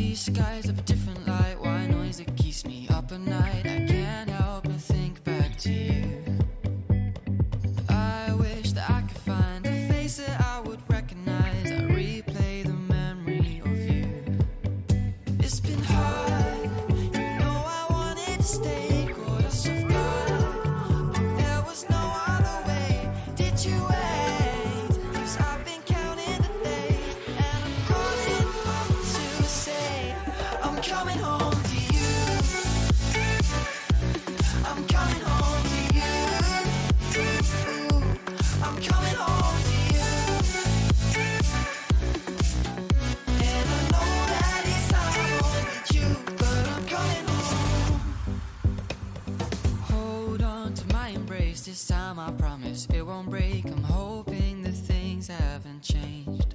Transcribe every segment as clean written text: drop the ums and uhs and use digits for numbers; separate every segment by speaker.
Speaker 1: These skies have a different light, white noise that keeps me up at night. I can't help but think back to you. I wish that I could find a face that I would recognize. I replay the memory of you. It's been hard, you know I wanted to stay, caught us off guard, but there was no other way. Did you wait? 'Cause I've been counting the days, and I'm calling up to say I'm coming home to you. I'm coming home to you. I'm coming home to you. And I know that it's hard with you, but I'm coming home. Hold on to my embrace, this time I promise it won't break. I'm hoping that things haven't changed.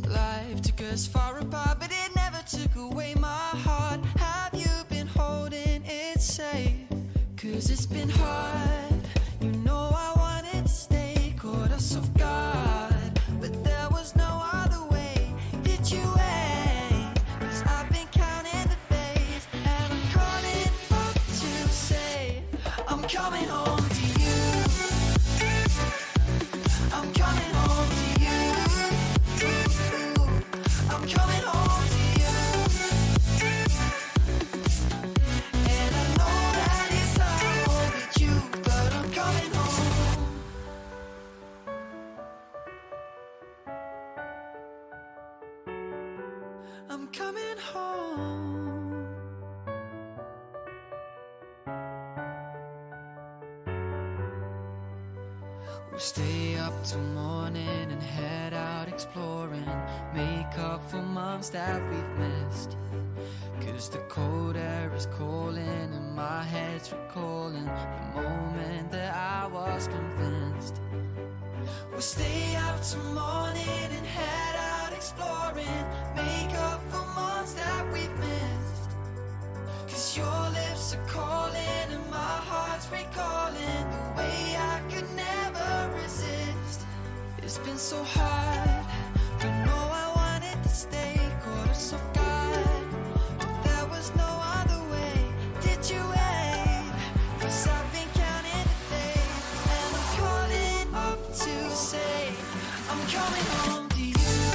Speaker 1: Life took us far apart, but it never took away my heart. Have you been holding it safe? 'Cause it's been hard, you know I wanted to stay, caught us off guard, but there was no other way. Did you wait? 'Cause I've been counting the days, and I'm calling up to say I'm coming home to you. I'm coming home to you. I'm coming home to you. And I know that it's hard with you, but I'm coming home. I'm coming home. We'll stay up till morning and head out exploring, make up for months that we've missed. 'Cause the cold air is calling and my head's recalling the moment that I was convinced. We'll stay up till morning and head out exploring, make up for months that we've missed. 'Cause your lips are calling and my heart's recalling the way I could never resist. It's been so hard, but no, I wanted to stay, caught us off guard, but there was no other way. Did you wait? 'Cause I've been counting the days, and I'm calling up to say I'm coming home to you.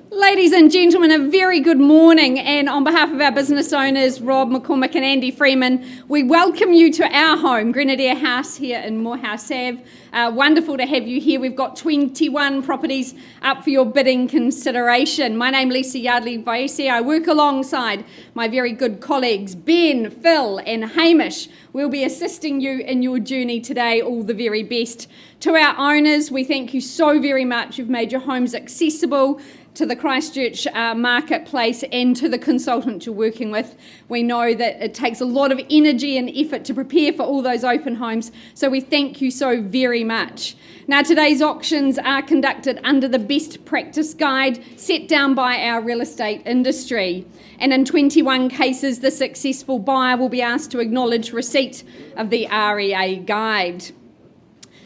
Speaker 2: Ladies and gentlemen, a very good morning, and on behalf of our business owners, Rob McCormick and Andy Freeman, we welcome you to our home, Grenadier House here in Moorhouse Ave. Wonderful to have you here. We've got 21 properties up for your bidding consideration. My name is Lisa Yardley-Vaese. I work alongside my very good colleagues, Ben, Phil and Hamish. We'll be assisting you in your journey today. All the very best. To our owners, we thank you so very much. You've made your homes accessible to the Christchurch marketplace and to the consultant you're working with. We know that it takes a lot of energy and effort to prepare for all those open homes, so we thank you so very much. Now, today's auctions are conducted under the best practice guide set down by our real estate industry. And in 21 cases, the successful buyer will be asked to acknowledge receipt of the REA guide.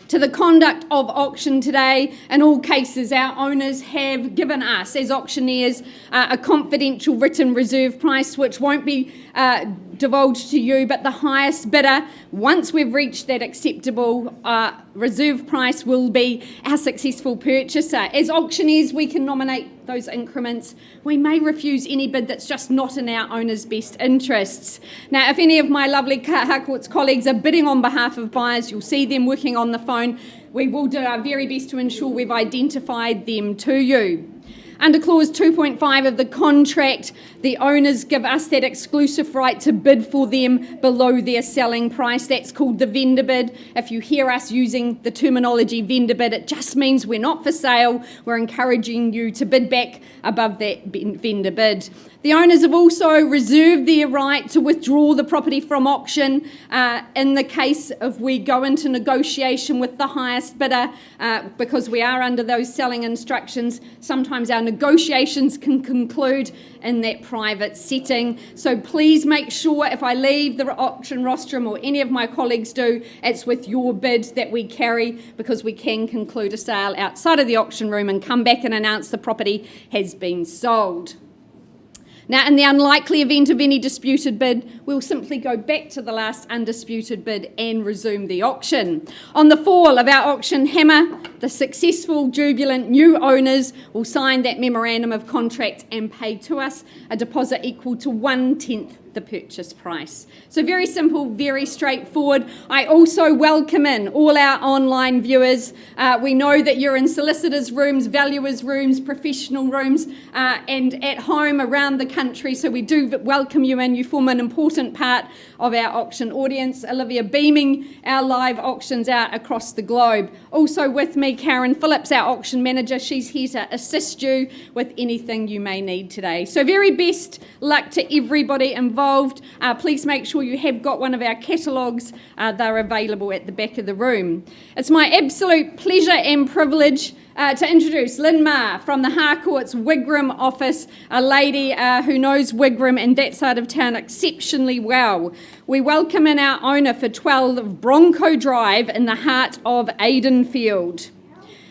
Speaker 2: To the conduct of auction today, in all cases, our owners have given us, as auctioneers, a confidential written reserve price, which won't be divulged to you, but the highest bidder, once we've reached that acceptable reserve price, will be our successful purchaser. As auctioneers, we can nominate those increments. We may refuse any bid that's just not in our owners' best interests. Now, if any of my lovely Harcourts colleagues are bidding on behalf of buyers, you'll see them working on the phone. We will do our very best to ensure we've identified them to you. Under clause 2.5 of the contract, the owners give us that exclusive right to bid for them below their selling price. That's called the vendor bid. If you hear us using the terminology vendor bid, it just means we're not for sale. We're encouraging you to bid back above that vendor bid. The owners have also reserved their right to withdraw the property from auction in the case of we go into negotiation with the highest bidder because we are under those selling instructions. Sometimes our negotiations can conclude in that private setting. So please make sure if I leave the auction rostrum or any of my colleagues do, it's with your bid that we carry, because we can conclude a sale outside of the auction room and come back and announce the property has been sold. Now, in the unlikely event of any disputed bid, we'll simply go back to the last undisputed bid and resume the auction. On the fall of our auction hammer, the successful, jubilant new owners will sign that memorandum of contract and pay to us a deposit equal to 1/10 the purchase price. So very simple, very straightforward. I also welcome in all our online viewers. We know that you're in solicitors' rooms, valuers' rooms, professional rooms, and at home around the country. So we do welcome you in. You form an important part of our auction audience. Olivia beaming our live auctions out across the globe. Also with me, Karen Phillips, our auction manager. She's here to assist you with anything you may need today. So very best luck to everybody involved. Please make sure you have got one of our catalogues. They're available at the back of the room. It's my absolute pleasure and privilege to introduce Lynn Marr from the Harcourts Wigram office, a lady who knows Wigram and that side of town exceptionally well. We welcome in our owner for 12 Bronco Drive in the heart of Aidenfield.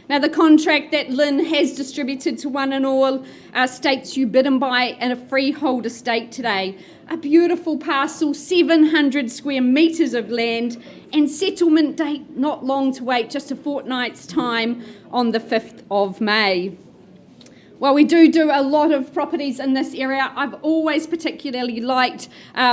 Speaker 2: Now, the contract that Lynn has distributed to one and all states you bid and buy in a freehold estate today. A beautiful parcel, 700 square metres of land, and settlement date not long to wait, just a fortnight's time on the 5th of May. Well, we do a lot of properties in this area. I've always particularly liked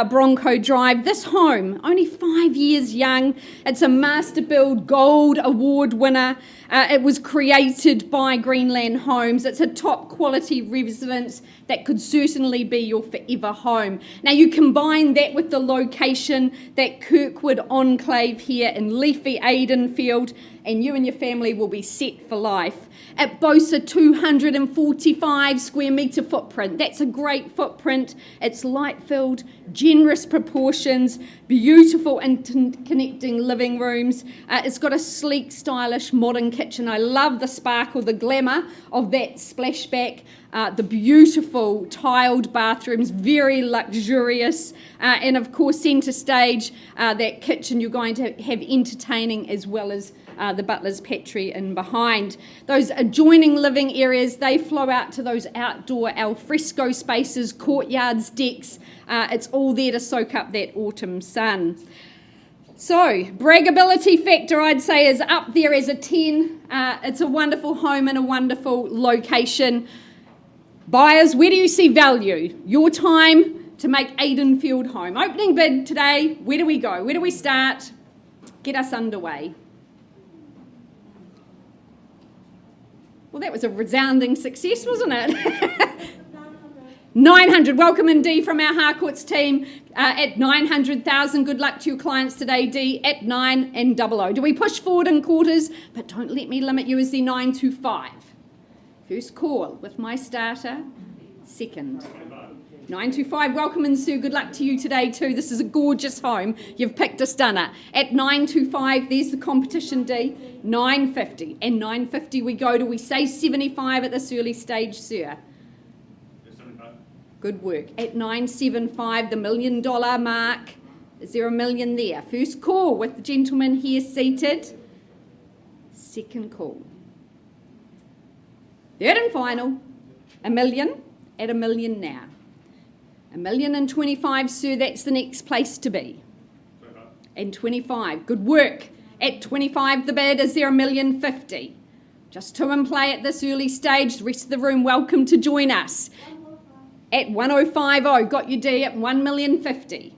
Speaker 2: Bronco Drive. This home, only 5 years young. It's a Master Build Gold Award winner. It was created by Greenland Homes. It's a top quality residence that could certainly be your forever home. Now, you combine that with the location, that Kirkwood enclave here in leafy Aidenfield, and you and your family will be set for life. It boasts a 245 square metre footprint. That's a great footprint. It's light-filled, generous proportions, beautiful interconnecting living rooms. It's got a sleek, stylish, modern kitchen. I love the sparkle, the glamour of that splashback. The beautiful tiled bathrooms, very luxurious. And of course, centre stage, that kitchen, you're going to have entertaining as well as the butler's pantry in behind. Those adjoining living areas, they flow out to those outdoor alfresco spaces, courtyards, decks. It's all there to soak up that autumn sun. So, braggability factor, I'd say, is up there as a 10. It's a wonderful home and a wonderful location. Buyers, where do you see value? Your time to make Aidenfield home. Opening bid today, where do we go? Where do we start? Get us underway. Well, that was a resounding success, wasn't it? 900. Welcome in, Dee, from our Harcourts team at 900,000. Good luck to your clients today, Dee, at 9 and 00. Do we push forward in quarters? But don't let me limit you as the 925. First call with my starter. Second. 925. Welcome in, Sue. Good luck to you today too. This is a gorgeous home. You've picked a stunner. At 925, there's the competition, Dee. 950. And 950 we go. Do we say 75 at this early stage, Sir? Good work. At 975, the $1 million mark. Is there a million there? First call with the gentleman here seated. Second call. Third and final. $1 million at $1 million now. $1,025,000, sir. That's the next place to be. And 25. Good work. At 25, the bid. Is there $1,050,000? Just two in play at this early stage. The rest of the room, welcome to join us. At 1050, got your D at $1,050,000.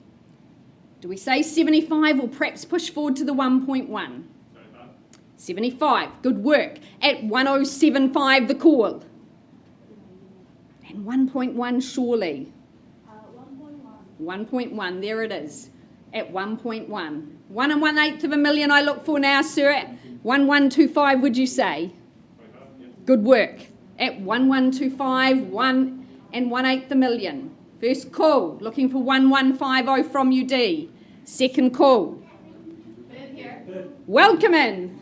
Speaker 2: Do we say 75 or perhaps push forward to the 1.1? 75. Good work. At 1075, the call. And 1.1 surely. 1.1, there it is. At 1.1. 1 1/8 of a million I look for now, sir. At 1125, would you say? Good work. At 1125, 1 1/8 million. First call, looking for 1150 from you, D. Second call. Welcome in.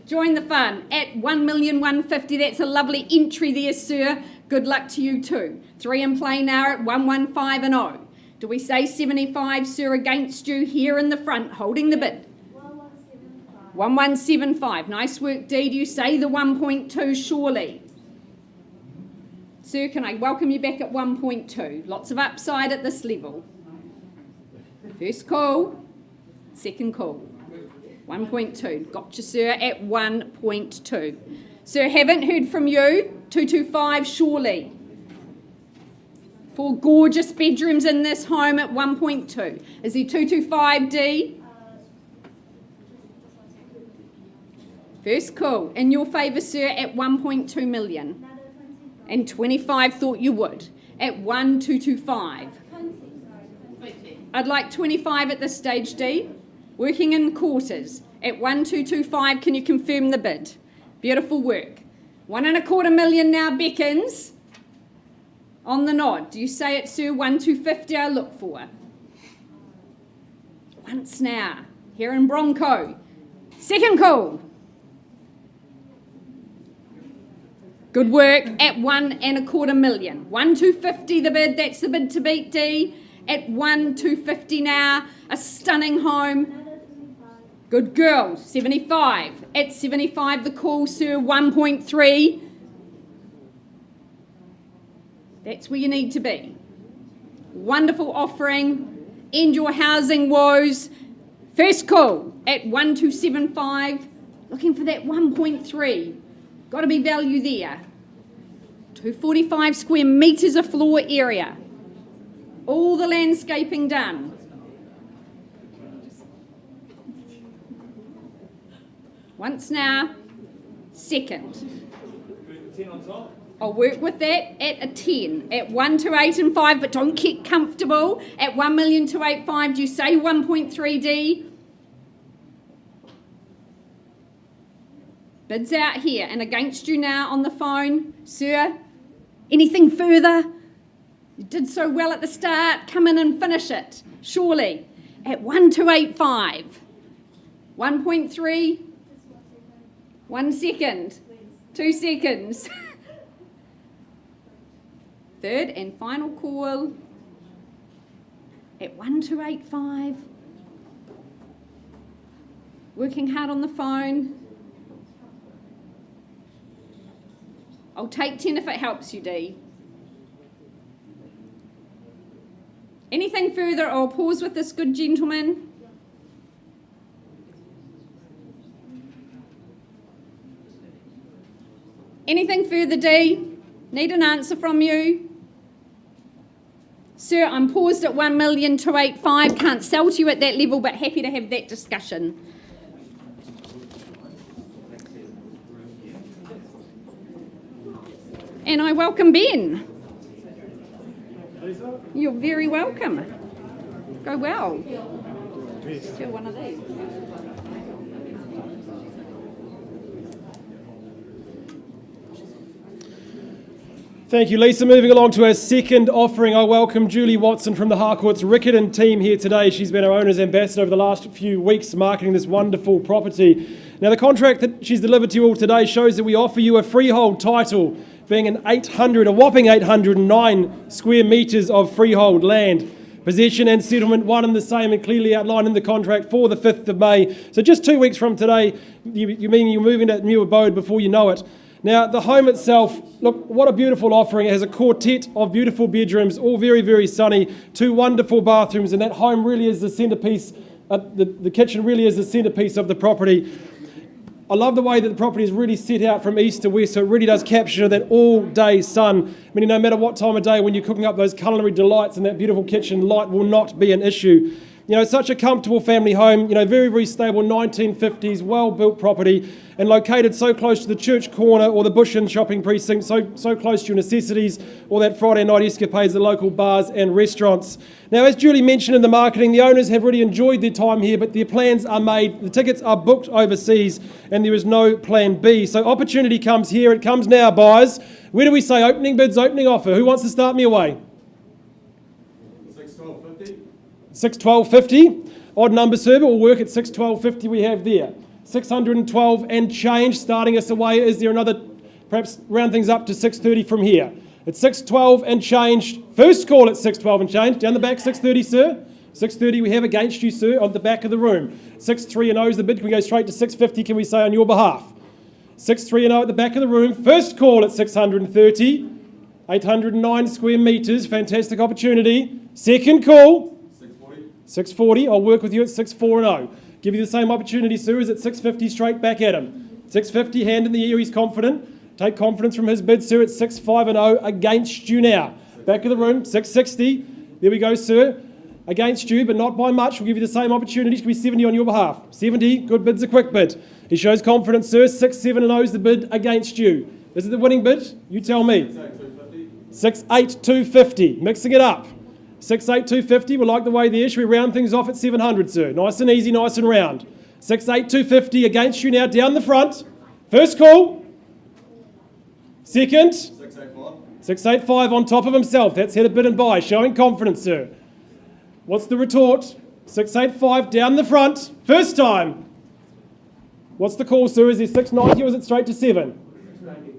Speaker 2: Join the fun. At 1,150,000, that's a lovely entry there, sir. Good luck to you too. Three in play now at 115 and 0. Do we say 75, sir, against you here in the front, holding the bid? 1175. Nice work, D. Do you say the 1.2 surely? Sir, can I welcome you back at 1.2? Lots of upside at this level. First call, second call. 1.2. Gotcha, sir, at 1.2. Sir, haven't heard from you. 225, surely. 4 gorgeous bedrooms in this home at 1.2. Is there 225, D? First call. In your favour, sir, at 1.2 million. And 25 thought you would. At 1,225. I'd like 25 at this stage, D. Working in quarters. At 1,225, can you confirm the bid? Beautiful work. 1 1/4 million now beckons. On the nod. Do you say it, sir? 1,250 I look for. Once now. Here in Bronco. Second call. Good work. At 1 1/4 million. 1,250 the bid. That's the bid to beat, D. At 1,250 now. A stunning home. Good girl. 75. At 75 the call, sir. 1.3. That's where you need to be. Wonderful offering. End your housing woes. First call at 1,275. Looking for that 1.3. Got to be value there. 245 square metres of floor area. All the landscaping done. Once now. Second.
Speaker 3: 10 on top.
Speaker 2: I'll work with that at a 10. At 1 to 8 and 5, but don't get comfortable. At 1,285,000, do you say 1.3D? Bids out here and against you now on the phone. Sir, anything further? You did so well at the start. Come in and finish it. Surely. At 1,285. 1.3. 1 second. 2 seconds. Third and final call at 1,285. Working hard on the phone. I'll take 10 if it helps you, Dee. Anything further? I'll pause with this good gentleman. Anything further, Dee? Need an answer from you? Sir, I'm paused at 1,285,000. Can't sell to you at that level, but happy to have that discussion. And I welcome Ben. You're very welcome. Go well. Still one of these.
Speaker 4: Thank you, Lisa. Moving along to our second offering, I welcome Julie Watson from the Harcourts Riccarton team here today. She's been our owner's ambassador over the last few weeks, marketing this wonderful property. Now, the contract that she's delivered to you all today shows that we offer you a freehold title, being a whopping 809 square metres of freehold land. Possession and settlement, one and the same, and clearly outlined in the contract for the 5th of May. So just 2 weeks from today, you mean you're moving to that new abode before you know it. Now, the home itself, look, what a beautiful offering. It has a quartet of beautiful bedrooms, all very, very sunny, 2 wonderful bathrooms, and that home really is the centrepiece, the kitchen really is the centrepiece of the property. I love the way that the property is really set out from east to west, so it really does capture that all-day sun. I mean, no matter what time of day, when you're cooking up those culinary delights in that beautiful kitchen, light will not be an issue. You know, such a comfortable family home, you know, very, very stable 1950s, well-built property, and located so close to the church corner or the Bush Inn shopping precinct, so close to your necessities or that Friday night escapades at local bars and restaurants. Now, as Julie mentioned in the marketing, the owners have really enjoyed their time here, but their plans are made, the tickets are booked overseas, and there is no plan B. So opportunity comes here, it comes now, buyers. Where do we say opening bids, opening offer? Who wants to start me away?
Speaker 3: 612.50.
Speaker 4: 612.50. Odd number, sir, but we'll work at 612.50 we have there. 612 and change starting us away. Is there another, perhaps round things up to 630 from here? It's 612 and change. First call at 612 and change. Down the back, 630, sir. 630 we have against you, sir, on the back of the room. 63 and 0 is the bid. Can we go straight to 650, can we say, on your behalf? 63 and 0 at the back of the room. First call at 630. 809 square metres. Fantastic opportunity. Second call. 640. I'll work with you at 64 and 0. Give you the same opportunity, sir, as at 650 straight back at him. 650, hand in the air, he's confident. Take confidence from his bid, sir, at 65 and 0 against you now. Back of the room, 660. There we go, sir. Against you, but not by much. We'll give you the same opportunity. It could be 70 on your behalf. 70, good bid's a quick bid. He shows confidence, sir. 67 and 0 is the bid against you. Is it the winning bid? You tell me. 68250. Mixing it up. 68250, we like the way there. Should we round things off at 700, sir? Nice and easy, nice and round. 68250 against you now, down the front. First call. Second.
Speaker 3: 685.
Speaker 4: 685 on top of himself. That's headed bid and buy, showing confidence, sir. What's the retort? 685 down the front. First time. What's the call, sir? Is it 690 or is it straight to 7?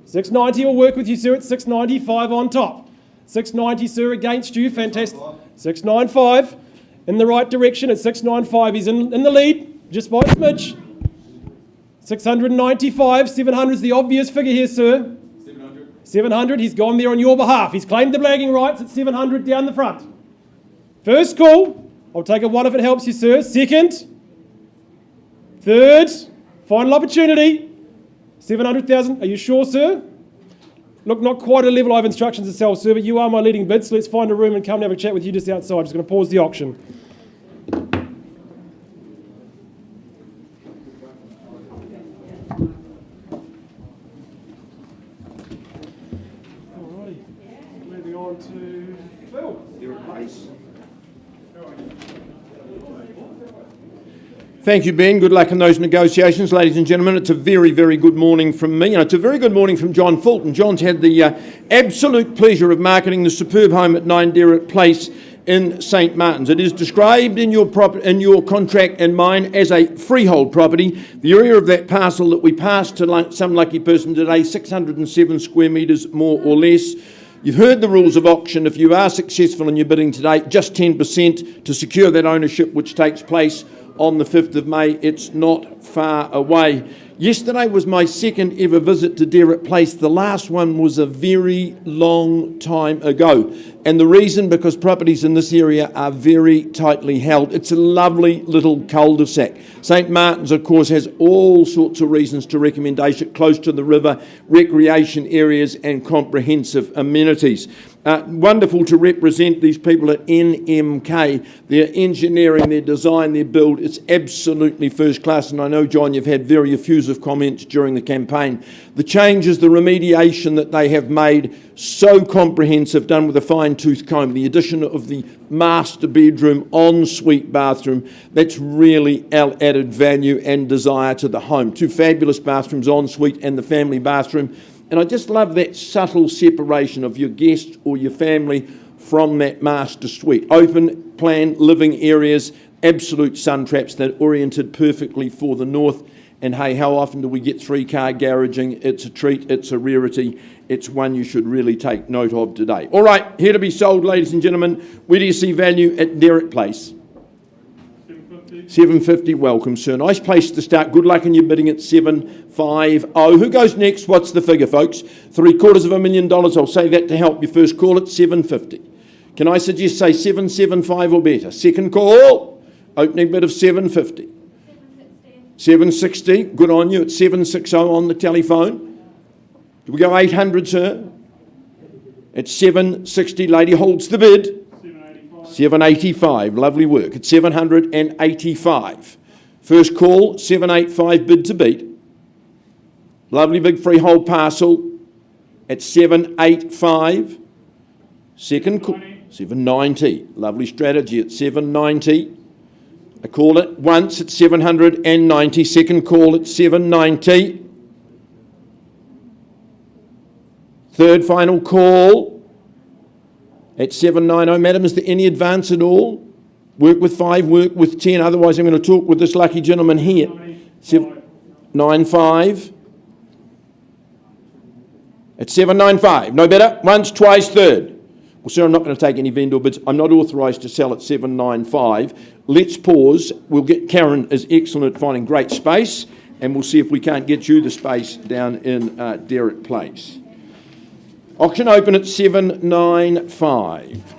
Speaker 4: 690 will work with you, sir, at 695 on top. 690, sir, against you. Fantastic. 695 in the right direction at 695. He's in the lead, just by a smidge. 695. 700 is the obvious figure here, sir.
Speaker 3: 700.
Speaker 4: 700. He's gone there on your behalf. He's claimed the blagging rights at 700 down the front. First call. I'll take a 1 if it helps you, sir. Second. Third. Final opportunity. 700,000. Are you sure, sir? Look, not quite a level I have instructions to sell, sir, but you are my leading bid, so let's find a room and come and have a chat with you just outside. Just going to pause the auction. Alrighty, moving on to Phil.
Speaker 5: Your place. Thank you, Ben. Good luck in those negotiations, ladies and gentlemen. It's a very, very good morning from me, and it's a very good morning from John Fulton. John's had the absolute pleasure of marketing the superb home at 9 Derrick Place in St Martin's. It is described in your contract and mine as a freehold property. The area of that parcel that we passed to some lucky person today, 607 square metres more or less. You've heard the rules of auction. If you are successful in your bidding today, just 10% to secure that ownership, which takes place on the 5th of May. It's not far away. Yesterday was my second ever visit to Derrick Place. The last one was a very long time ago. And the reason, because properties in this area are very tightly held. It's a lovely little cul-de-sac. St Martin's, of course, has all sorts of reasons to recommend it, close to the river, recreation areas and comprehensive amenities. Wonderful to represent these people at NMK. Their engineering, their design, their build, it's absolutely first class. And I know, John, you've had very effusive comments during the campaign. The changes, the remediation that they have made, so comprehensive, done with a fine-tooth comb. The addition of the master bedroom, ensuite bathroom, that's really added value and desire to the home. 2 fabulous bathrooms, ensuite and the family bathroom. And I just love that subtle separation of your guest or your family from that master suite. Open plan living areas, absolute sun traps that are oriented perfectly for the north. And hey, how often do we get 3-car garaging? It's a treat, it's a rarity. It's one you should really take note of today. All right, here to be sold, ladies and gentlemen. Where do you see value at Derrick Place? 750, welcome, sir. Nice place to start. Good luck in your bidding at 750. Who goes next? What's the figure, folks? $750,000. I'll say that to help you. First call at 750. Can I suggest say 775 or better? Second call, opening bid of 750. 760. Good on you. At 760 on the telephone. Do we go 800, sir? At 760, lady holds the bid. 785, lovely work. At 785. First call, 785, bid to beat. Lovely big freehold parcel at 785. Second call, 790. Lovely strategy at 790. I call it once at 790. Second call at 790. Third final call at 790. Madam, is there any advance at all? Work with 5, work with 10. Otherwise, I'm going to talk with this lucky gentleman here. 795. At 795. No better? Once, twice, third. Well, sir, I'm not going to take any vendor bids. I'm not authorised to sell at 795. Let's pause. We'll get Karen is excellent at finding great space, and we'll see if we can't get you the space down in Derrick Place. Auction open at 795.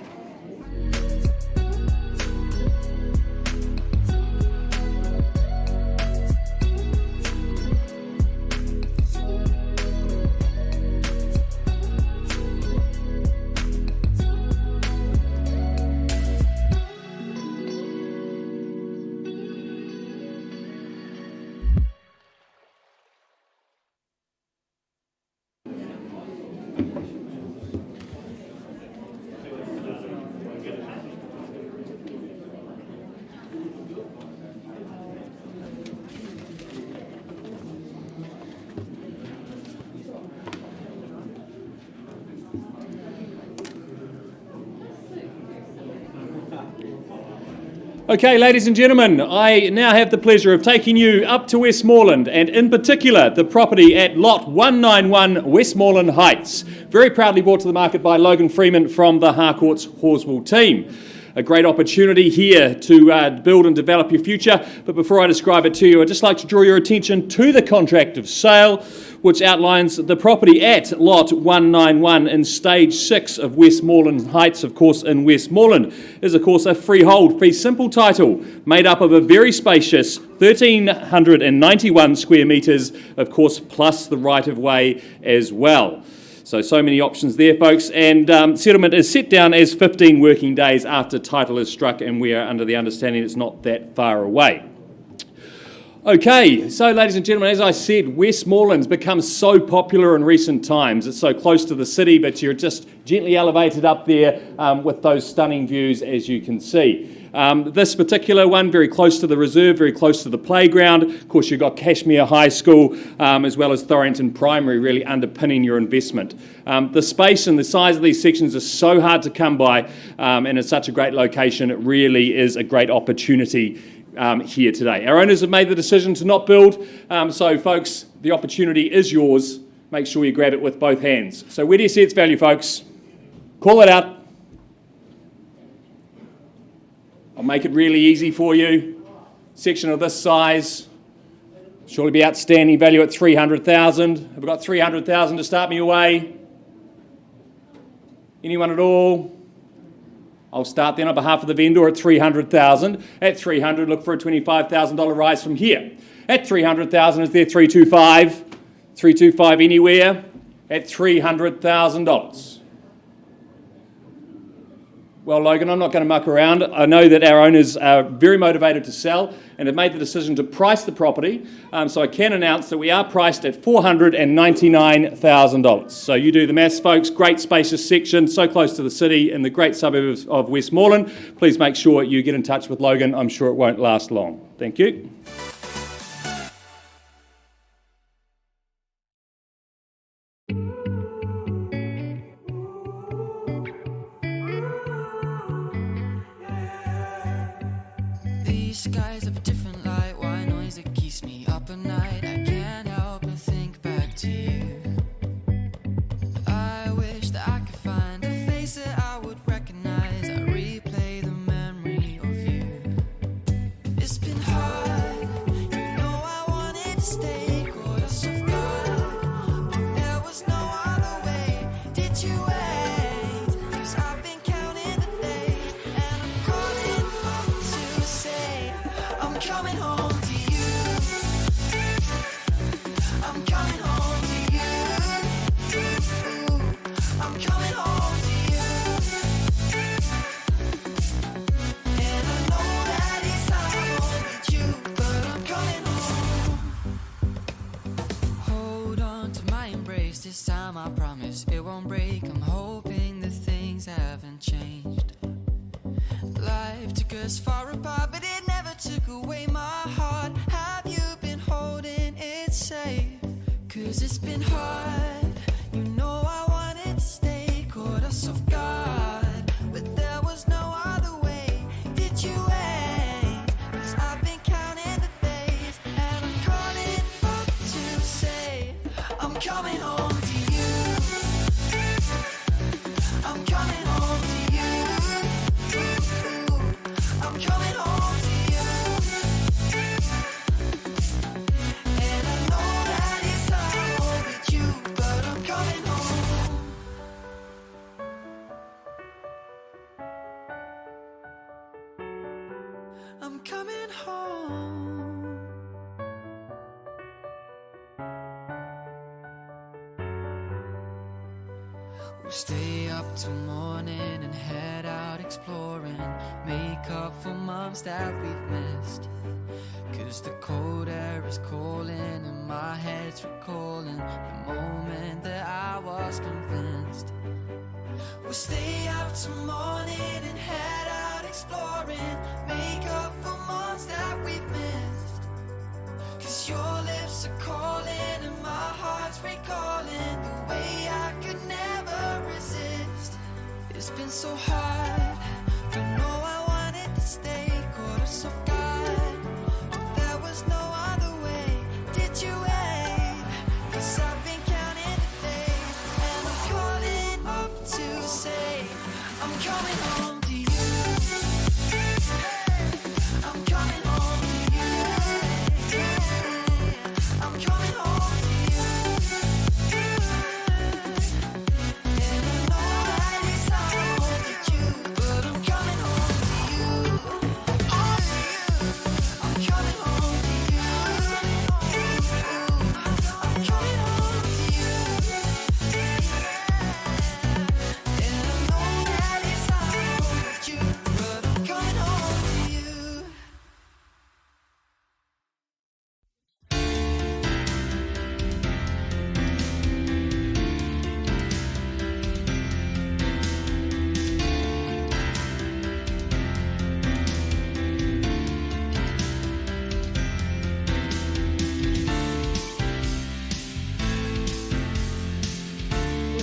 Speaker 3: Okay, ladies and gentlemen, I now have the pleasure of taking you up to Westmoreland, and in particular the property at Lot 191 Westmoreland Heights. Very proudly brought to the market by Logan Freeman from the Harcourts Horswell team. A great opportunity here to build and develop your future. But before I describe it to you, I'd just like to draw your attention to the contract of sale, which outlines the property at Lot 191 in Stage 6 of Westmoreland Heights, of course, in Westmoreland. Is, of course, a freehold, fee simple title made up of a very spacious 1,391 square metres, of course, plus the right-of-way as well. So many options there, folks, and settlement is set down as 15 working days after title is struck, and we are under the understanding it's not that far away. Okay, so ladies and gentlemen, as I said, Westmoreland's become so popular in recent times. It's so close to the city, but you're just gently elevated up there with those stunning views, as you can see. This particular one, very close to the reserve, very close to the playground. Of course, you've got Cashmere High School, as well as Thorrington Primary, really underpinning your investment. The space and the size of these sections are so hard to come by, and it's such a great location. It really is a great opportunity here today. Our owners have made the decision to not build, so folks, the opportunity is yours. Make sure you grab it with both hands. So where do you see its value, folks? Call it out. I'll make it really easy for you. Section of this size, Surely be outstanding value at 300,000. Have we got 300,000 to start me away? Anyone at all? I'll start then on behalf of the vendor at 300,000. At 300, look for a $25,000 rise from here. At 300,000, is there 325? 325 anywhere? At $300,000. Well, Logan, I'm not going to muck around. I know that our owners are very motivated to sell and have made the decision to price the property. So I can announce that we are priced at $499,000. So you do the maths, folks. Great spacious section, so close to the city in the great suburbs of Westmoreland. Please make sure you get in touch with Logan. I'm sure it won't last long. Thank you.
Speaker 1: These skies have a different light, white noise that keeps me up at night. I can't help but think back to you. I wish that I could find a face that I would recognize. I replay the memory of you. It's been hard, you know I wanted to stay, caught us off guard, but there was no other way. Did you wait? 'Cause I've been counting the days, and I'm calling up to say I'm coming home to you. I'm coming home to you. I'm coming home to you. And I know that it's not with you, but I'm coming home. Hold on to my embrace, this time I promise it won't break. I'm hoping that things haven't changed. Life took us far apart, but it never took away my heart. Have you been holding it safe? 'Cause it's been hard, you know I wanted to stay, caught us off guard, but there was no other way. Did you wait? 'Cause I've been counting the days, and I'm calling up to say I'm coming home to you. I'm coming home to you. I'm coming home to you. And I know that it's not with you, but I'm coming home. I'm coming home. We'll stay up till morning and head out exploring, make up for months that we've missed. 'Cause the cold air is calling and my head's recalling the moment that I was convinced. We'll stay up till morning and head out exploring, make up for months that we've missed. 'Cause your lips are calling and my heart's recalling the way I could never resist. It's been so hard, but no, I wanted to stay, caught us off guard, but there was no other way. Did you wait? 'Cause I've been counting the days, and I'm calling up to say I'm coming home to you. I'm coming home to you. I'm coming home to you. And I know that it's not with you, but I'm coming home to you. I'm coming home to you. I'm coming home to you. And I know that it's not with you, but I'm coming home to you.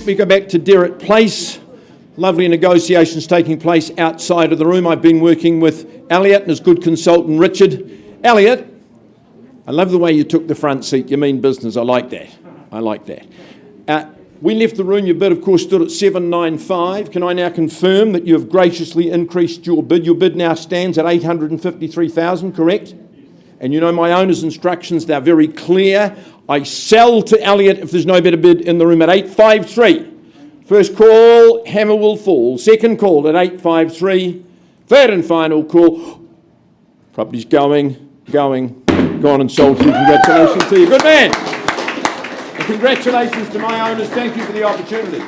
Speaker 5: We go back to Derrick Place. Lovely negotiations taking place outside of the room. I've been working with Elliot and his good consultant Richard. Elliot, I love the way you took the front seat. You mean business. I like that. I like that. We left the room. Your bid, of course, stood at 795. Can I now confirm that you have graciously increased your bid? Your bid now stands at 853,000, correct? And you know my owner's instructions, they're very clear. I sell to Elliot if there's no better bid in the room at 853. First call, hammer will fall. Second call at 853. Third and final call. Property's gone and sold to you. Congratulations to you. Good man. And congratulations to my owners. Thank you for the opportunity.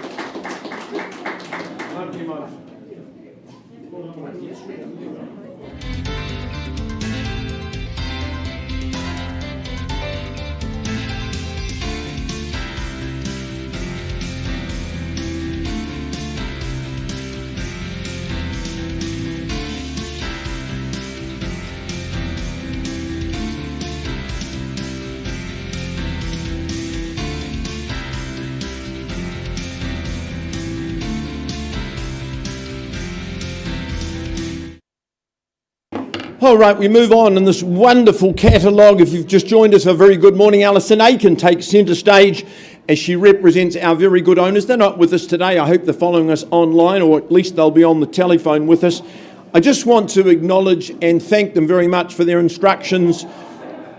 Speaker 5: All right, we move on in this wonderful catalogue. If you've just joined us, a very good morning. Alison Aiken takes centre stage as she represents our very good owners. They're not with us today. I hope they're following us online, or at least they'll be on the telephone with us. I just want to acknowledge and thank them very much for their instructions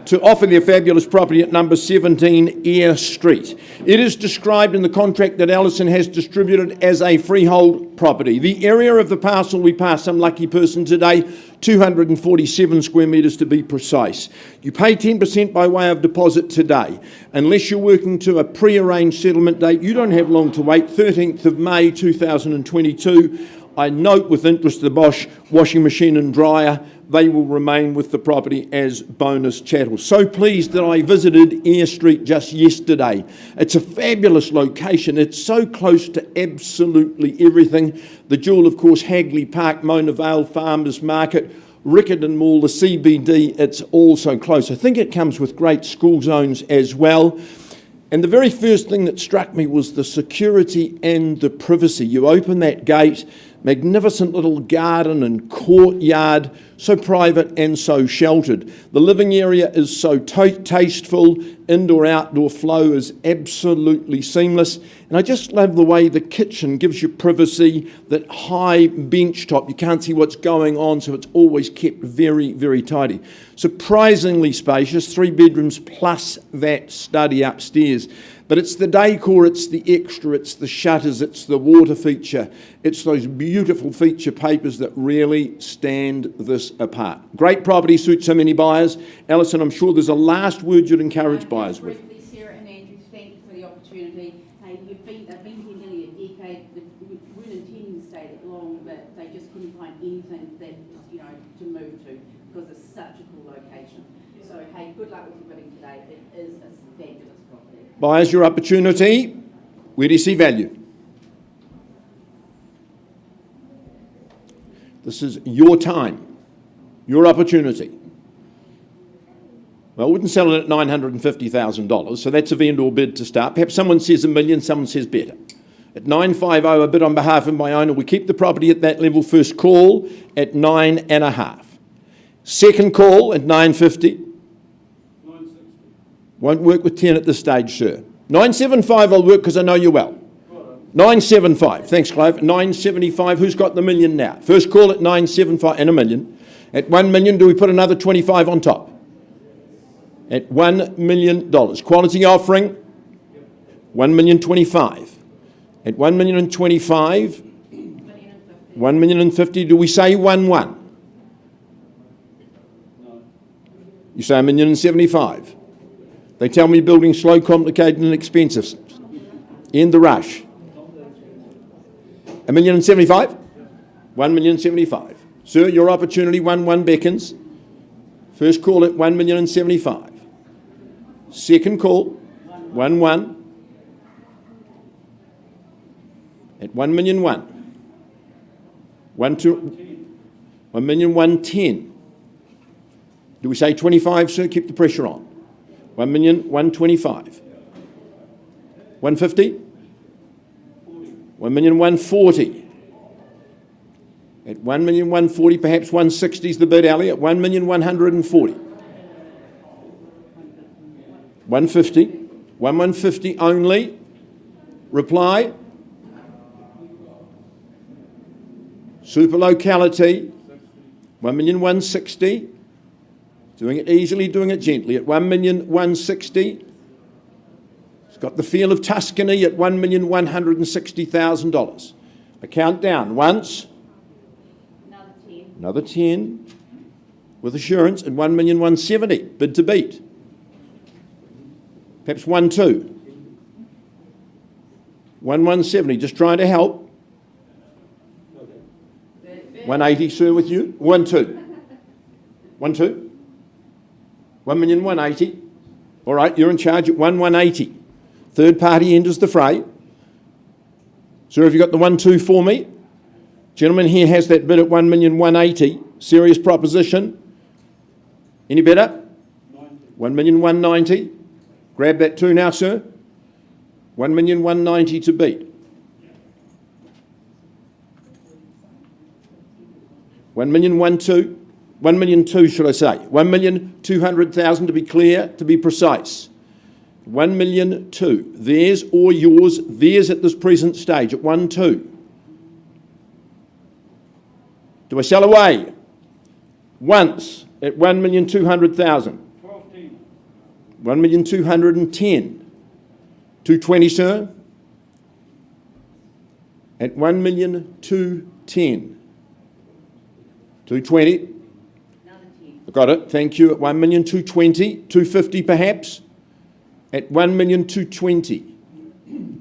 Speaker 5: to offer their fabulous property at number 17 Eyre Street. It is described in the contract that Alison has distributed as a freehold property. The area of the parcel we pass some lucky person today, 247 square metres to be precise. You pay 10% by way of deposit today. Unless you're working to a pre-arranged settlement date, you don't have long to wait, 13th of May 2022. I note with interest the Bosch washing machine and dryer. They will remain with the property as bonus chattels. So pleased that I visited Eyre Street just yesterday. It's a fabulous location. It's so close to absolutely everything. The jewel, of course, Hagley Park, Mona Vale Farmers Market, Riccarton Mall, the CBD, it's all so close. I think it comes with great school zones as well. And the very first thing that struck me was the security and the privacy. You open that gate, magnificent little garden and courtyard, so private and so sheltered. The living area is so tasteful, indoor-outdoor flow is absolutely seamless. And I just love the way the kitchen gives you privacy, that high bench top, you can't see what's going on, so it's always kept very, very tidy. Surprisingly spacious, 3 bedrooms plus that study upstairs. But it's the decor, it's the extra, it's the shutters, it's the water feature, it's those beautiful feature papers that really stand this apart. Great property, suits so many buyers. Alison, I'm sure there's a last word you'd encourage buyers with.
Speaker 6: Briefly, Sarah and Andrew, thank you for the opportunity. They've been here nearly a decade. They weren't intending to stay that long, but they just couldn't find anything that, to move to because it's such a cool location. So, hey, good luck with your bidding today. It is a fabulous property.
Speaker 5: Buyers, your opportunity. Where do you see value? This is your time, your opportunity. Well, I wouldn't sell it at $950,000, so that's a vendor bid to start. Perhaps someone says $1 million, someone says better. At 950, a bid on behalf of my owner. We keep the property at that level. First call at 9.5. Second call at 950.
Speaker 4: 960.
Speaker 5: Won't work with 10 at this stage, sir. 975 I'll work because I know you well. 975. Thanks, Clive. 975. Who's got the million now? First call at 975 and $1 million. At $1 million, do we put another 25 on top? At $1 million. Quality offering, $1,025,000. At $1,025,000, $1,050,000. Do we say 1-1? You say $1,075,000. They tell me building slow, complicated, and expensive. End the rush. $1,075,000? $1,075,000. Sir, your opportunity, 1-1 beckons. First call at $1,075,000. Second call, 1-1. At $1,001,000. 1,110,000. Do we say 25, sir? Keep the pressure on. 1,125,000. 150? 1,140,000. At 1,140,000, perhaps 160 is the bid, Ali. At 1,140,000. 150. 150 only. Reply. Super locality. 1,160,000. Doing it easily, doing it gently at 1,160,000. It's got the feel of Tuscany at $1,160,000. I count down. Once.
Speaker 6: Another 10.
Speaker 5: Another 10. With assurance at 1,170,000. Bid to beat. Perhaps 1-2. 1,170. Just trying to help. 180, sir, with you. 1-2. 1-2. 1,180,000. All right, you're in charge at 1,180,000. Third party enters the fray. Sir, have you got the 1-2 for me? Gentleman here has that bid at 1,180,000. Serious proposition. Any better? 1,190,000. Grab that 2 now, sir. 1,190,000 to beat. 1,112,000. 1,002,000, should I say? 1,200,000 to be clear, to be precise. 1,002,000. Theirs or yours, theirs at this present stage at 1-2. Do I sell away? Once at 1,200,000. 1,210,000. 220, sir. At 1,210,000. 220. I got it. Thank you. At 1,220,000. 250 perhaps. At 1,220,000.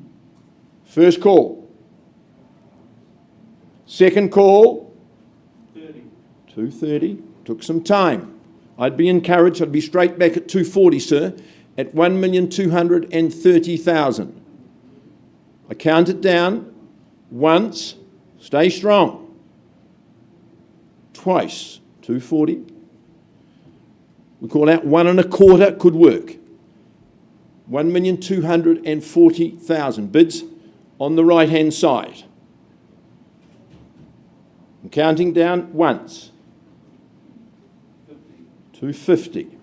Speaker 5: First call. Second call. 230. Took some time. I'd be encouraged. I'd be straight back at 240, sir. At 1,230,000. I count it down. Once. Stay strong. Twice. 240. We call out 1 1/4 could work. 1,240,000. Bids on the right-hand side. I'm counting down once. 250.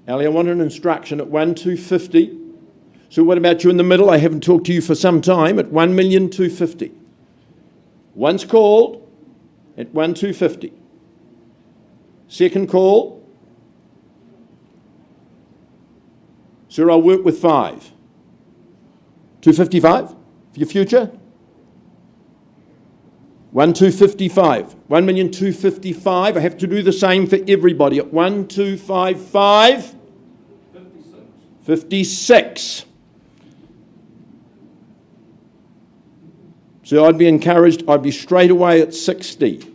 Speaker 5: Ali, I want an instruction at 1,250. So what about you in the middle? I haven't talked to you for some time at 1,250,000. Once called at 1,250,000. Second call. Sir, I'll work with 5. 255 for your future? 1,255. 1,255,000. I have to do the same for everybody at 1,255. 56. So I'd be encouraged, I'd be straight away at 60.
Speaker 6: So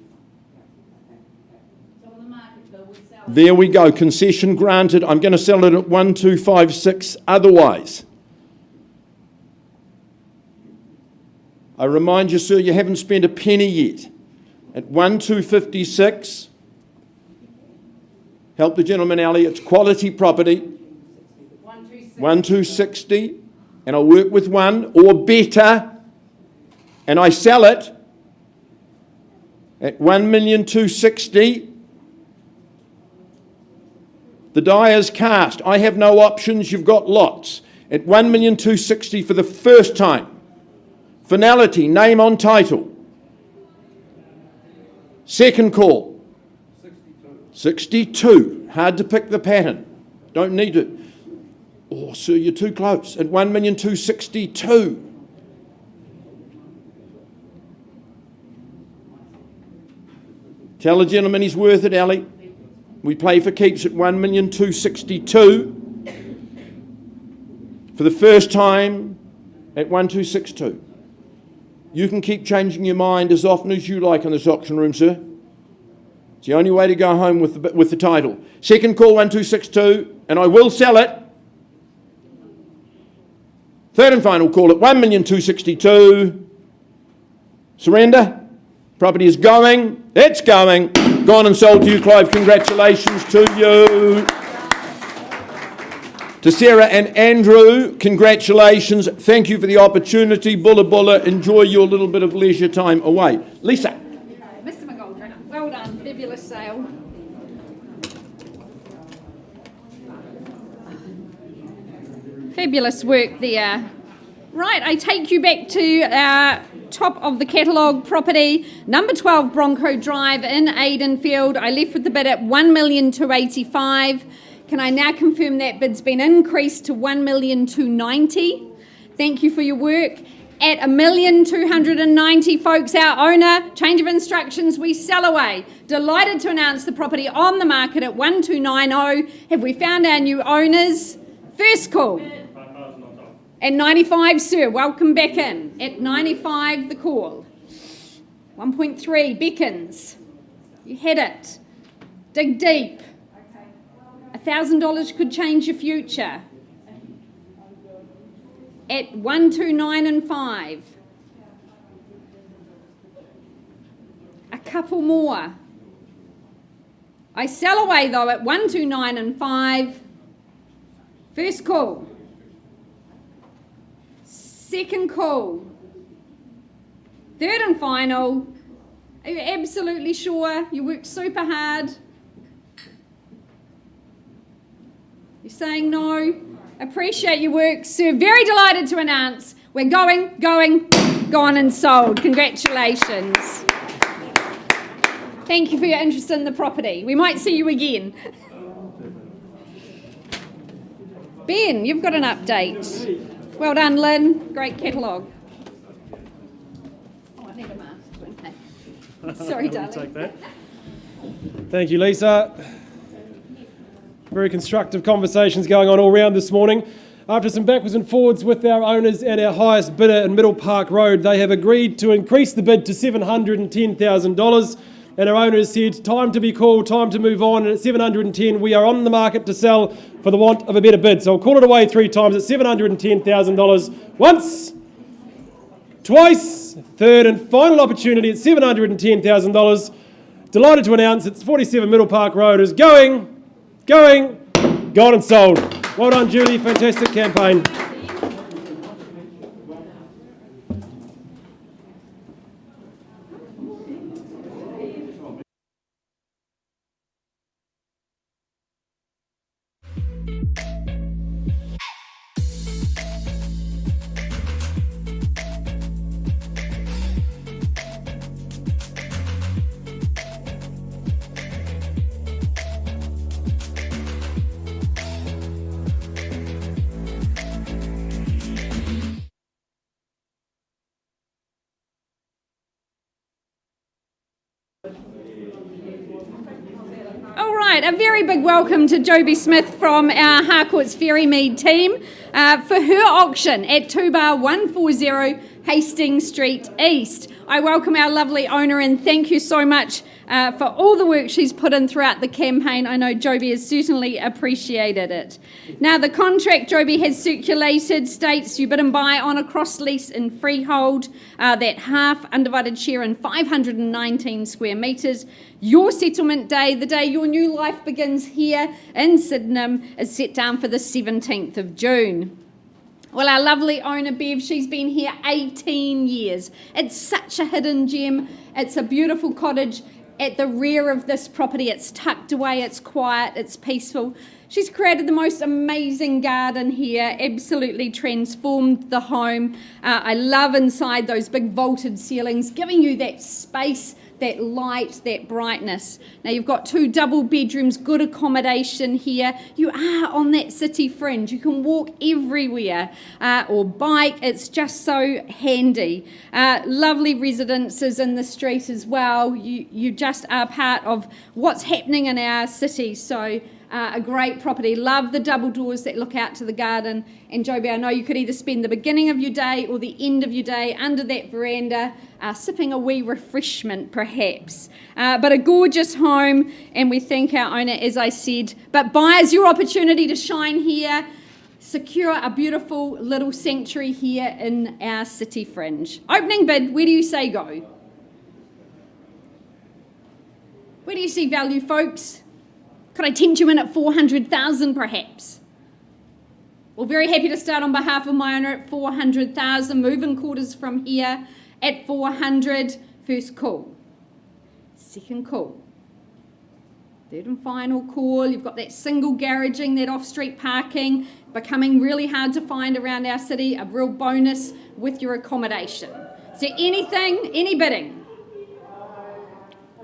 Speaker 6: on the market, though, we sell it.
Speaker 5: There we go, concession granted. I'm going to sell it at 1,256 otherwise. I remind you, sir, you haven't spent a penny yet. At 1,256, help the gentleman, Ali, it's quality property. 1,260, and I'll work with 1 or better, and I sell it at 1,260,000. The die is cast. I have no options. You've got lots. At 1,260,000 for the first time. Finality, name on title. Second call. 62. Hard to pick the pattern. Don't need it. Oh, sir, you're too close. At 1,262,000. Tell the gentleman he's worth it, Ali. We play for keeps at 1,262,000. For the first time at 1,262,000. You can keep changing your mind as often as you like in this auction room, sir. It's the only way to go home with the title. Second call, 1,262,000, and I will sell it. Third and final call at 1,262,000. Surrender. Property is going. It's going. Gone and sold to you, Clive. Congratulations to you. To Sarah and Andrew, congratulations. Thank you for the opportunity. Bulla bulla. Enjoy your little bit of leisure time away. Lisa.
Speaker 2: Mr. McGoldrick, well done. Fabulous sale. Fabulous work there. Right, I take you back to top of the catalogue property, number 12 Bronco Drive in Aidenfield. I left with the bid at $1,285,000. Can I now confirm that bid's been increased to $1,290,000? Thank you for your work. At $1,290,000, folks, our owner, change of instructions, we sell away. Delighted to announce the property on the market at $1,290,000. Have we found our new owners? First call. At 95, sir, welcome back in. At 95, the call. 1.3, Beckons. You had it. Dig deep. $1,000 could change your future. At 129.5. A couple more. I sell away though at 129.5. First call. Second call. Third and final. Are you absolutely sure? You worked super hard. You're saying no? Appreciate your work, sir. Very delighted to announce we're gone and sold. Congratulations. Thank you for your interest in the property. We might see you again. Ben, you've got an update. Well done, Lynn. Great catalogue. Oh, I need a mask, don't I? Sorry, darling.
Speaker 4: Take that. Thank you, Lisa. Very constructive conversations going on all round this morning. After some backwards and forwards with our owners and our highest bidder in Middle Park Road, they have agreed to increase the bid to $710,000. And our owners said, time to be called, time to move on. And at $710,000, we are on the market to sell for the want of a better bid. So I'll call it away 3 times at $710,000. Once, twice, third and final opportunity at $710,000. Delighted to announce it's 47 Middle Park Road is gone and sold. Well done, Julie. Fantastic campaign.
Speaker 2: All right, a very big welcome to Joby Smith from our Harcourts Ferrymead team for her auction at 2 Bar 140 Hastings Street East. I welcome our lovely owner and thank you so much for all the work she's put in throughout the campaign. I know Joby has certainly appreciated it. Now, the contract Joby has circulated states you bid and buy on a cross lease in freehold, that half undivided share in 519 square metres. Your settlement day, the day your new life begins here in Sydenham, is set down for the 17th of June. Well, our lovely owner, Bev, she's been here 18 years. It's such a hidden gem. It's a beautiful cottage at the rear of this property. It's tucked away, it's quiet, it's peaceful. She's created the most amazing garden here, absolutely transformed the home. I love inside those big vaulted ceilings, giving you that space, that light, that brightness. Now you've got 2 double bedrooms, good accommodation here. You are on that city fringe. You can walk everywhere or bike. It's just so handy. Lovely residences in the street as well. You just are part of what's happening in our city. So a great property. Love the double doors that look out to the garden. And Joby, I know you could either spend the beginning of your day or the end of your day under that veranda, sipping a wee refreshment perhaps. But a gorgeous home, and we thank our owner, as I said. But buyers, your opportunity to shine here. Secure a beautiful little sanctuary here in our city fringe. Opening bid, where do you say go? Where do you see value, folks? Could I tempt you in at 400,000 perhaps? Well, very happy to start on behalf of my owner at 400,000. Moving quarters from here at 400. First call. Second call. Third and final call. You've got that single garaging, that off-street parking, becoming really hard to find around our city. A real bonus with your accommodation. Is there anything, any bidding?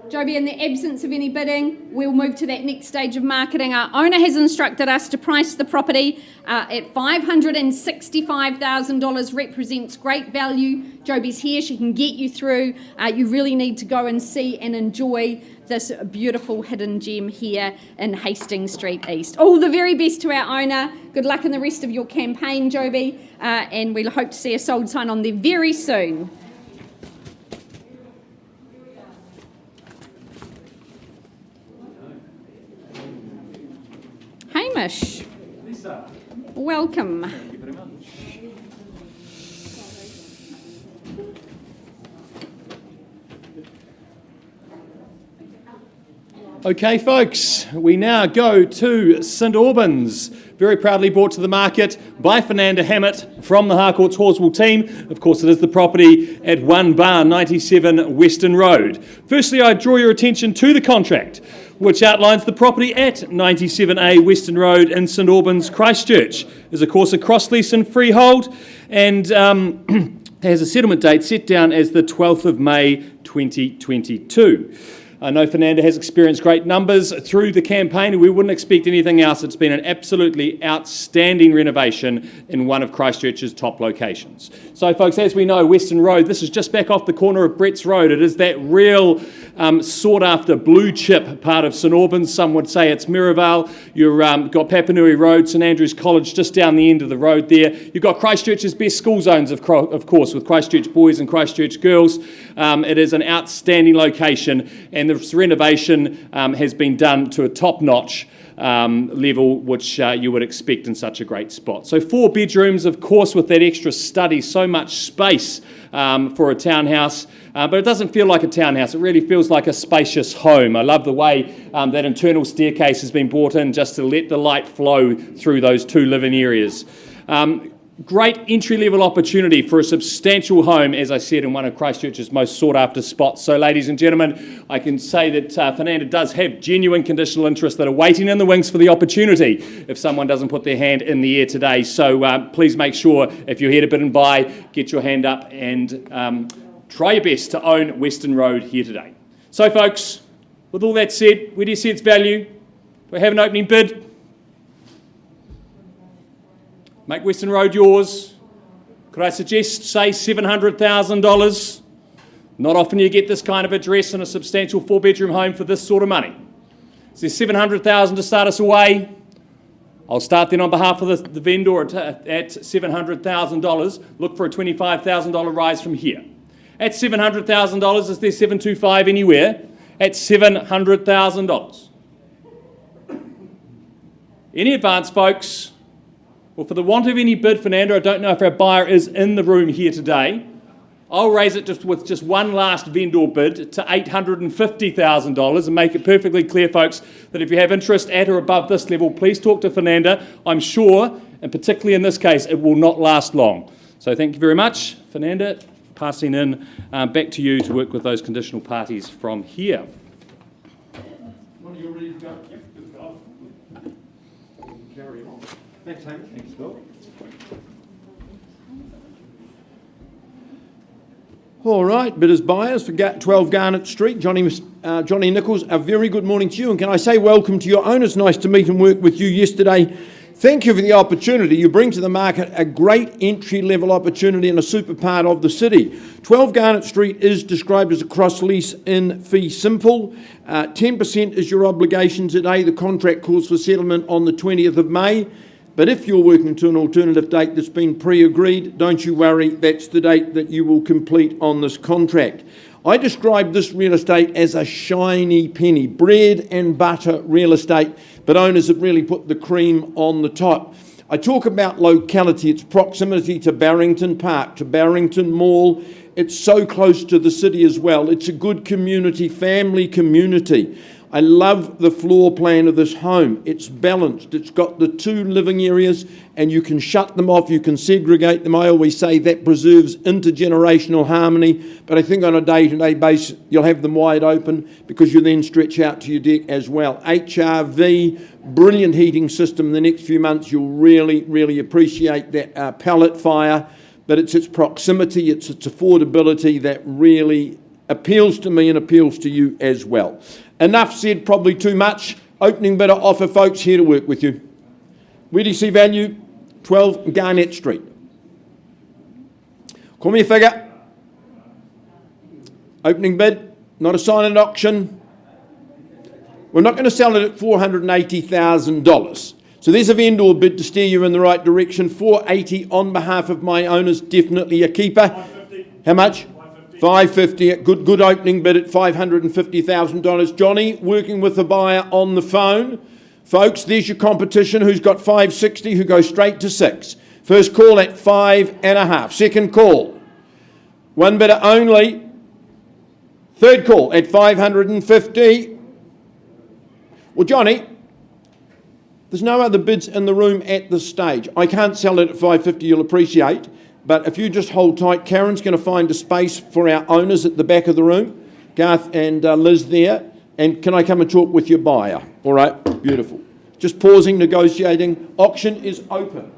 Speaker 2: Joby, in the absence of any bidding, we'll move to that next stage of marketing. Our owner has instructed us to price the property at $565,000. Represents great value. Joby's here. She can get you through. You really need to go and see and enjoy this beautiful hidden gem here in Hastings Street East. All the very best to our owner. Good luck in the rest of your campaign, Joby. And we'll hope to see a sold sign on there very soon. Hamish,
Speaker 3: Lisa.
Speaker 2: welcome.
Speaker 3: Thank you very much. Okay, folks, we now go to St Albans, very proudly brought to the market by Fernanda Hammett from the Harcourts Horswell team. Of course, it is the property at 1 Bar 97 Western Road. Firstly, I draw your attention to the contract, which outlines the property at 97A Western Road in St Albans, Christchurch. There's, of course, a cross-lease and freehold, and has a settlement date set down as the 12th of May 2022. I know Fernanda has experienced great numbers through the campaign, and we wouldn't expect anything else. It's been an absolutely outstanding renovation in one of Christchurch's top locations. So, folks, as we know, Western Road, this is just back off the corner of Brett's Road. It is that real sought-after blue chip part of St Albans. Some would say it's Mirrorvale. You've got Papanui Road, St Andrews College just down the end of the road there. You've got Christchurch's best school zones, of course, with Christchurch boys and Christchurch girls. It is an outstanding location, and this renovation has been done to a top-notch level, which you would expect in such a great spot. So 4 bedrooms, of course, with that extra study, so much space for a townhouse, but it doesn't feel like a townhouse. It really feels like a spacious home. I love the way that internal staircase has been brought in just to let the light flow through those 2 living areas. Great entry-level opportunity for a substantial home, as I said, in one of Christchurch's most sought-after spots. So, ladies and gentlemen, I can say that Fernanda does have genuine conditional interest that are waiting in the wings for the opportunity if someone doesn't put their hand in the air today. So please make sure, if you're here to bid and buy, get your hand up and try your best to own Western Road here today. So, folks, with all that said, where do you see its value? We have an opening bid. Make Western Road yours. Could I suggest, say, $700,000? Not often you get this kind of address in a substantial 4-bedroom home for this sort of money. Is there $700,000 to start us away? I'll start then on behalf of the vendor at $700,000. Look for a $25,000 rise from here. At $700,000, is there $725 anywhere? At $700,000. Any advance, folks? Well, for the want of any bid, Fernanda, I don't know if our buyer is in the room here today. I'll raise it with just one last vendor bid to $850,000 and make it perfectly clear, folks, that if you have interest at or above this level, please talk to Fernanda. I'm sure, and particularly in this case, it will not last long. So thank you very much, Fernanda. Passing in back to you to work with those conditional parties from here.
Speaker 5: Are you ready to go? Yep, good go. Carry on. Thanks, Hamish. Thanks, Phil. All right, bidders, buyers for 12 Garnet Street, Johnny Nichols, a very good morning to you. And can I say welcome to your owners? Nice to meet and work with you yesterday. Thank you for the opportunity. You bring to the market a great entry-level opportunity in a super part of the city. 12 Garnet Street is described as a cross-lease in fee simple. 10% is your obligation today. The contract calls for settlement on the 20th of May. But if you're working to an alternative date that's been pre-agreed, don't you worry, that's the date that you will complete on this contract. I describe this real estate as a shiny penny, bread and butter real estate, but owners have really put the cream on the top. I talk about locality, its proximity to Barrington Park, to Barrington Mall. It's so close to the city as well. It's a good community, family community. I love the floor plan of this home. It's balanced. It's got the 2 living areas and you can shut them off, you can segregate them. I always say that preserves intergenerational harmony, but I think on a day-to-day basis you'll have them wide open because you then stretch out to your deck as well. HRV, brilliant heating system. In the next few months you'll really, really appreciate that pellet fire, but it's its proximity, it's its affordability that really appeals to me and appeals to you as well. Enough said, probably too much. Opening bidder offer, folks, here to work with you. Where do you see value? 12 Garnett Street. Call me a figure. Opening bid, not a silent auction. We're not going to sell it at $480,000. So there's a vendor bid to steer you in the right direction. $480 on behalf of my owners, definitely a keeper.
Speaker 4: 550.
Speaker 5: How much? 550, good opening bid at $550,000. Johnny, working with the buyer on the phone. Folks, there's your competition. Who's got 560, who goes straight to 6. First call at 5.5. Second call. One bidder only. Third call at 550. Well, Johnny, there's no other bids in the room at this stage. I can't sell it at 550, you'll appreciate. But if you just hold tight, Karen's going to find a space for our owners at the back of the room. Garth and Liz there. And can I come and talk with your buyer? All right, beautiful. Just pausing, negotiating. Auction is open.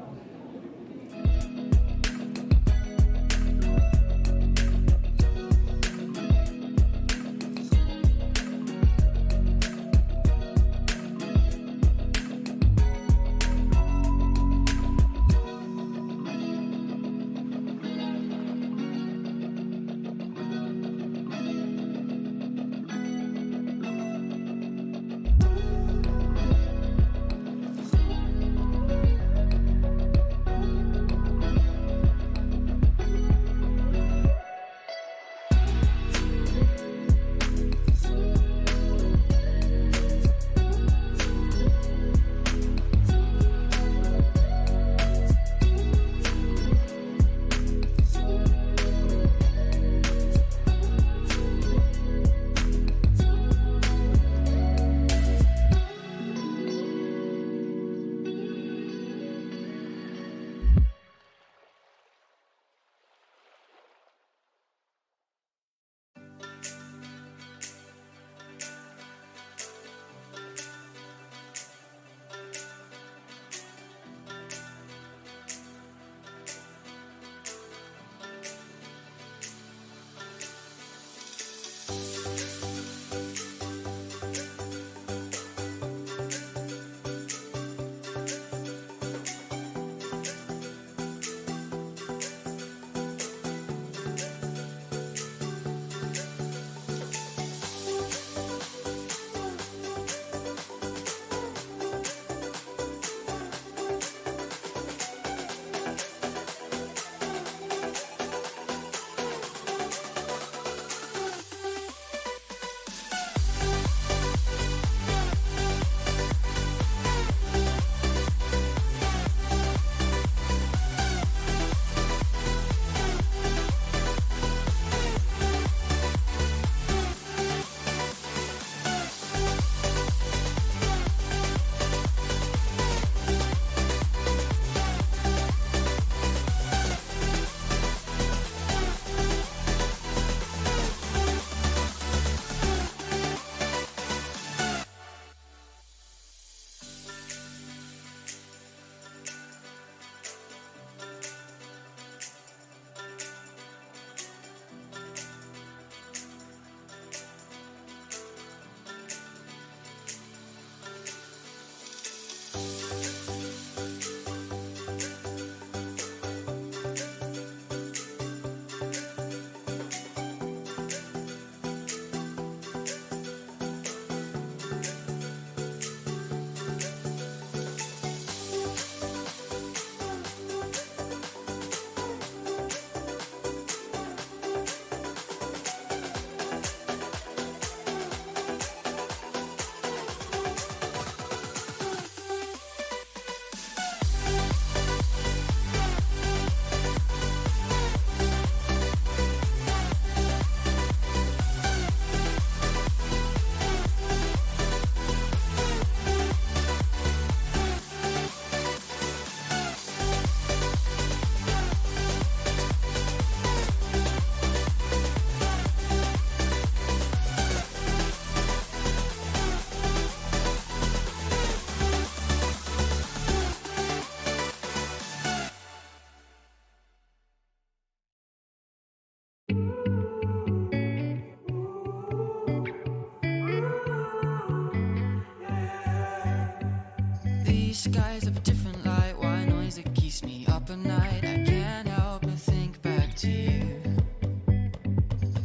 Speaker 1: These skies have a different light, white noise that keeps me up at night. I can't help but think back to you.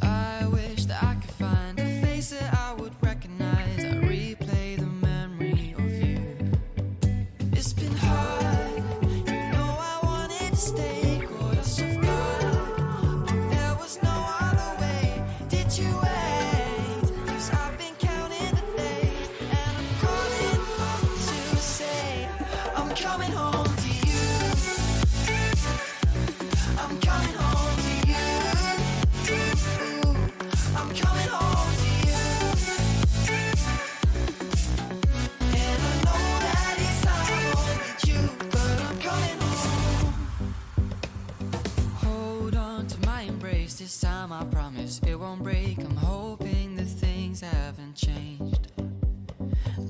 Speaker 1: I wish that I could find a face that I would recognize. I replay the memory of you. It's been hard, you know I wanted to stay, caught us off guard, but there was no other way. Did you wait? 'Cause I've been counting the days, and I'm calling up to say I'm coming home to you. I'm coming home to you. I'm coming home to you. And I know that it's hard with you, but I'm coming home. Hold on to my embrace, this time I promise it won't break. I'm hoping that things haven't changed.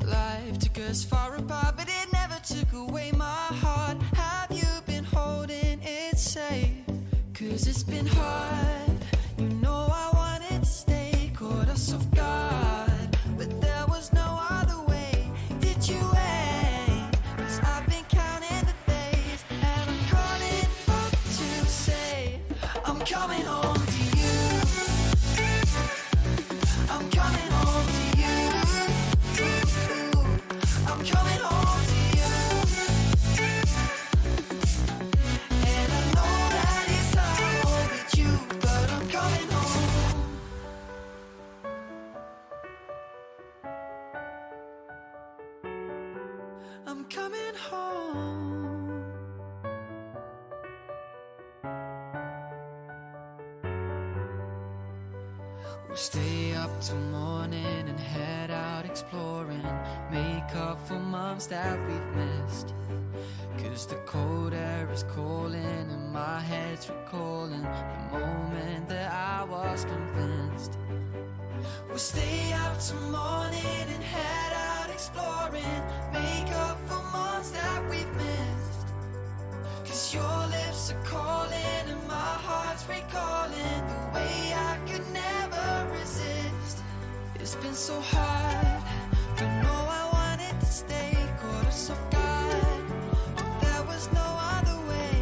Speaker 1: Life took us far apart, but it never took away my heart. Have you been holding it safe? 'Cause it's been hard, you know I wanted to stay, caught us off guard, but there was no other way. Did you wait? 'Cause I've been counting the days, and I'm calling up to say I'm coming home to you. I'm coming home to you. I'm coming home to you. And I know that it's hard with you, but I'm coming home. I'm coming home. We'll stay up till morning and head out exploring, make up for months that we've missed. 'Cause the cold air is calling and my head's recalling the moment that I was convinced. We'll stay up till morning and head out exploring, make up for months that we've missed. 'Cause your lips are calling and my heart's recalling the way I could never resist. It's been so hard, but no, I wanted to stay, caught us off guard, but there was no other way.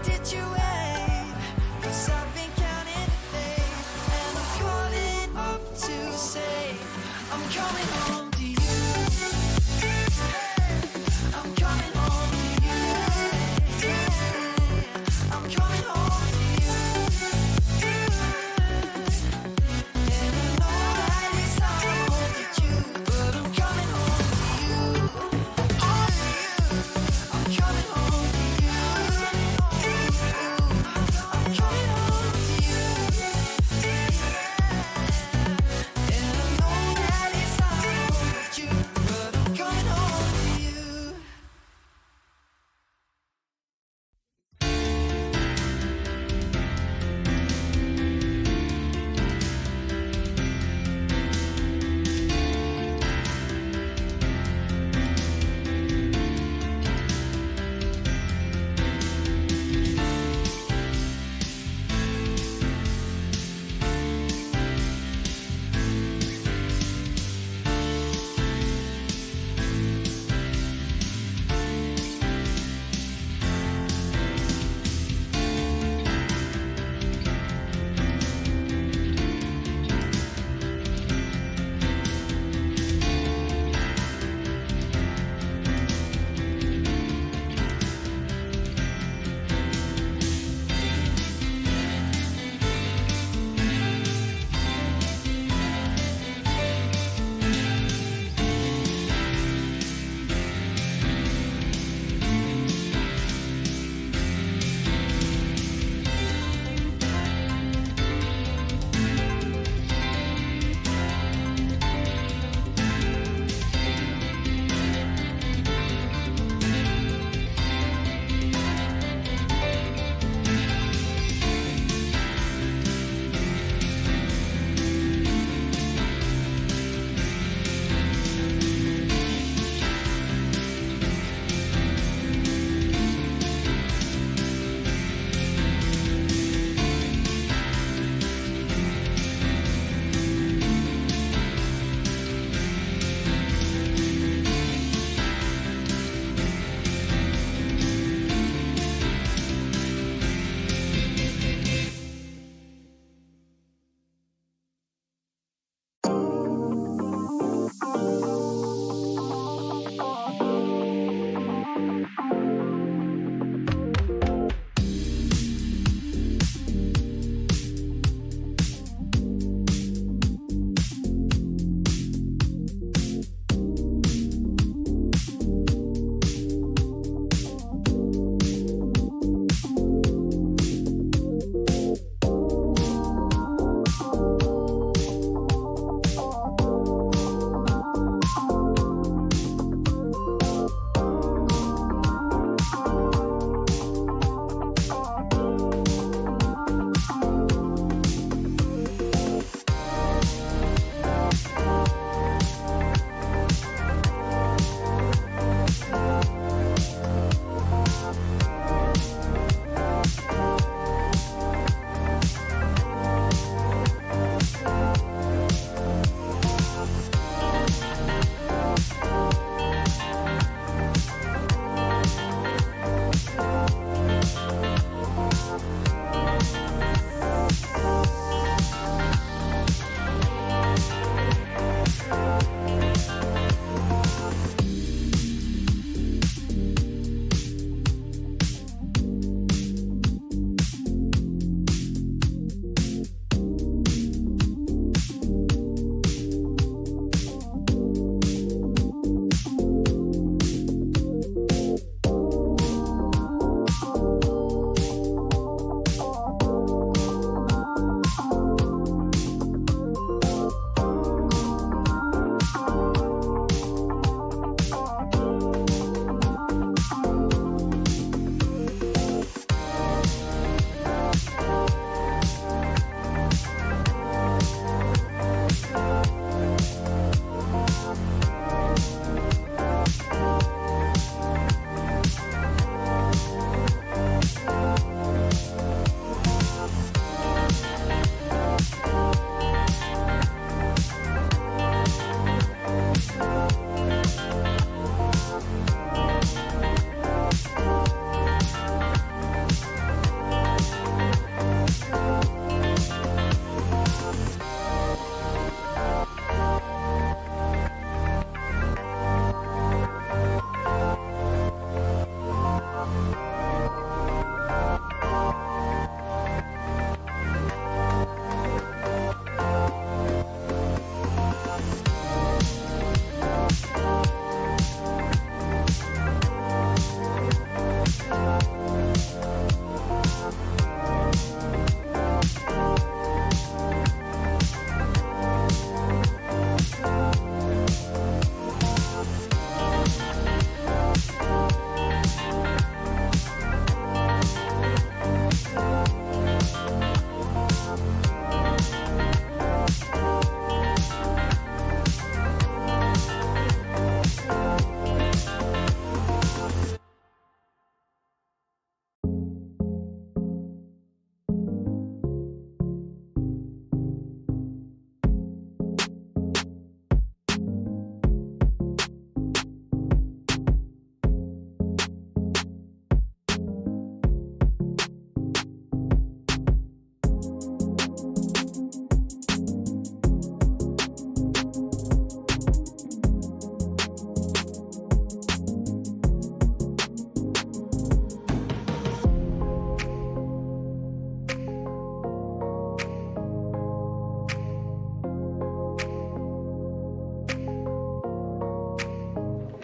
Speaker 1: Did you wait? 'Cause I've been counting the days, and I'm calling up to say I'm coming home to you. I'm coming home to you. I'm coming home to you. And I know that it's hard with you, but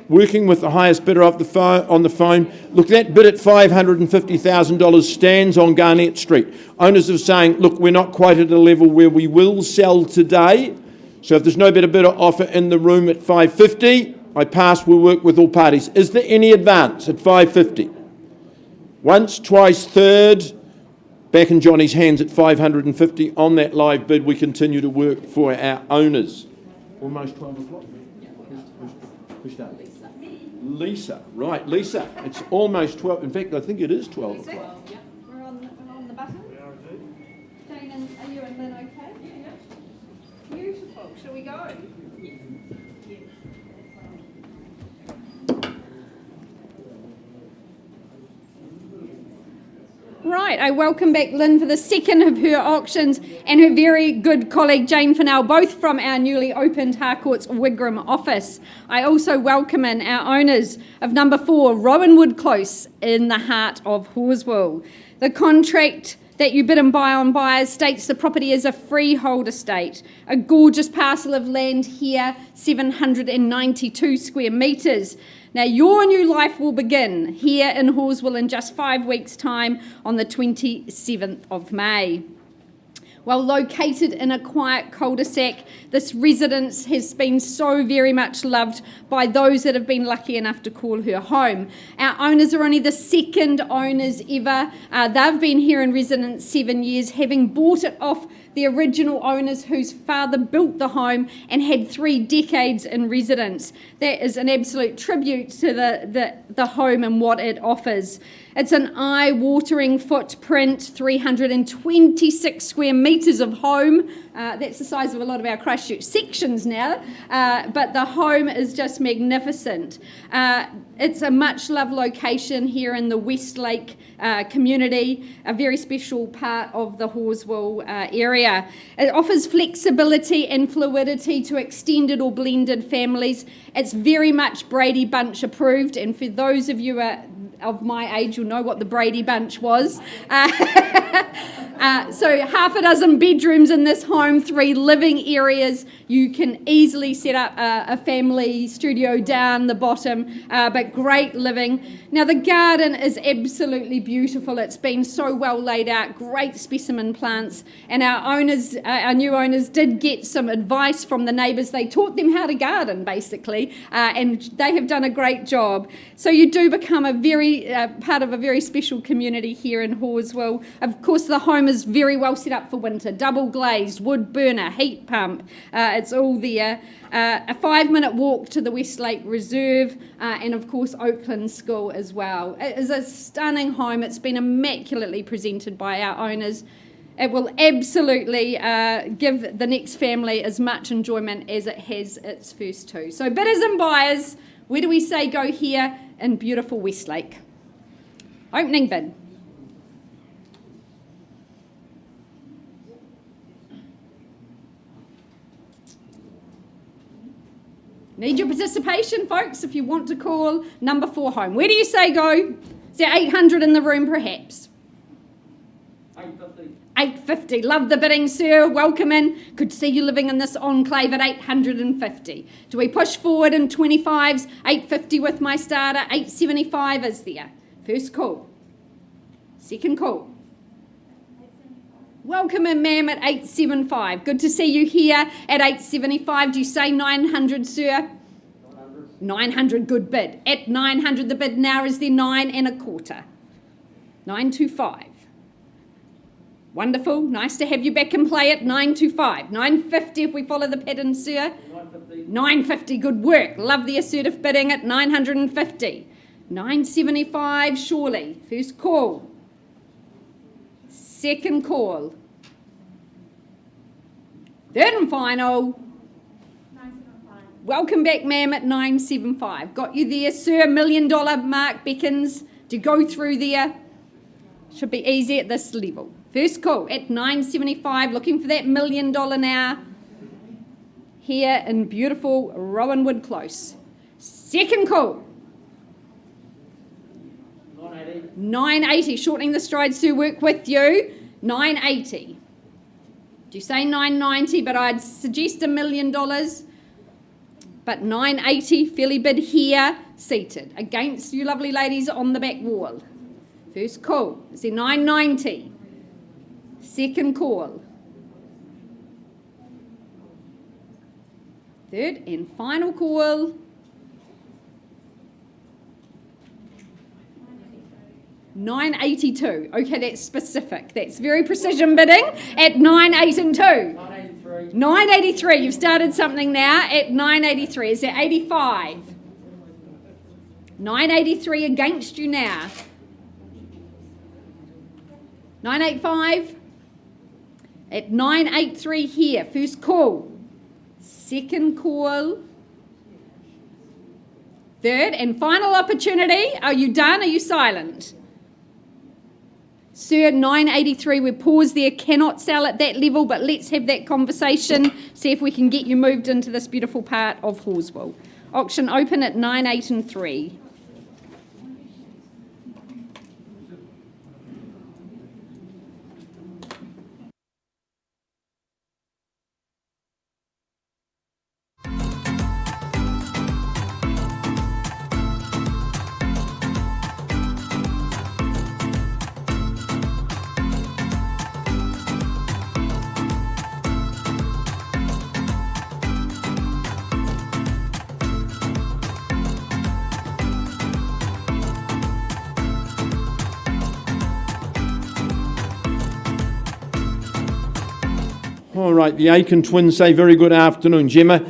Speaker 5: working with the highest bidder on the phone. Look, that bid at $550,000 stands on Garnett Street. Owners are saying, look, we're not quite at a level where we will sell today. So if there's no better bidder offer in the room at $550, I pass, we'll work with all parties. Is there any advance at $550? Once, twice, third. Back in Johnny's hands at $550 on that live bid. We continue to work for our owners. Almost 12 o'clock. Who's that? Lisa. Right, Lisa. It's almost 12. In fact, I think it is 12 o'clock.
Speaker 2: We're on the button. Jane, are you and Lynn okay? Yeah. Beautiful. Shall we go? Right, I welcome back Lynn for the second of her auctions and her very good colleague Jane Fennell, both from our newly opened Harcourt's Wigram office. I also welcome in our owners of number 4, Rowanwood Close in the heart of Horswell. The contract that you bid and buy on buyers states the property is a freehold estate, a gorgeous parcel of land here, 792 square metres. Now, your new life will begin here in Horswell in just 5 weeks' time on the 27th of May. Well, located in a quiet cul-de-sac, this residence has been so very much loved by those that have been lucky enough to call her home. Our owners are only the second owners ever. They've been here in residence 7 years, having bought it off the original owners whose father built the home and had 3 decades in residence. That is an absolute tribute to the home and what it offers. It's an eye-watering footprint, 326 square metres of home. That's the size of a lot of our Christchurch sections now, but the home is just magnificent. It's a much-loved location here in the Westlake community, a very special part of the Horswell area. It offers flexibility and fluidity to extended or blended families. It's very much Brady Bunch approved, and for those of you of my age, you'll know what the Brady Bunch was. So half a dozen bedrooms in this home, 3 living areas. You can easily set up a family studio down the bottom, but great living. Now the garden is absolutely beautiful. It's been so well laid out, great specimen plants, and our new owners did get some advice from the neighbours. They taught them how to garden basically, and they have done a great job. So you do become a very part of a very special community here in Horswell. Of course, the home is very well set up for winter, double glazed, wood burner, heat pump, it's all there. A 5-minute walk to the Westlake Reserve, and of course Oakland School as well. It is a stunning home. It's been immaculately presented by our owners. It will absolutely give the next family as much enjoyment as it has its first 2. So bidders and buyers, where do we say go here in beautiful Westlake? Opening bid. Need your participation, folks, if you want to call number 4 home. Where do you say go? Is there 800 in the room, perhaps? 850. 850. Love the bidding, sir. Welcome in. Good to see you living in this enclave at 850. Do we push forward in 25s? 850 with my starter. 875 is there. First call. Second call. Welcome in, ma'am, at 875. Good to see you here at 875. Do you say 900, sir? 900. 900, good bid. At 900, the bid now is there 9 1/4. 925. Wonderful. Nice to have you back in play at 925. 950 if we follow the pattern, sir. 950. 950, good work. Love the assertive bidding at 950. 975, surely. First call. Second call. Third and final. 975. Welcome back, ma'am, at 975. Got you there, sir. $1 million mark beckons to go through there. Should be easy at this level. First call at 975. Looking for that $1 million now. Here in beautiful Rowanwood Close. Second call. 980, shortening the stride, Sue, work with you. 980. Do you say 990? But I'd suggest $1 million. but 980, fairly bid here, seated. Against you lovely ladies on the back wall. First call, is there 990? Second call. Third and final call. 982. Okay, that's specific. That's very precision bidding at 982. 983. 983. You've started something now at 983. Is that 85? 983 against you now. 985. At 983 here. First call. Second call. Third and final opportunity. Are you done? Are you silent? Sir, 983, we pause there, cannot sell at that level, but let's have that conversation, see if we can get you moved into this beautiful part of Horswell. Auction open at 9, 8 and 3.
Speaker 5: All right, the Aiken twins say very good afternoon. Gemma,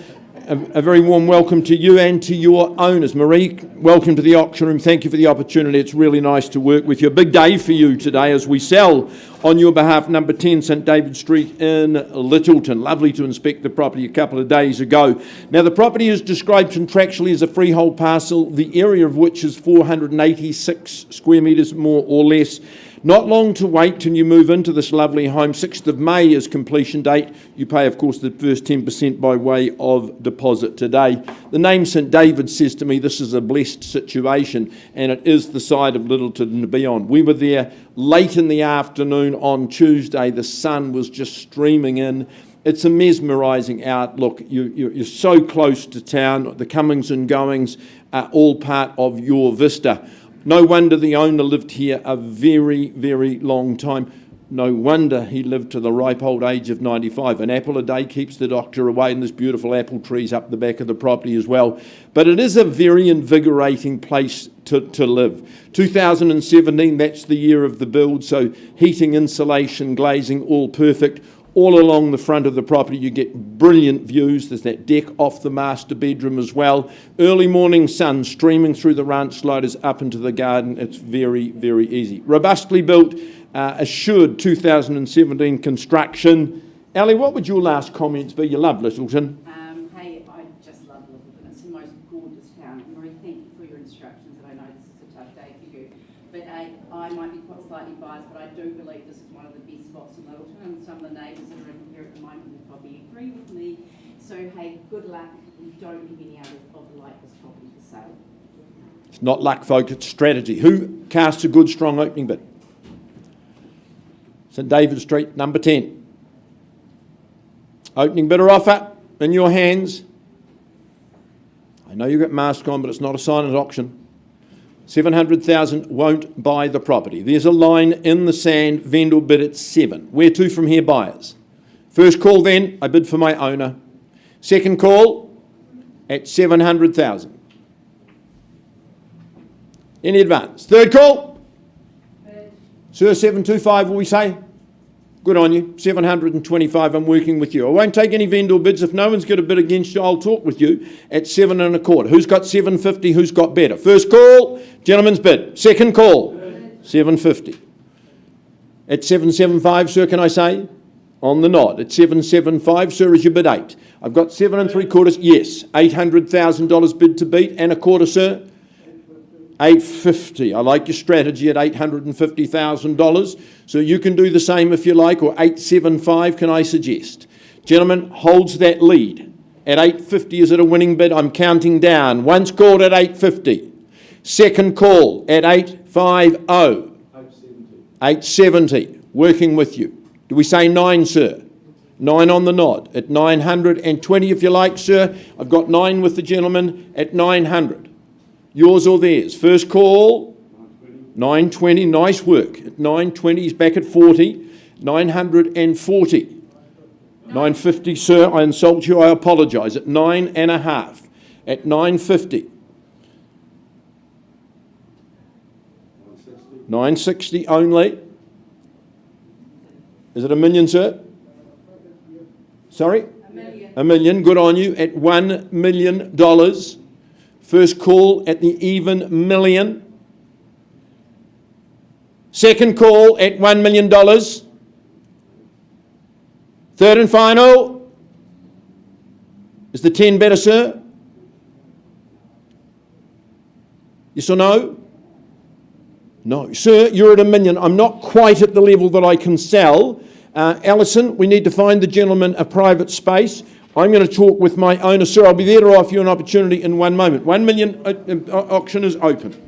Speaker 5: a very warm welcome to you and to your owners. Marie, welcome to the auction room. Thank you for the opportunity. It's really nice to work with you. A big day for you today as we sell on your behalf number 10 St David Street in Littleton. Lovely to inspect the property a couple of days ago. Now the property is described contractually as a freehold parcel, the area of which is 486 square metres more or less. Not long to wait till you move into this lovely home. 6th of May is completion date. You pay, of course, the first 10% by way of deposit today. The name St David says to me this is a blessed situation, and it is the side of Littleton to be on. We were there late in the afternoon on Tuesday. The sun was just streaming in. It's a mesmerising outlook. You're so close to town. The comings and goings are all part of your vista. No wonder the owner lived here a very, very long time. No wonder he lived to the ripe old age of 95. An apple a day keeps the doctor away, and there's beautiful apple trees up the back of the property as well. But it is a very invigorating place to live. 2017, that's the year of the build, so heating, insulation, glazing, all perfect. All along the front of the property you get brilliant views. There's that deck off the master bedroom as well. Early morning sun streaming through the ranch sliders up into the garden. It's very, very easy. Robustly built, assured 2017 construction. Ali, what would your last comments be? You love Littleton.
Speaker 6: Hey, I just love Littleton. It's the most gorgeous town. Marie, thank you for your instructions, and I know this is a tough day for you. But I might be quite slightly biased, but I do believe this is one of the best spots in Littleton, and some of the neighbours that are in here at the moment will probably agree with me. So, hey, good luck. We don't have any others of like this property for sale.
Speaker 5: It's not luck, folks, it's strategy. Who casts a good, strong opening bid? St David Street, number 10. Opening bidder offer in your hands. I know you've got mask on, but it's not a silent auction. 700,000 won't buy the property. There's a line in the sand, vendor bid at 7. Where to from here, buyers? First call then, I bid for my owner. Second call at 700,000. Any advance? Third call? Sir, 725 will we say? Good on you. 725, I'm working with you. I won't take any vendor bids. If no one's got a bid against you, I'll talk with you at 7 1/4. Who's got 750? Who's got better? First call, gentleman's bid. Second call, 750. At 775, sir, can I say? On the nod. At 775, sir, is your bid 8. I've got 7 3/4. Yes. $800,000 bid to beat and a quarter, sir. 850. I like your strategy at $850,000. So you can do the same if you like, or 875, can I suggest? Gentleman holds that lead. At 850, is it a winning bid? I'm counting down. Once called at 850. Second call at 850. 870. Working with you. Do we say 9, sir? 9 on the nod at 920 if you like, sir. I've got 9 with the gentleman at 900. Yours or theirs? First call, 920. Nice work. At 920, he's back at 40. 940. 950, sir. I insult you. I apologise. At 9.5. At 950. 960 only. Is it $1 million, sir? Sorry? $1 million. Good on you. At $1 million. First call at the even million. Second call at $1 million. Third and final. Is the 10 better, sir? Yes or no? No. Sir, you're at $1 million. I'm not quite at the level that I can sell. Alison, we need to find the gentleman a private space. I'm going to talk with my owner. Sir, I'll be there to offer you an opportunity in 1 moment. $1 million auction is open.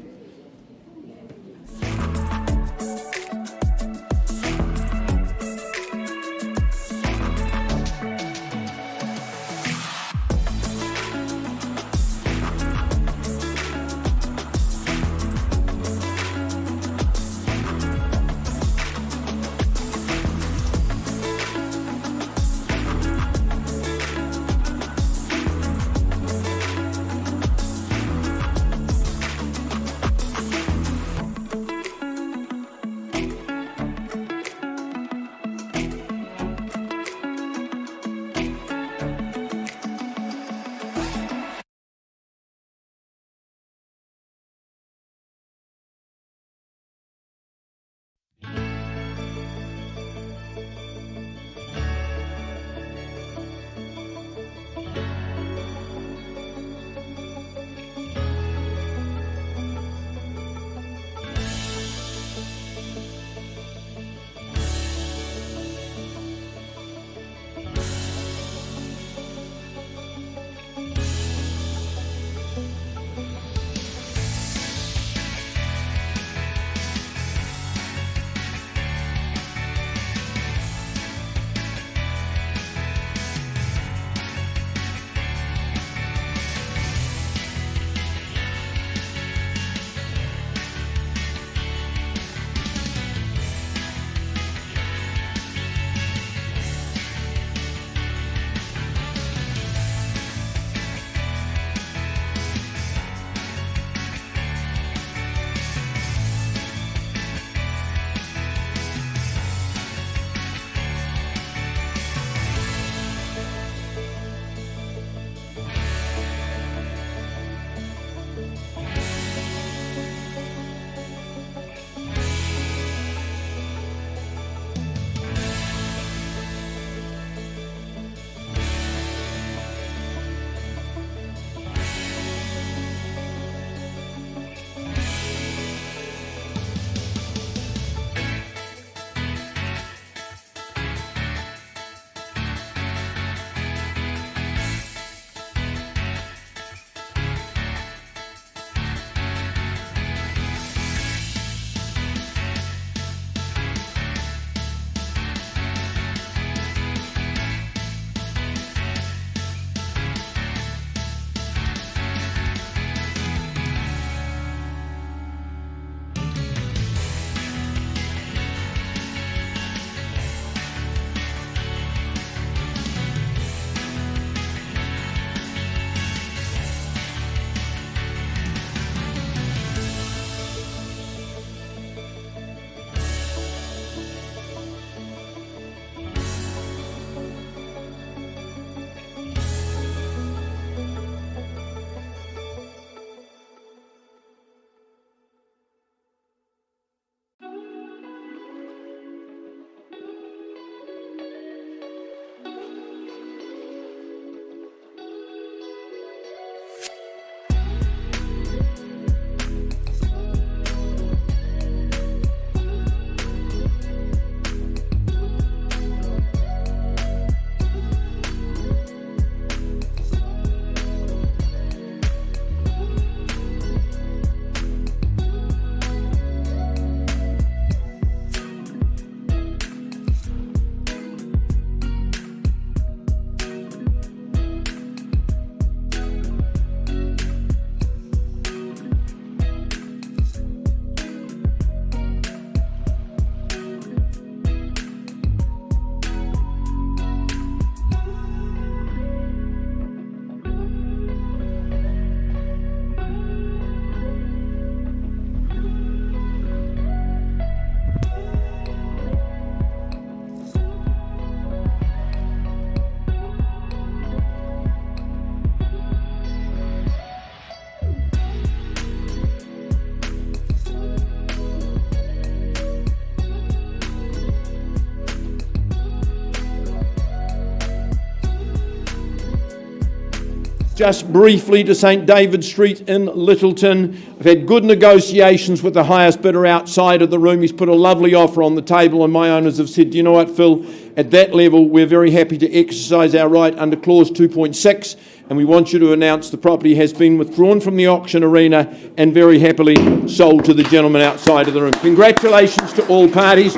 Speaker 5: just briefly to St David Street in Littleton. I've had good negotiations with the highest bidder outside of the room. He's put a lovely offer on the table, and my owners have said, do you know what, Phil, at that level we're very happy to exercise our right under clause 2.6, and we want you to announce the property has been withdrawn from the auction arena and very happily sold to the gentleman outside of the room. Congratulations to all parties.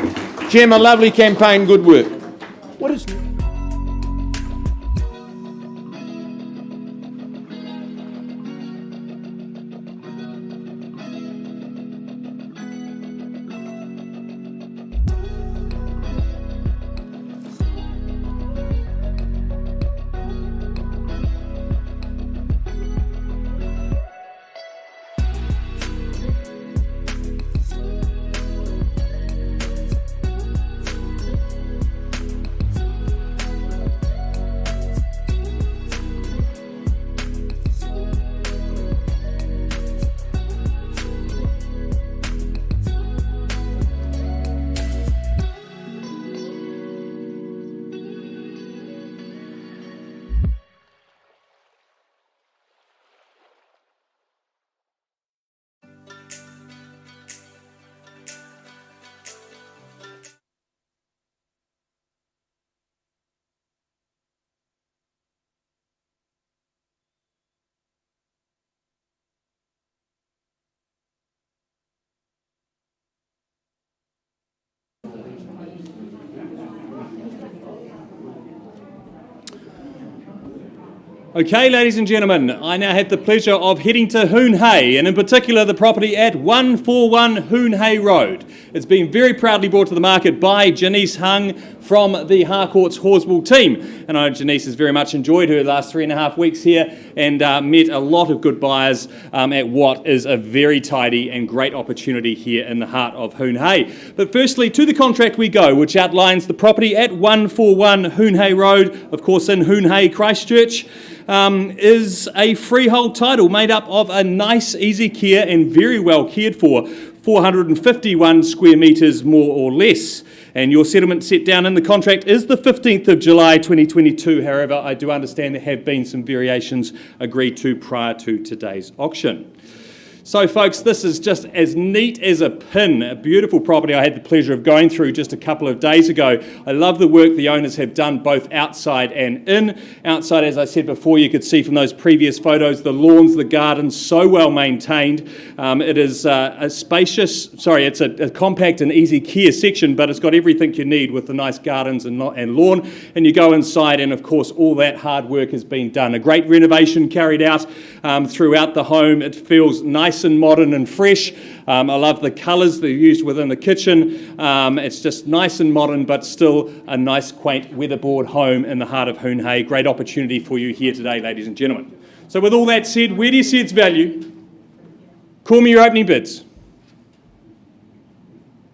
Speaker 5: Chairman, lovely campaign, good work. What is...
Speaker 3: Okay, ladies and gentlemen, I now have the pleasure of heading to Hoon Hay, and in particular the property at 141 Hoon Hay Road. It's been very proudly brought to the market by Janice Hung from the Harcourts Horswell team. And I know Janice has very much enjoyed her last 3.5 weeks here and met a lot of good buyers at what is a very tidy and great opportunity here in the heart of Hoon Hay. But firstly, to the contract we go, which outlines the property at 141 Hoon Hay Road, of course in Hoon Hay, Christchurch. Is a freehold title made up of a nice, easy care and very well cared for 451 square metres more or less. And your settlement set down in the contract is the 15th of July 2022. However, I do understand there have been some variations agreed to prior to today's auction. So folks, this is just as neat as a pin, a beautiful property I had the pleasure of going through just a couple of days ago. I love the work the owners have done both outside and in. Outside, as I said before, you could see from those previous photos, the lawns, the gardens, so well maintained. It is it's a compact and easy care section, but it's got everything you need with the nice gardens and lawn. And you go inside and of course all that hard work has been done. A great renovation carried out throughout the home. It feels nice and modern and fresh. I love the colours they're used within the kitchen. It's just nice and modern, but still a nice, quaint weatherboard home in the heart of Hoon Hay. Great opportunity for you here today, ladies and gentlemen. So with all that said, where do you see its value? Call me your opening bids.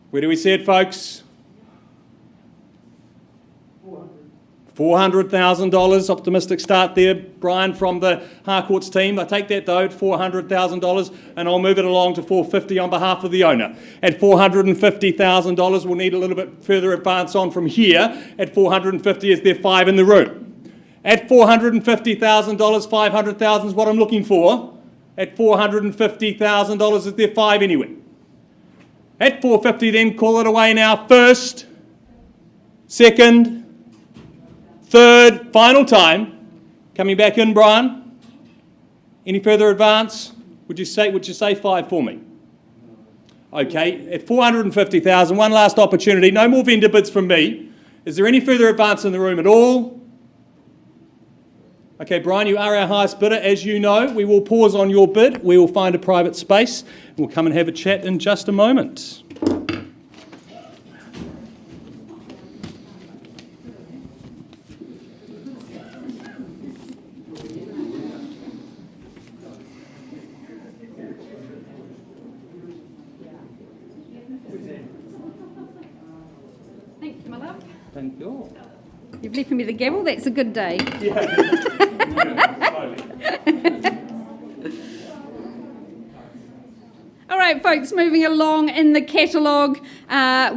Speaker 3: Where do we see it, folks? $400,000, optimistic start there, Brian from the Harcourts team. I take that though at $400,000 and I'll move it along to $450,000 on behalf of the owner. At $450,000, we'll need a little bit further advance on from here. At $450,000, is there 5 in the room? At $450,000, $500,000 is what I'm looking for. At $450,000, is there 5 anywhere? At $450,000 then, call it away now. First, second, third, final time. Coming back in, Brian. Any further advance? Would you say 5 for me? Okay, at $450,000, one last opportunity. No more vendor bids from me. Is there any further advance in the room at all? Okay, Brian, you are our highest bidder. As you know, we will pause on your bid. We will find a private space. We'll come and have a chat in just a moment.
Speaker 2: Thank you, my love.
Speaker 3: Thank you.
Speaker 2: You've left me the gavel. That's a good day. All right. right, folks, moving along in the catalogue,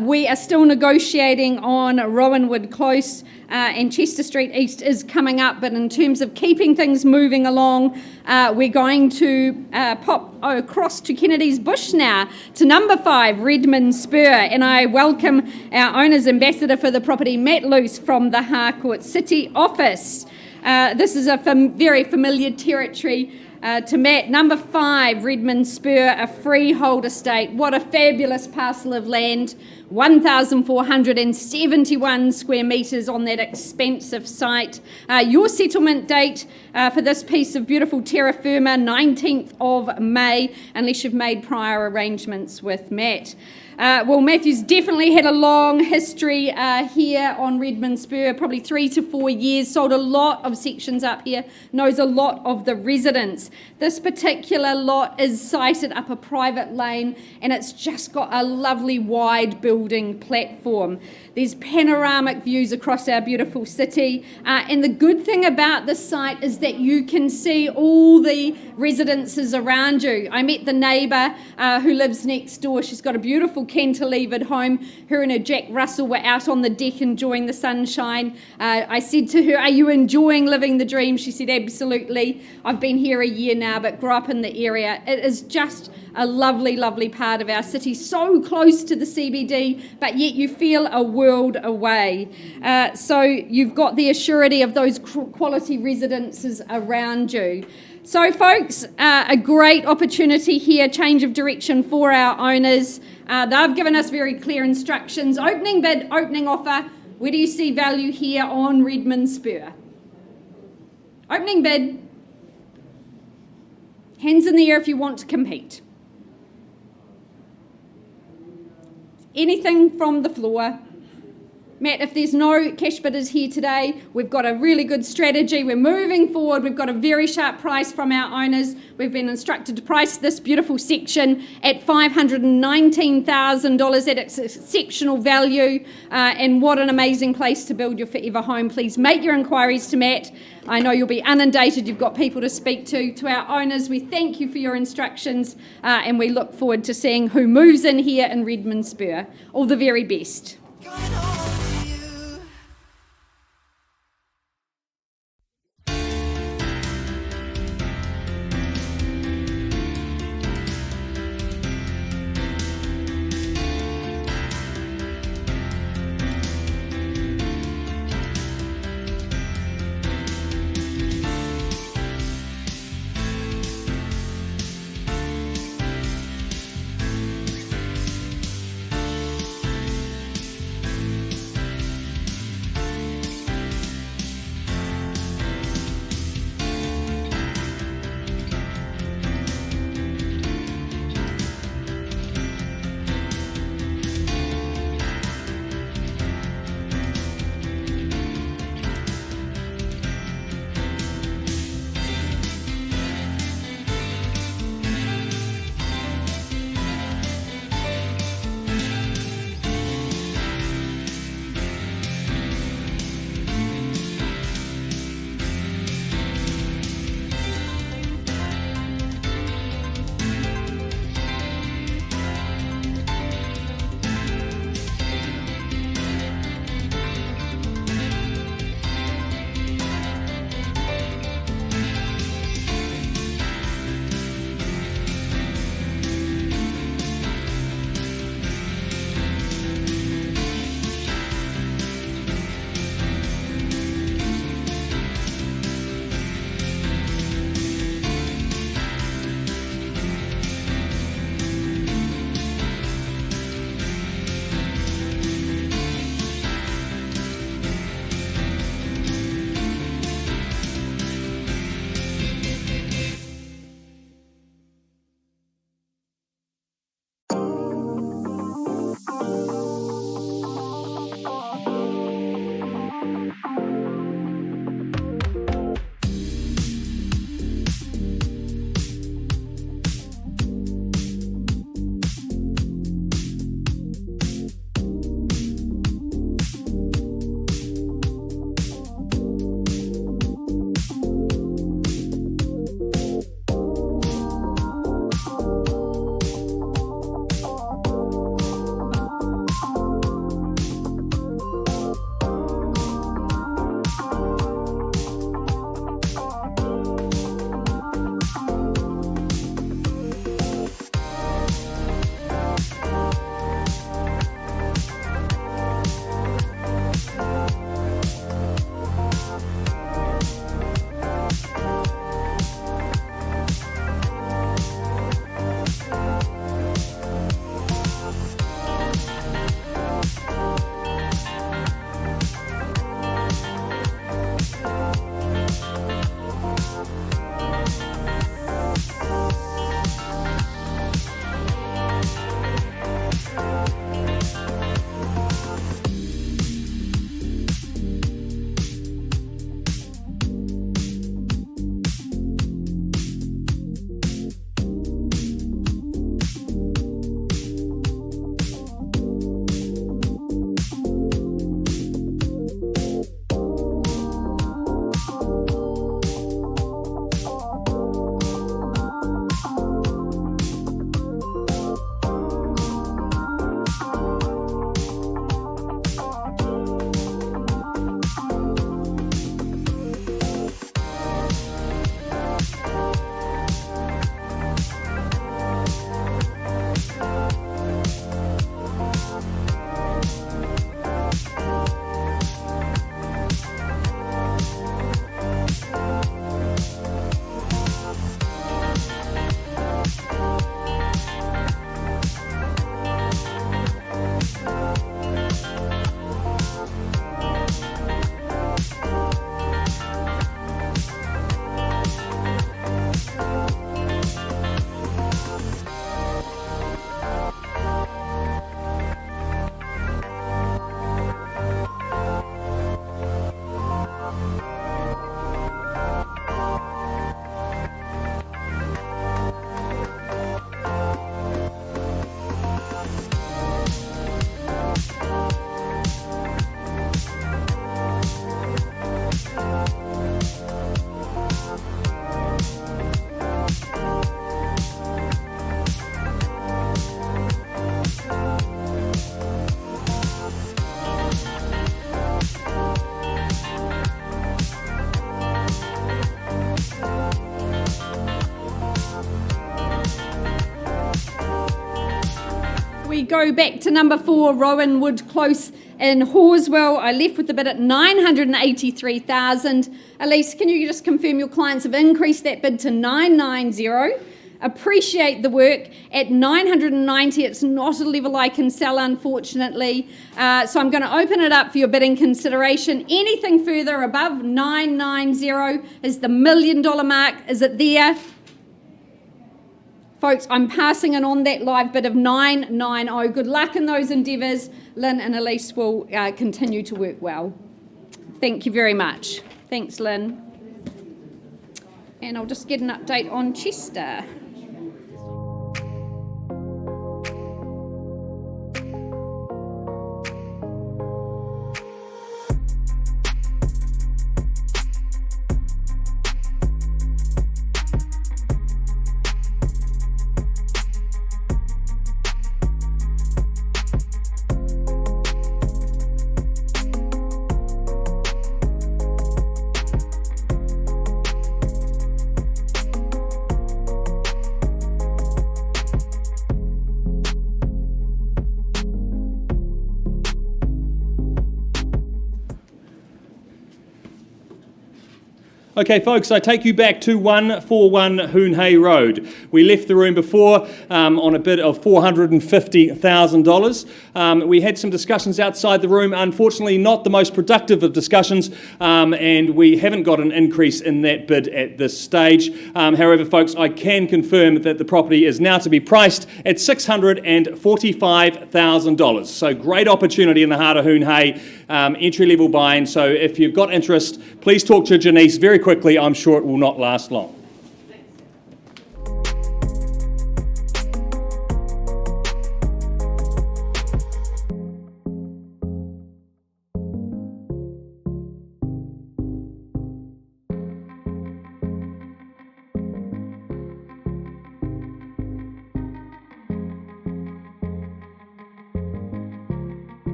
Speaker 2: we are still negotiating on Rowanwood Close, and Chester Street East is coming up, but in terms of keeping things moving along, we're going to pop across to Kennedy's Bush now, to number 5, Redmond Spur, and I welcome our owner's ambassador for the property, Matt Luce, from the Harcourt City office. This is a very familiar territory to Matt. Number 5, Redmond Spur, a freehold estate. What a fabulous parcel of land. 1,471 square metres on that expensive site. Your settlement date for this piece of beautiful terra firma, 19th of May, unless you've made prior arrangements with Matt. Well, Matthew's definitely had a long history here on Redmond Spur, probably 3 to 4 years, sold a lot of sections up here, knows a lot of the residents. This particular lot is sited up a private lane, and it's just got a lovely wide building platform. There's panoramic views across our beautiful city, and the good thing about this site is that you can see all the residences around you. I met the neighbour who lives next door. She's got a beautiful cantilevered home. Her and her Jack Russell were out on the deck enjoying the sunshine. I said to her, "Are you enjoying living the dream?" She said, "Absolutely. I've been here a year now, but grew up in the area." It is just a lovely, lovely part of our city, so close to the CBD, but yet you feel a world away. So you've got the assurity of those quality residences around you. So folks, a great opportunity here, change of direction for our owners. They've given us very clear instructions. Opening bid, opening offer. Where do you see value here on Redmond Spur? Opening bid. Hands in the air if you want to compete. Anything from the floor. Matt, if there's no cash bidders here today, we've got a really good strategy. We're moving forward. We've got a very sharp price from our owners. We've been instructed to price this beautiful section at $519,000 at its exceptional value. And what an amazing place to build your forever home. Please make your inquiries to Matt. I know you'll be inundated. You've got people to speak to. To our owners, we thank you for your instructions, and we look forward to seeing who moves in here in Redmond Spur. All the very best. go back to number 4, Rowanwood Close in Horswell. I left with the bid at 983,000. Elise, can you just confirm your clients have increased that bid to 990? Appreciate the work. At 990, it's not a level I can sell, unfortunately. So I'm going to open it up for your bidding consideration. Anything further above 990 is the $1 million mark. Is it there? Folks, I'm passing it on that live bid of 990. Good luck in those endeavours. Lynn and Elise will continue to work well. Thank you very much. Thanks, Lynn. And I'll just get an update on Chester.
Speaker 3: Okay, folks, I take you back to 141 Hoon Hay Road. We left the room before on a bid of $450,000. We had some discussions outside the room, unfortunately not the most productive of discussions, and we haven't got an increase in that bid at this stage. However, folks, I can confirm that the property is now to be priced at $645,000. So great opportunity in the heart of Hoon Hay, entry-level buying. So if you've got interest, please talk to Janice very quickly. I'm sure it will not last long.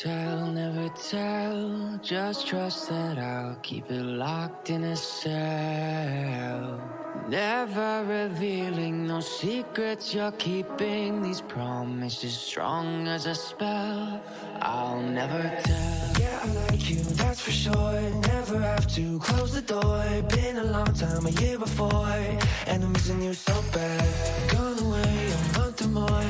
Speaker 1: I'll never tell, just trust that I'll keep it locked in a cell. Never revealing no secrets you're keeping, these promises strong as a spell. I'll never tell.
Speaker 7: Yeah, I like you, that's for sure. Never have to close the door. Been a long time, a year before, and I'm missing you so bad. Gone away a month or more.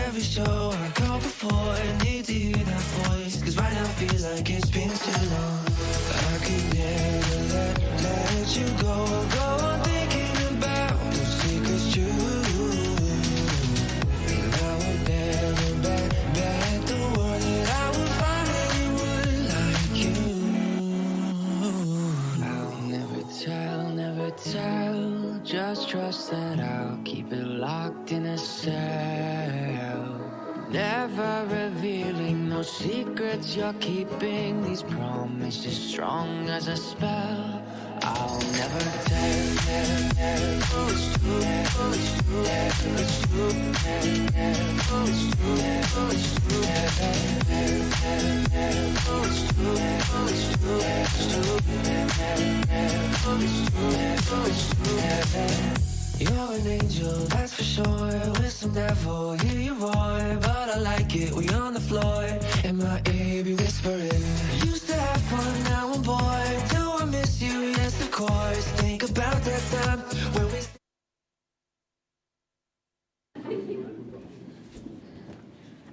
Speaker 7: Every show I go before, I need to hear that voice, cause right now feels like it's been too long. I could never let you go on thinking about those secrets true. And I would never bet the world that I would find anyone like you.
Speaker 1: I'll never tell, just trust that I'll keep it locked in a cell. Never revealing no secrets you're keeping, these promises strong as a spell. I'll never tell.
Speaker 7: You're an angel, that's for sure. With some devil, hear you roar, but I like it, we on the floor. In my ear, be whispering. Used to have fun, now I'm bored. Do I miss you? Yes, of course. Think about that time when we...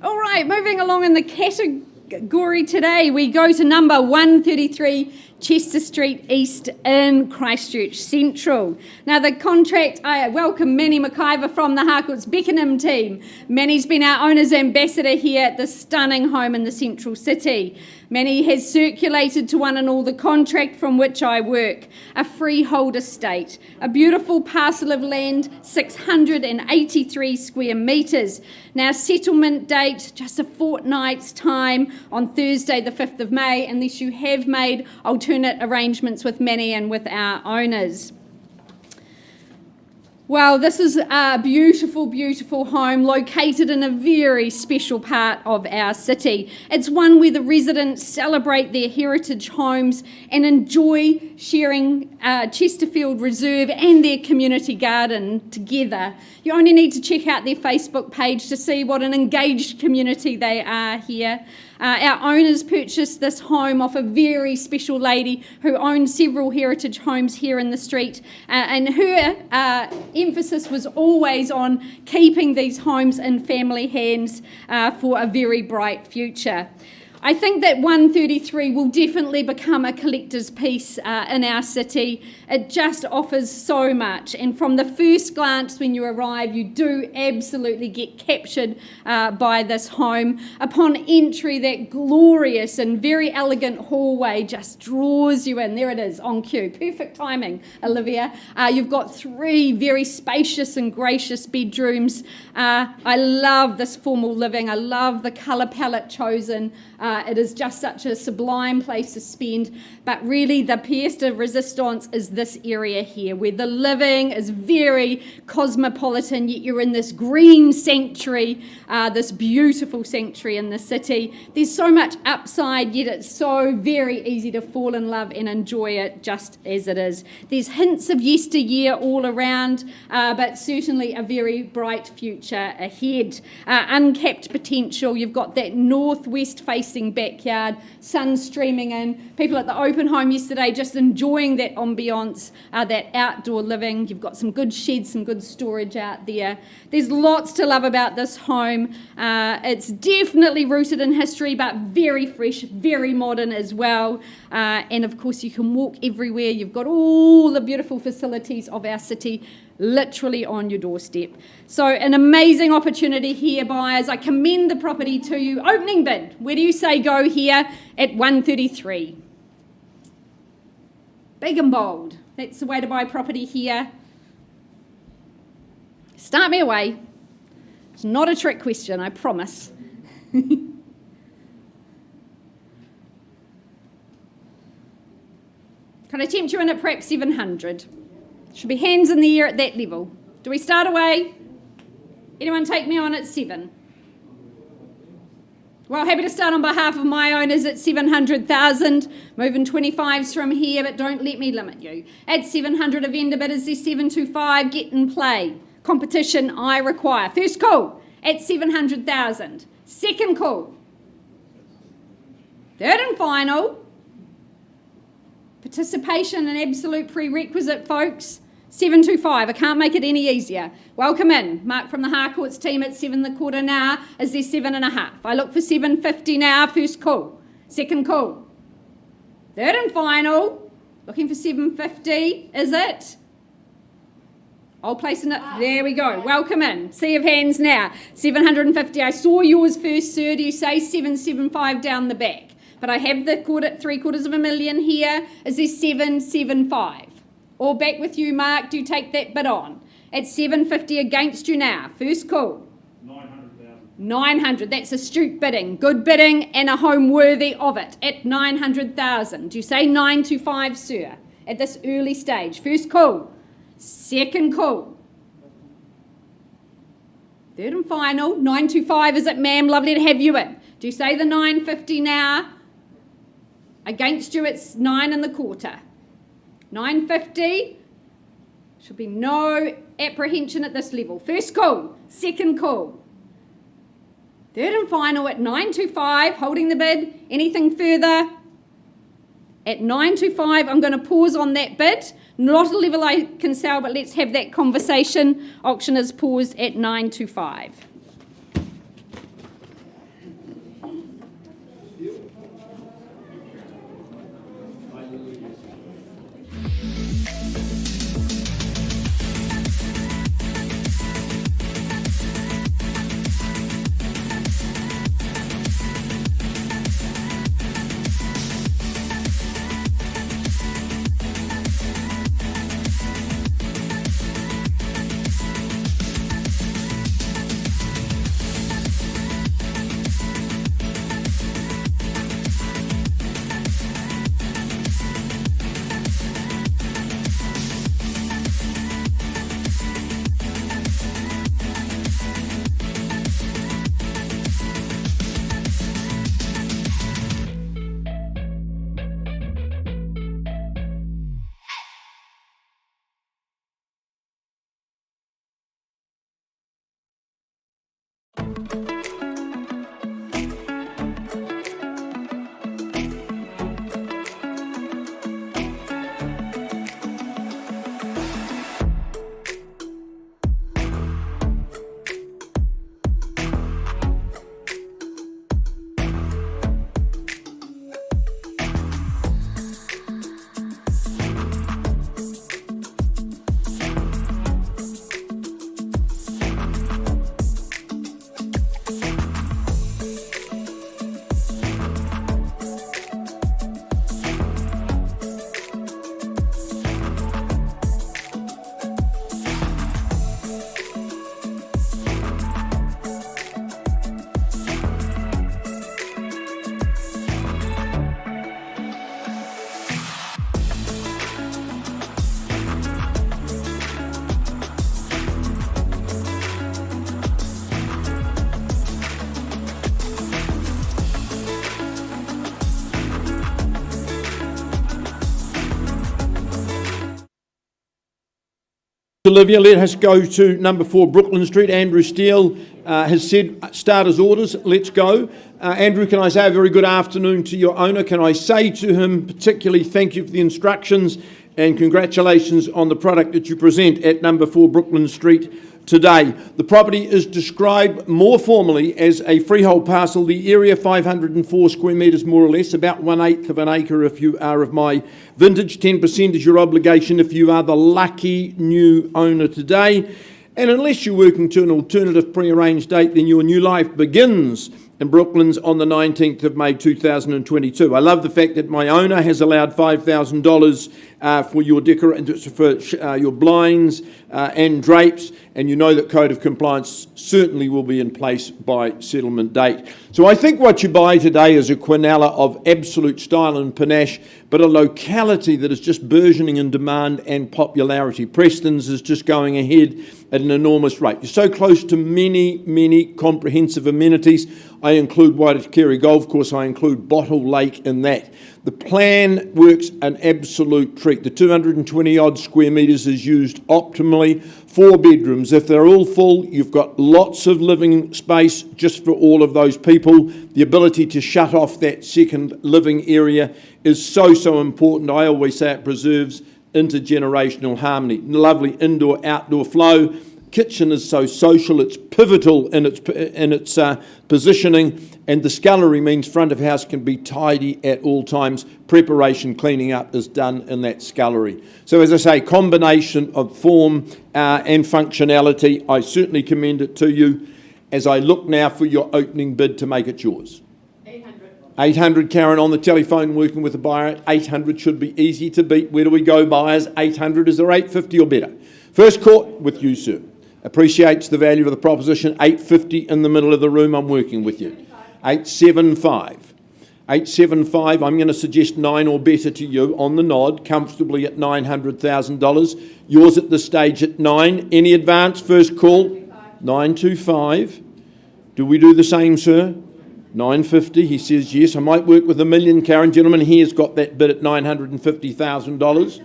Speaker 2: All right, moving along in the category today, we go to number 133 Chester Street East in Christchurch Central. Now the contract, I welcome Manny McIver from the Harcourts Beckenham team. Manny's been our owner's ambassador here at the stunning home in the central city. Manny has circulated to one and all the contract from which I work, a freehold estate, a beautiful parcel of land, 683 square metres. Now settlement date, just a fortnight's time on Thursday the 5th of May, unless you have made alternate arrangements with Manny and with our owners. Well, this is a beautiful, beautiful home located in a very special part of our city. It's one where the residents celebrate their heritage homes and enjoy sharing Chesterfield Reserve and their community garden together. You only need to check out their Facebook page to see what an engaged community they are here. Our owners purchased this home off a very special lady who owns several heritage homes here in the street, and her emphasis was always on keeping these homes in family hands for a very bright future. I think that 133 will definitely become a collector's piece in our city. It just offers so much, and from the first glance when you arrive, you do absolutely get captured by this home. Upon entry, that glorious and very elegant hallway just draws you in. There it is, on cue. Perfect timing, Olivia. You've got 3 very spacious and gracious bedrooms. I love this formal living. I love the colour palette chosen. It is just such a sublime place to spend, but really the pièce de résistance is this area here, where the living is very cosmopolitan, yet you're in this green sanctuary, this beautiful sanctuary in the city. There's so much upside, yet it's so very easy to fall in love and enjoy it just as it is. There's hints of yesteryear all around, but certainly a very bright future ahead. Uncapped potential. You've got that northwest facing backyard, sun streaming in, people at the open home yesterday just enjoying that ambience, that outdoor living. You've got some good sheds, some good storage out there. There's lots to love about this home. It's definitely rooted in history, but very fresh, very modern as well. And of course you can walk everywhere. You've got all the beautiful facilities of our city literally on your doorstep. So an amazing opportunity here, buyers. I commend the property to you. Opening bid, where do you say go here? At 133. Big and bold. That's the way to buy property here. Start me away. It's not a trick question, I promise. Can I tempt you in at perhaps 700? Should be hands in the air at that level. Do we start away? Anyone take me on at 7? Well, happy to start on behalf of my owners at 700,000. Moving 25s from here, but don't let me limit you. At 700, a vendor bid is there 725. Get in play. Competition I require. First call at 700,000. Second call. Third and final. Participation an absolute prerequisite, folks. 725. I can't make it any easier. Welcome in. Mark from the Harcourts team at 7.25 now. Is there 7.5? I look for 750 now. First call. Second call. Third and final. Looking for 750. Is it? I'll place it. There we go. Welcome in. Sea of hands now. 750. I saw yours first, sir. Do you say 775 down the back? But I have the $750,000 here. Is there 775? Or back with you, Mark. Do you take that bid on? At 750 against you now. First call.
Speaker 3: 900,000.
Speaker 2: 900. That's astute bidding. Good bidding and a home worthy of it. At 900,000. Do you say 925, sir? At this early stage. First call. Second call. Third and final. 925, is it, ma'am? Lovely to have you in. Do you say the 950 now? Against you, it's 9.25. 950. Should be no apprehension at this level. First call. Second call. Third and final at 925. Holding the bid. Anything further? At 925, I'm going to pause on that bid. Not a level I can sell, but let's have that conversation. Auction is paused at 925.
Speaker 5: Olivia, let us go to number 4 Brooklyn Street. Andrew Steele has said starters orders, let's go. Andrew, can I say a very good afternoon to your owner? Can I say to him particularly thank you for the instructions and congratulations on the product that you present at number 4 Brooklyn Street today. The property is described more formally as a freehold parcel. The area 504 square metres more or less, about 1/8 of an acre if you are of my vintage. 10% is your obligation if you are the lucky new owner today. And unless you're working to an alternative pre-arranged date, then your new life begins in Brooklands on the 19th of May 2022. I love the fact that my owner has allowed $5,000 for your blinds and drapes, and you know that Code of Compliance certainly will be in place by settlement date. So I think what you buy today is a quinella of absolute style and panache, but a locality that is just burgeoning in demand and popularity. Preston's is just going ahead at an enormous rate. You're so close to many, many comprehensive amenities. I include Waitakere Golf Course, I include Bottle Lake in that. The plan works an absolute treat. The 220 odd square metres is used optimally. 4 bedrooms. If they're all full, you've got lots of living space just for all of those people. The ability to shut off that second living area is so important. I always say it preserves intergenerational harmony. Lovely indoor-outdoor flow. Kitchen is so social, it's pivotal in its positioning, and the scullery means front of house can be tidy at all times. Preparation, cleaning up is done in that scullery. So as I say, combination of form and functionality, I certainly commend it to you as I look now for your opening bid to make it yours. 800, Karen, on the telephone working with the buyer. 800 should be easy to beat. Where do we go, buyers? 800, is there 850 or better? First court with you, sir. Appreciates the value of the proposition. 850 in the middle of the room, I'm working with you. 875. 875, I'm going to suggest 9 or better to you on the nod, comfortably at $900,000. Yours at this stage at 9. Any advance? First call? 925. Do we do the same, sir? 950, he says yes. I might work with $1 million, Karen. Gentleman here has got that bid at $950,000.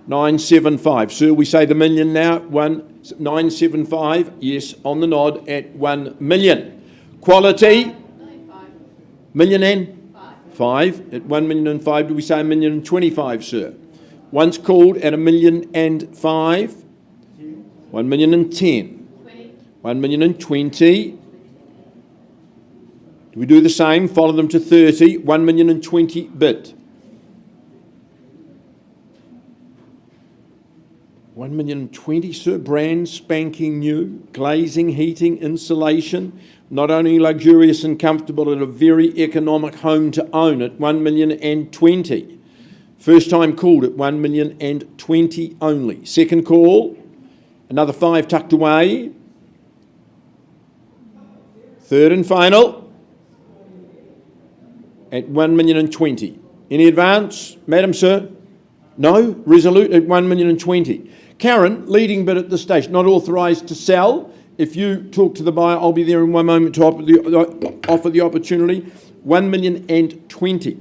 Speaker 5: 975. Sir, we say the million now. 975. Yes, on the nod at 1 million. Quality? Million and 5. At 1,000,005. Do we say 1,025,000, sir? Once called at 1,005,000. 1,010,000. 1,020,000. Do we do the same? Follow them to 30. 1,020,000 bid. 1,020,000, sir. Brand spanking new. Glazing, heating, insulation. Not only luxurious and comfortable, but a very economic home to own at 1,020,000. First time called at 1,020,000 only. Second call. Another 5 tucked away. Third and final. At 1,020,000. Any advance? Madam, sir? No? Resolute at 1,020,000. Karen, leading bid at this stage, not authorised to sell. If you talk to the buyer, I'll be there in one moment to offer the opportunity. 1,020,000.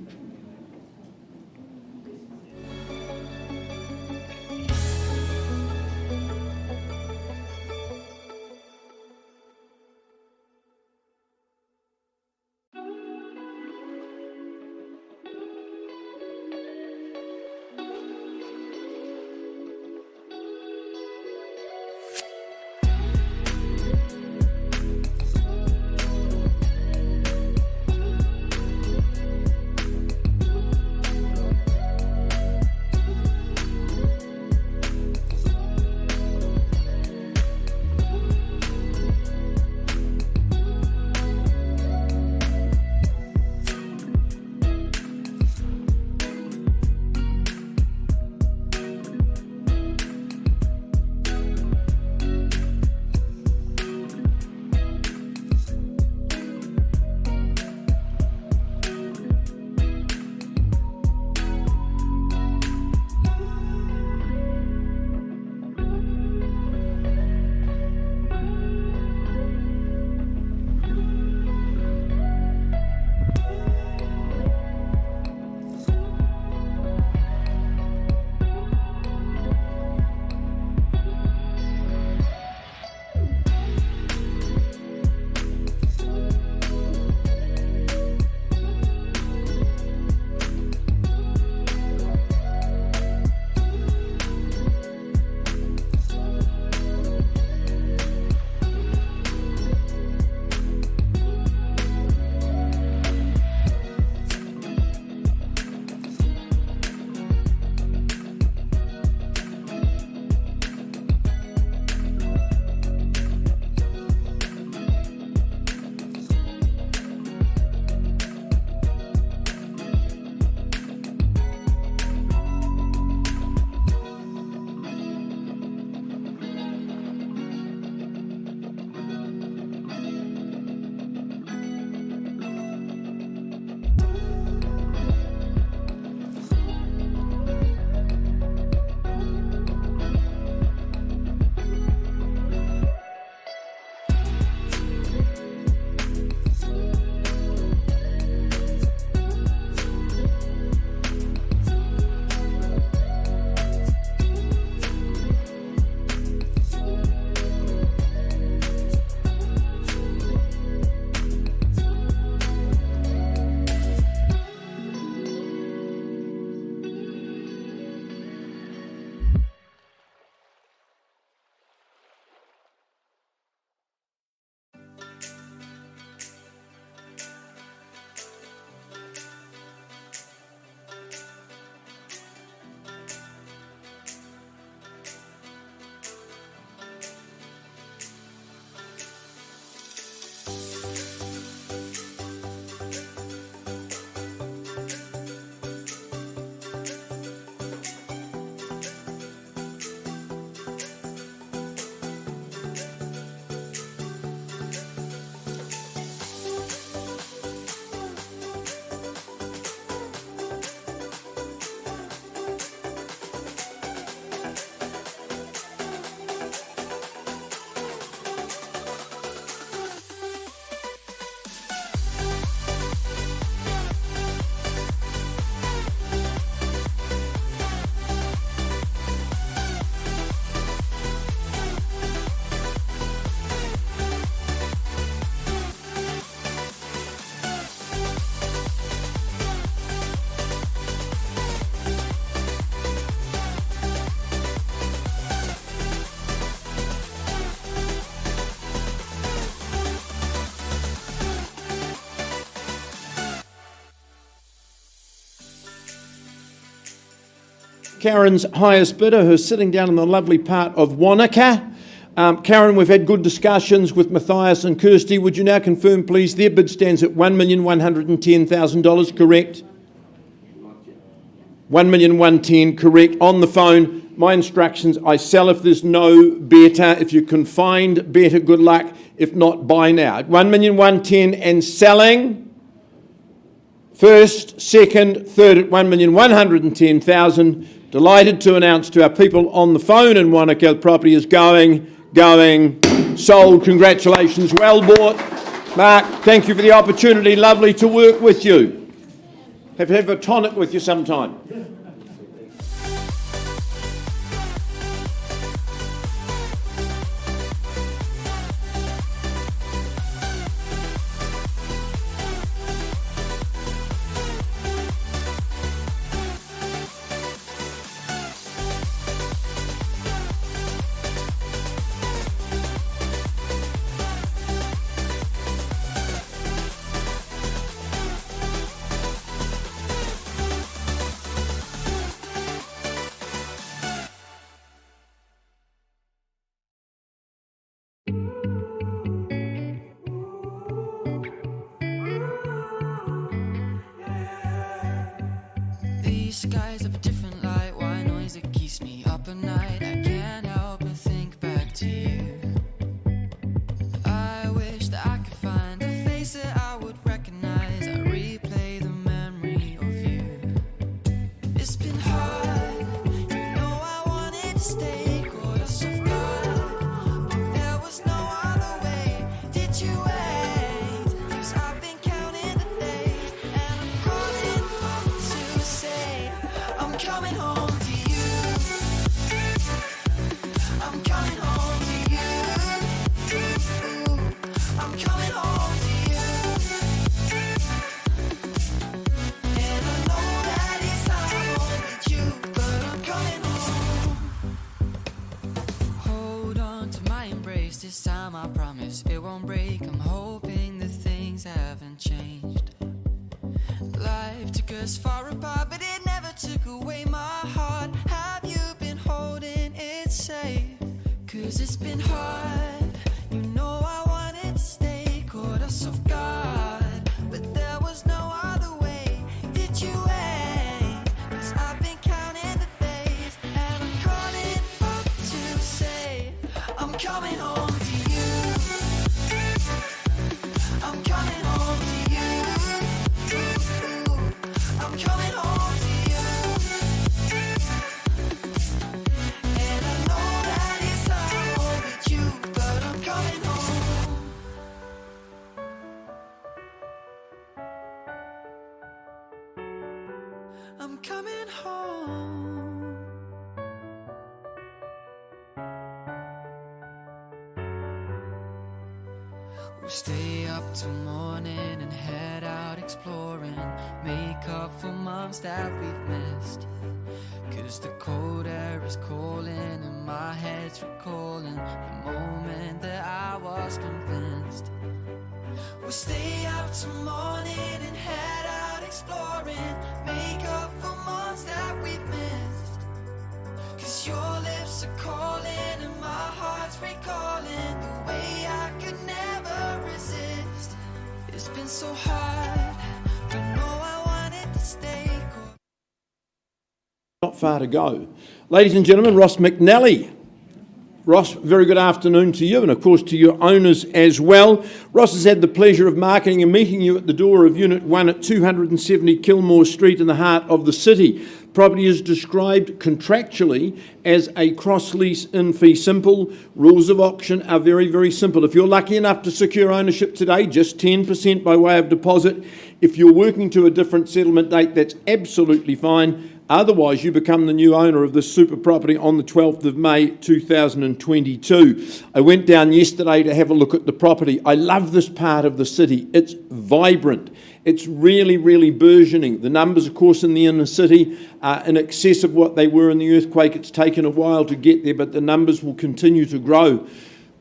Speaker 5: Karen's highest bidder, who's sitting down in the lovely part of Wanaka. Karen, we've had good discussions with Matthias and Kirsty. Would you now confirm, please, their bid stands at $1,110,000, correct? $1,110,000, correct. On the phone, my instructions, I sell if there's no better. If you can find better, good luck. If not, buy now. $1,110,000 and selling. First, second, third at $1,110,000. Delighted to announce to our people on the phone in Wanaka, the property is going, sold. Congratulations, well bought. Mark, thank you for the opportunity. Lovely to work with you. Have a tonic with you sometime.
Speaker 1: These skies have a different light, why noise that keeps me up at night. I can't help but think back to you. I wish that I could find a face that I would recognize. I replay the memory of you. It's been hard, you know I wanted to stay, caught us off guard, but there was no other way. Did you wait? 'Cause I've been counting the days, and I'm calling home to say I'm coming home to you. I'm coming home to you. I'm coming home to you. And I know that it's hard with you, but I'm coming home. Hold on to my embrace, this time I promise it won't break. I'm hoping that things haven't changed. Life took us far apart, but it never took away my heart. Have you been holding it safe? 'Cause it's been hard, you know I wanted to stay, caught us off guard, but there was no other way. Did you wait? 'Cause I've been counting the days, and I'm calling up to say I'm coming home to you. I'm coming home to you. I'm coming home to you. And I know that it's hard with you, but I'm coming home. I'm coming home. We'll stay up till morning and head out exploring, make up for months that we've missed. 'Cause the cold air is calling and my head's recalling the moment that I was convinced. We'll stay up till morning and head out exploring, make up for months that we've missed. 'Cause your lips are calling and my heart's recalling the way I could never resist. It's been so hard, but no, I wanted to stay.
Speaker 5: Not far to go. Ladies and gentlemen, Ross McNally. Ross, very good afternoon to you, and of course to your owners as well. Ross has had the pleasure of marketing and meeting you at the door of Unit 1 at 270 Kilmore Street in the heart of the city. Property is described contractually as a cross-lease in fee simple. Rules of auction are very, very simple. If you're lucky enough to secure ownership today, just 10% by way of deposit. If you're working to a different settlement date, that's absolutely fine. Otherwise, you become the new owner of this super property on the 12th of May 2022. I went down yesterday to have a look at the property. I love this part of the city. It's vibrant. It's really, really burgeoning. The numbers, of course, in the inner city are in excess of what they were in the earthquake. It's taken a while to get there, but the numbers will continue to grow.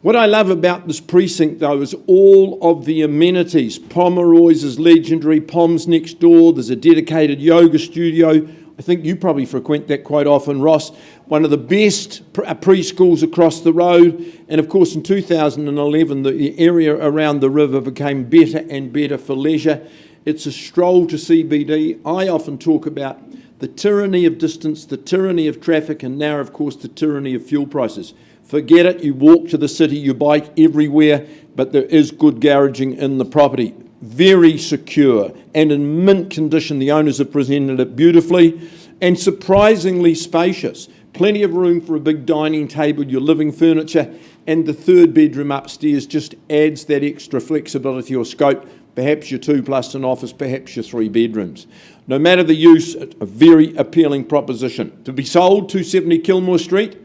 Speaker 5: What I love about this precinct, though, is all of the amenities. Pomeroy's is legendary. Pom's next door. There's a dedicated yoga studio. I think you probably frequent that quite often, Ross. One of the best preschools across the road. And of course, in 2011, the area around the river became better and better for leisure. It's a stroll to CBD. I often talk about the tyranny of distance, the tyranny of traffic, and now, of course, the tyranny of fuel prices. Forget it. You walk to the city, you bike everywhere, but there is good garaging in the property. Very secure and in mint condition. The owners have presented it beautifully and surprisingly spacious. Plenty of room for a big dining table, your living furniture, and the third bedroom upstairs just adds that extra flexibility or scope. Perhaps your 2 plus an office, perhaps your 3 bedrooms. No matter the use, a very appealing proposition. To be sold, 270 Kilmore Street.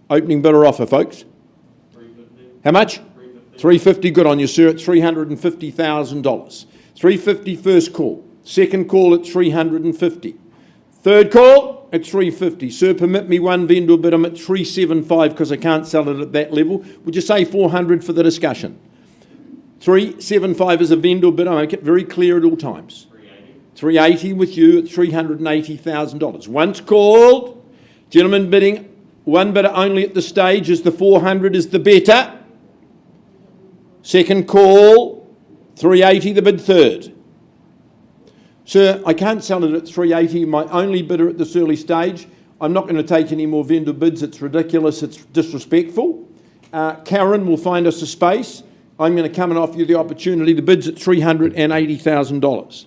Speaker 5: Opening bidder offer, folks. How much? $350, good on you, sir, at $350,000. $350 first call. Second call at $350. Third call at $350. Sir, permit me one vendor bid. I'm at $375 because I can't sell it at that level. Would you say $400 for the discussion? $375 is a vendor bid. I make it very clear at all times. $380 with you at $380,000. Once called, gentlemen bidding, one bidder only at the stage is the $400 is the better. Second call, $380, the bid third. Sir, I can't sell it at $380, my only bidder at this early stage. I'm not going to take any more vendor bids. It's ridiculous, it's disrespectful. Karen will find us a space. I'm going to come and offer you the opportunity. The bid's at $380,000.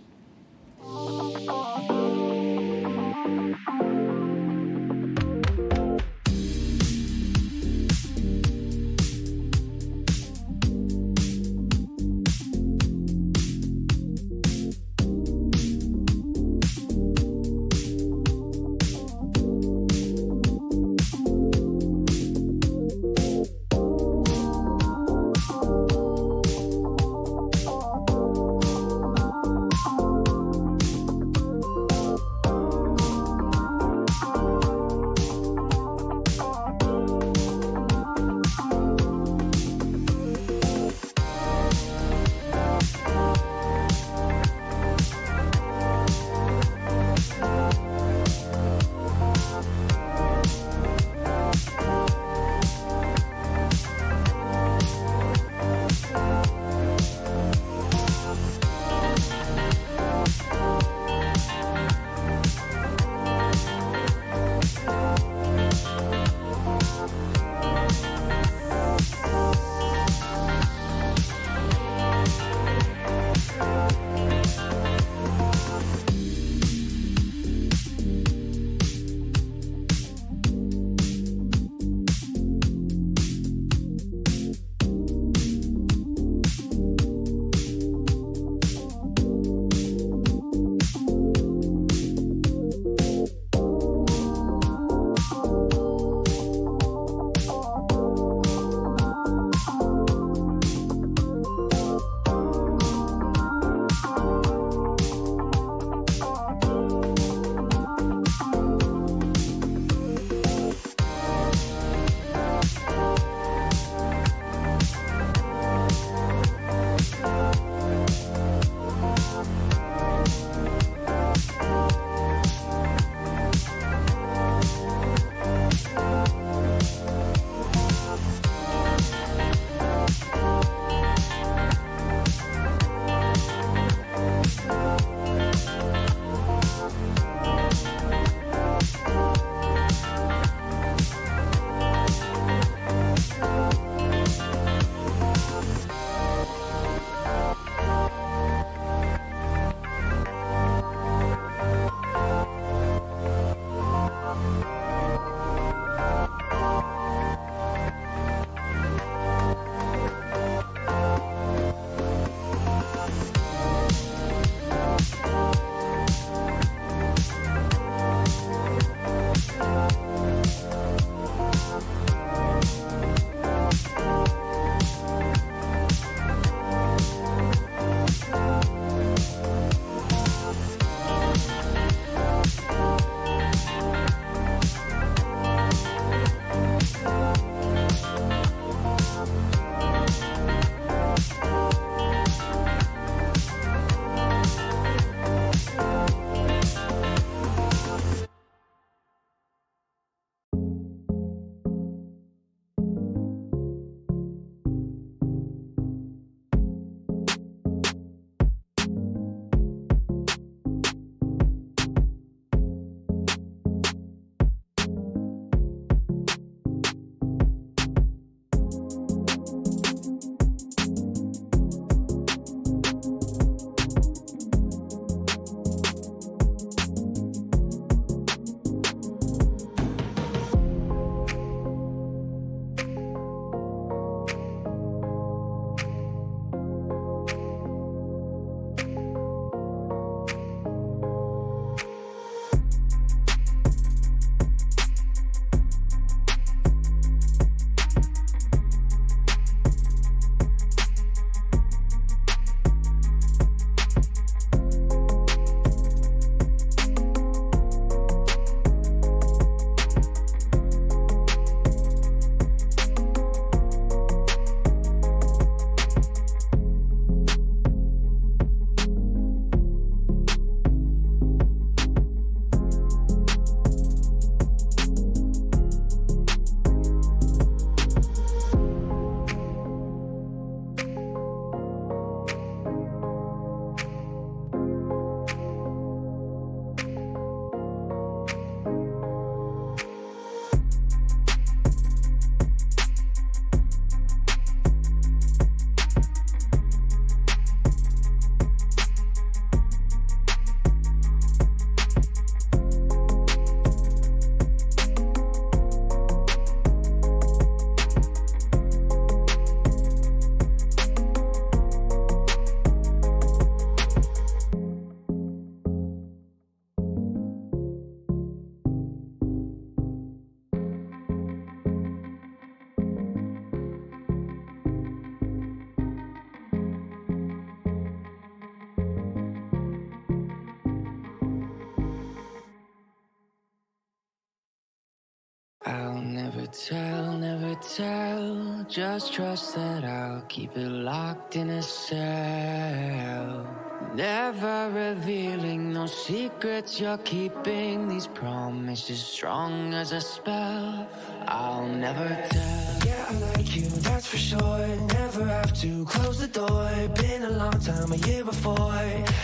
Speaker 1: I'll never tell, just trust that I'll keep it locked in a cell. Never revealing no secrets you're keeping, these promises strong as a spell. I'll never tell.
Speaker 7: Yeah, I like you, that's for sure. Never have to close the door. Been a long time, a year before,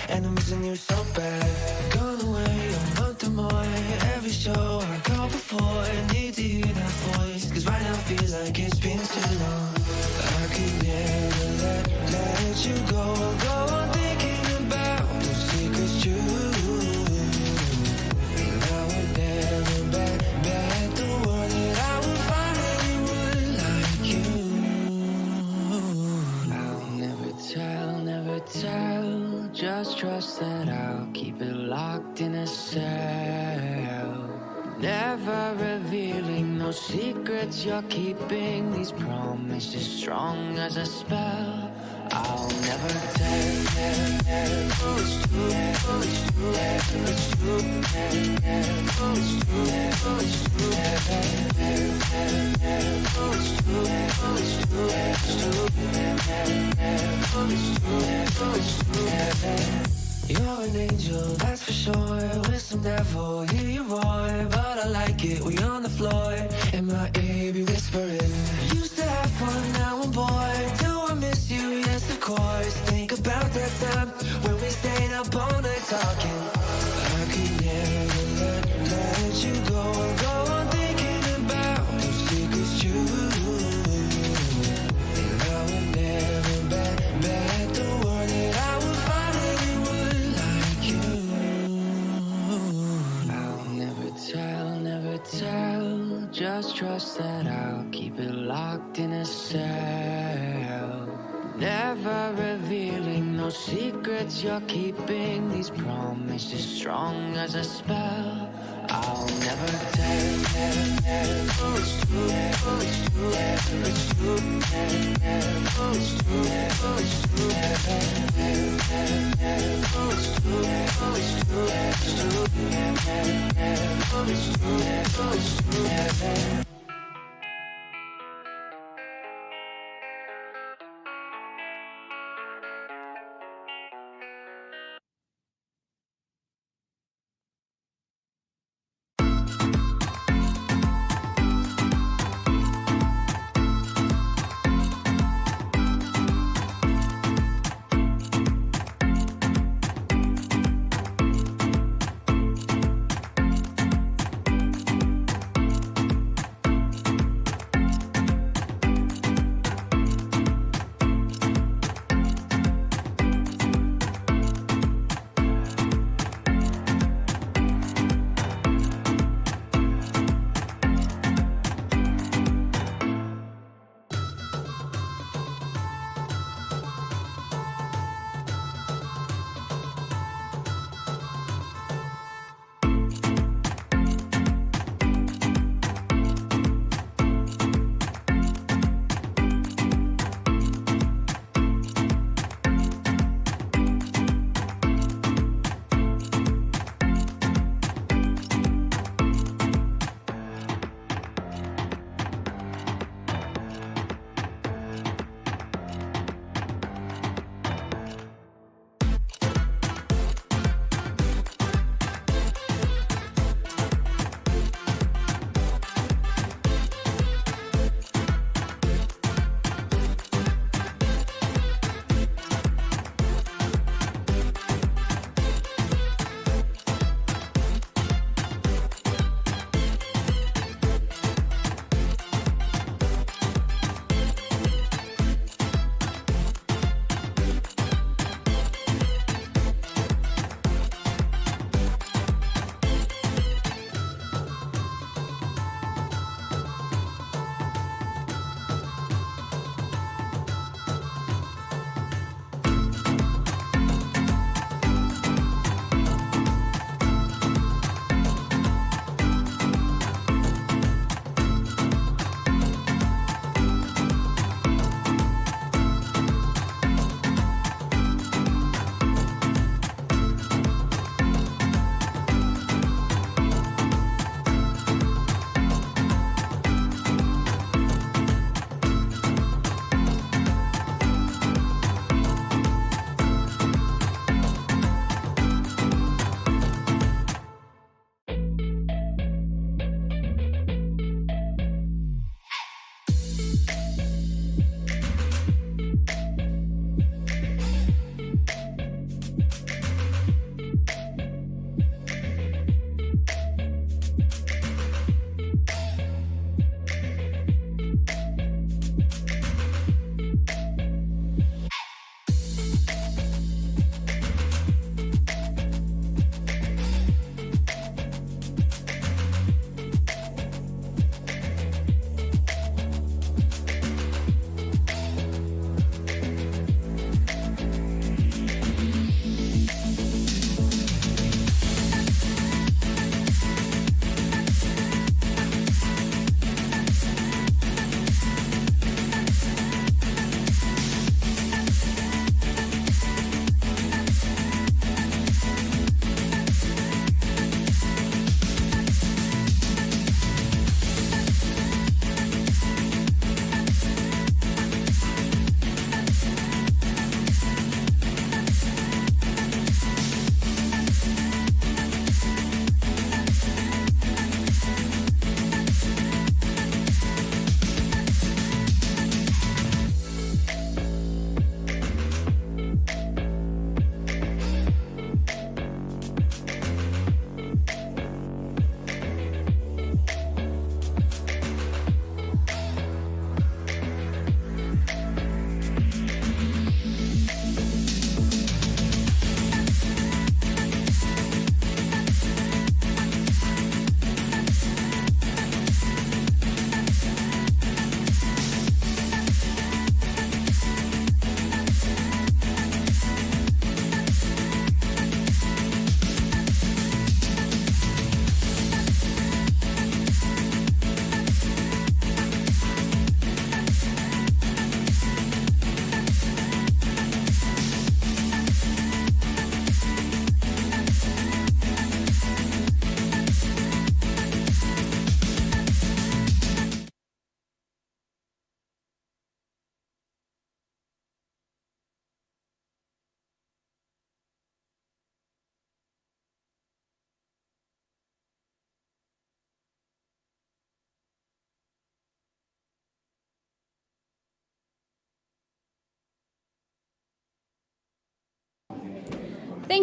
Speaker 7: and I'm missing you so bad. Gone away a month or more. Every show I go before, need to hear that voice, cause right now feels like it's been too long. I could never let you go on thinking about those secrets true. And I would never bet the world that I would find anyone like you.
Speaker 1: I'll never tell, just trust that I'll keep it locked in a cell. Never revealing no secrets you're keeping, these promises strong as a spell. I'll never tell. Oh, it's true. Oh, it's true. It's true. Oh, it's true. Oh, it's true. Oh, it's true. Oh, it's true. It's true. Oh, it's true. Oh, it's true. You're an angel, that's for sure. With some devil, hear you roar. But I like it, we on the floor. And my ear be whispering. Used to have fun, now I'm bored. Do I miss you? Yes, of course. Think about that time when we stayed up all night talking. I could never let you go on thinking about those secrets true. And I would never bet the world that I would find anyone like you. I'll never tell, just trust that I'll keep it locked in a cell. Never revealing no secrets you're keeping, these promises strong as a spell. I'll never tell. Oh, it's true. Oh, it's true. It's true. Oh, it's true. Oh, it's true. Oh, it's true. Oh, it's true. It's true. Oh, it's true. Oh, it's true.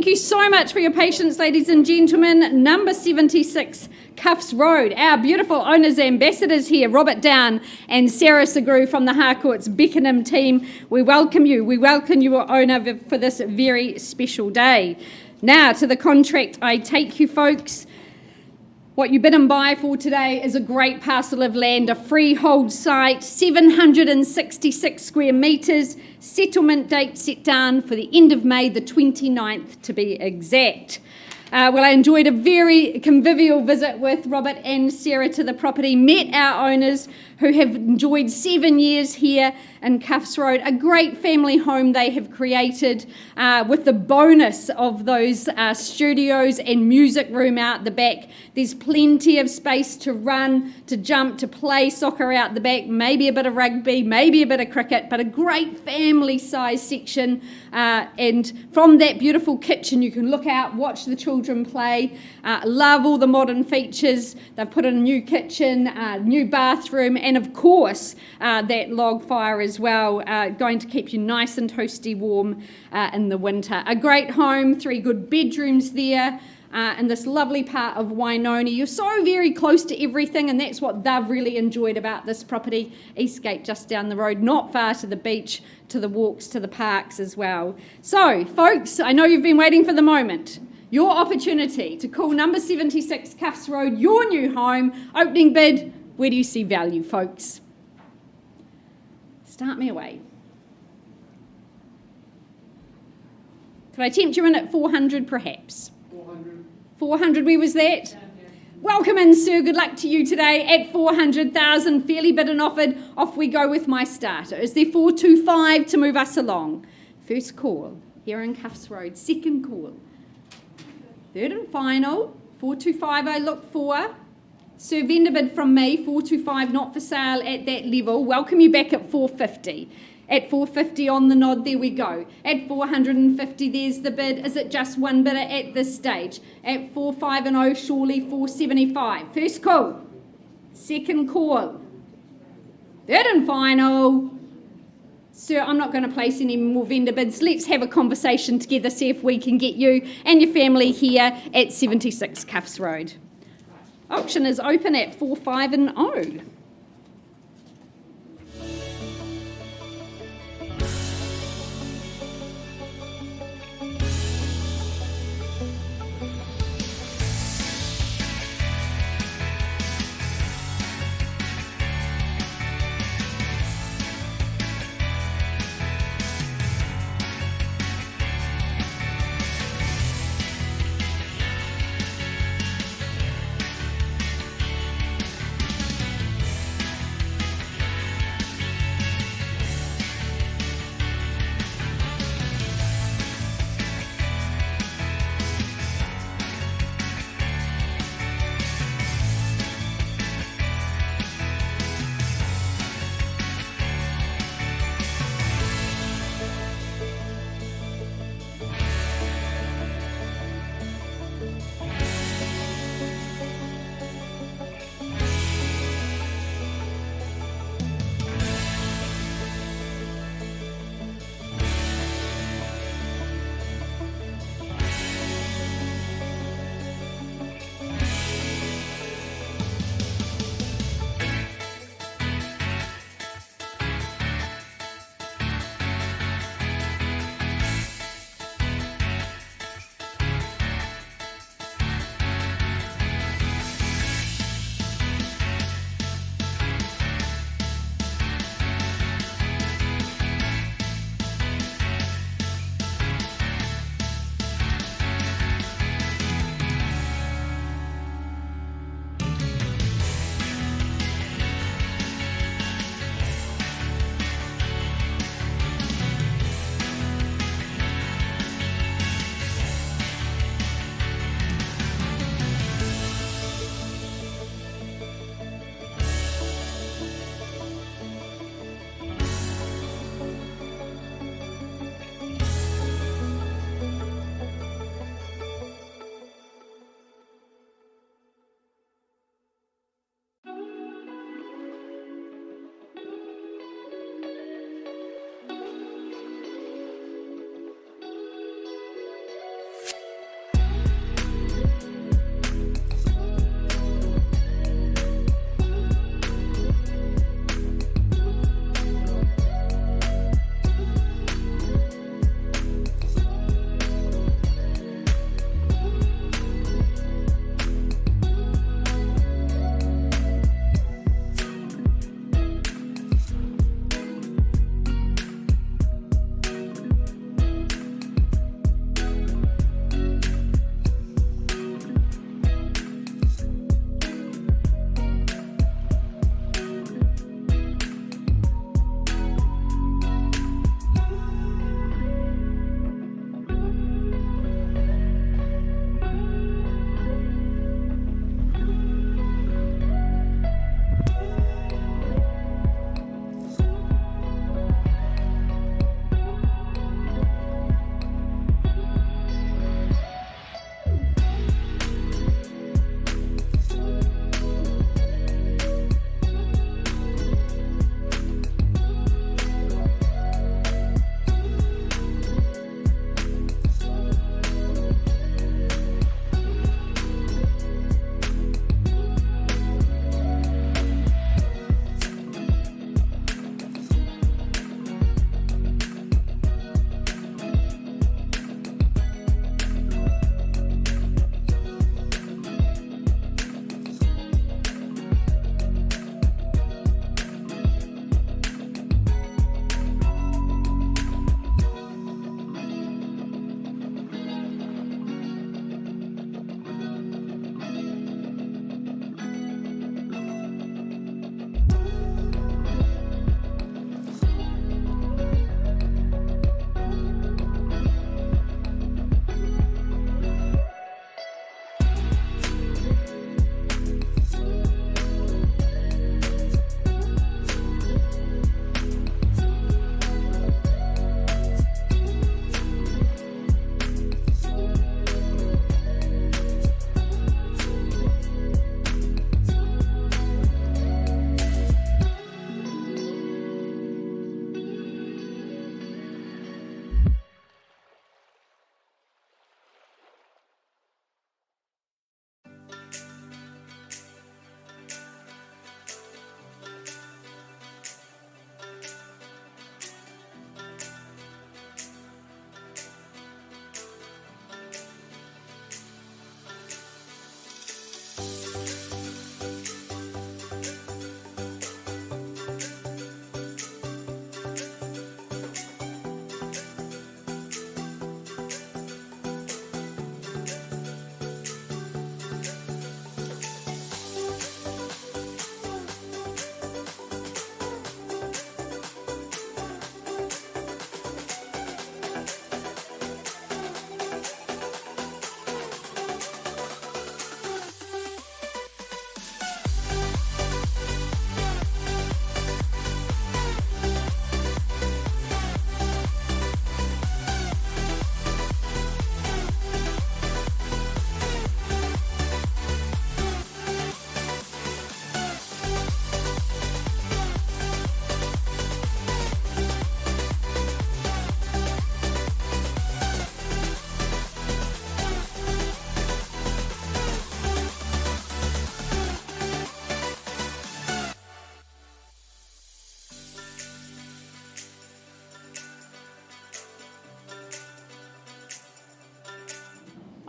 Speaker 2: Thank you so much for your patience, ladies and gentlemen. Number 76, Cuffs Road. Our beautiful owners ambassadors here, Robert Down and Sarah Sagru from the Harcourts Beckenham team. We welcome you. We welcome you, owner, for this very special day. Now to the contract I take you, folks. What you bid and buy for today is a great parcel of land, a freehold site, 766 square metres, settlement date set down for the end of May, the 29th to be exact. Well, I enjoyed a very convivial visit with Robert and Sarah to the property, met our owners who have enjoyed 7 years here in Cuffs Road, a great family home they have created with the bonus of those studios and music room out the back. There's plenty of space to run, to jump, to play soccer out the back, maybe a bit of rugby, maybe a bit of cricket, but a great family size section. And from that beautiful kitchen, you can look out, watch the children play. Love all the modern features. They've put in a new kitchen, new bathroom, and of course, that log fire as well, going to keep you nice and toasty warm in the winter. A great home, 3 good bedrooms there. In this lovely part of Wainoni. You're so very close to everything, and that's what they've really enjoyed about this property. Eastgate just down the road, not far to the beach, to the walks, to the parks as well. So, folks, I know you've been waiting for the moment. Your opportunity to call number 76 Cuffs Road, your new home, opening bid. Where do you see value, folks? Start me away. Could I tempt you in at 400 perhaps? 400, where was that? Welcome in, sir. Good luck to you today at 400,000. Fairly bid and offered. Off we go with my starter. Is there 425 to move us along? First call here in Cuffs Road. Second call. Third and final. 425 I look for. Sir, vendor bid from me. 425 not for sale at that level. Welcome you back at 450. At 450 on the nod, there we go. At 450, there's the bid. Is it just one bidder at this stage? At 450, surely 475. First call. Second call. Third and final. Sir, I'm not going to place any more vendor bids. Let's have a conversation together, see if we can get you and your family here at 76 Cuffs Road. Auction is open at 450.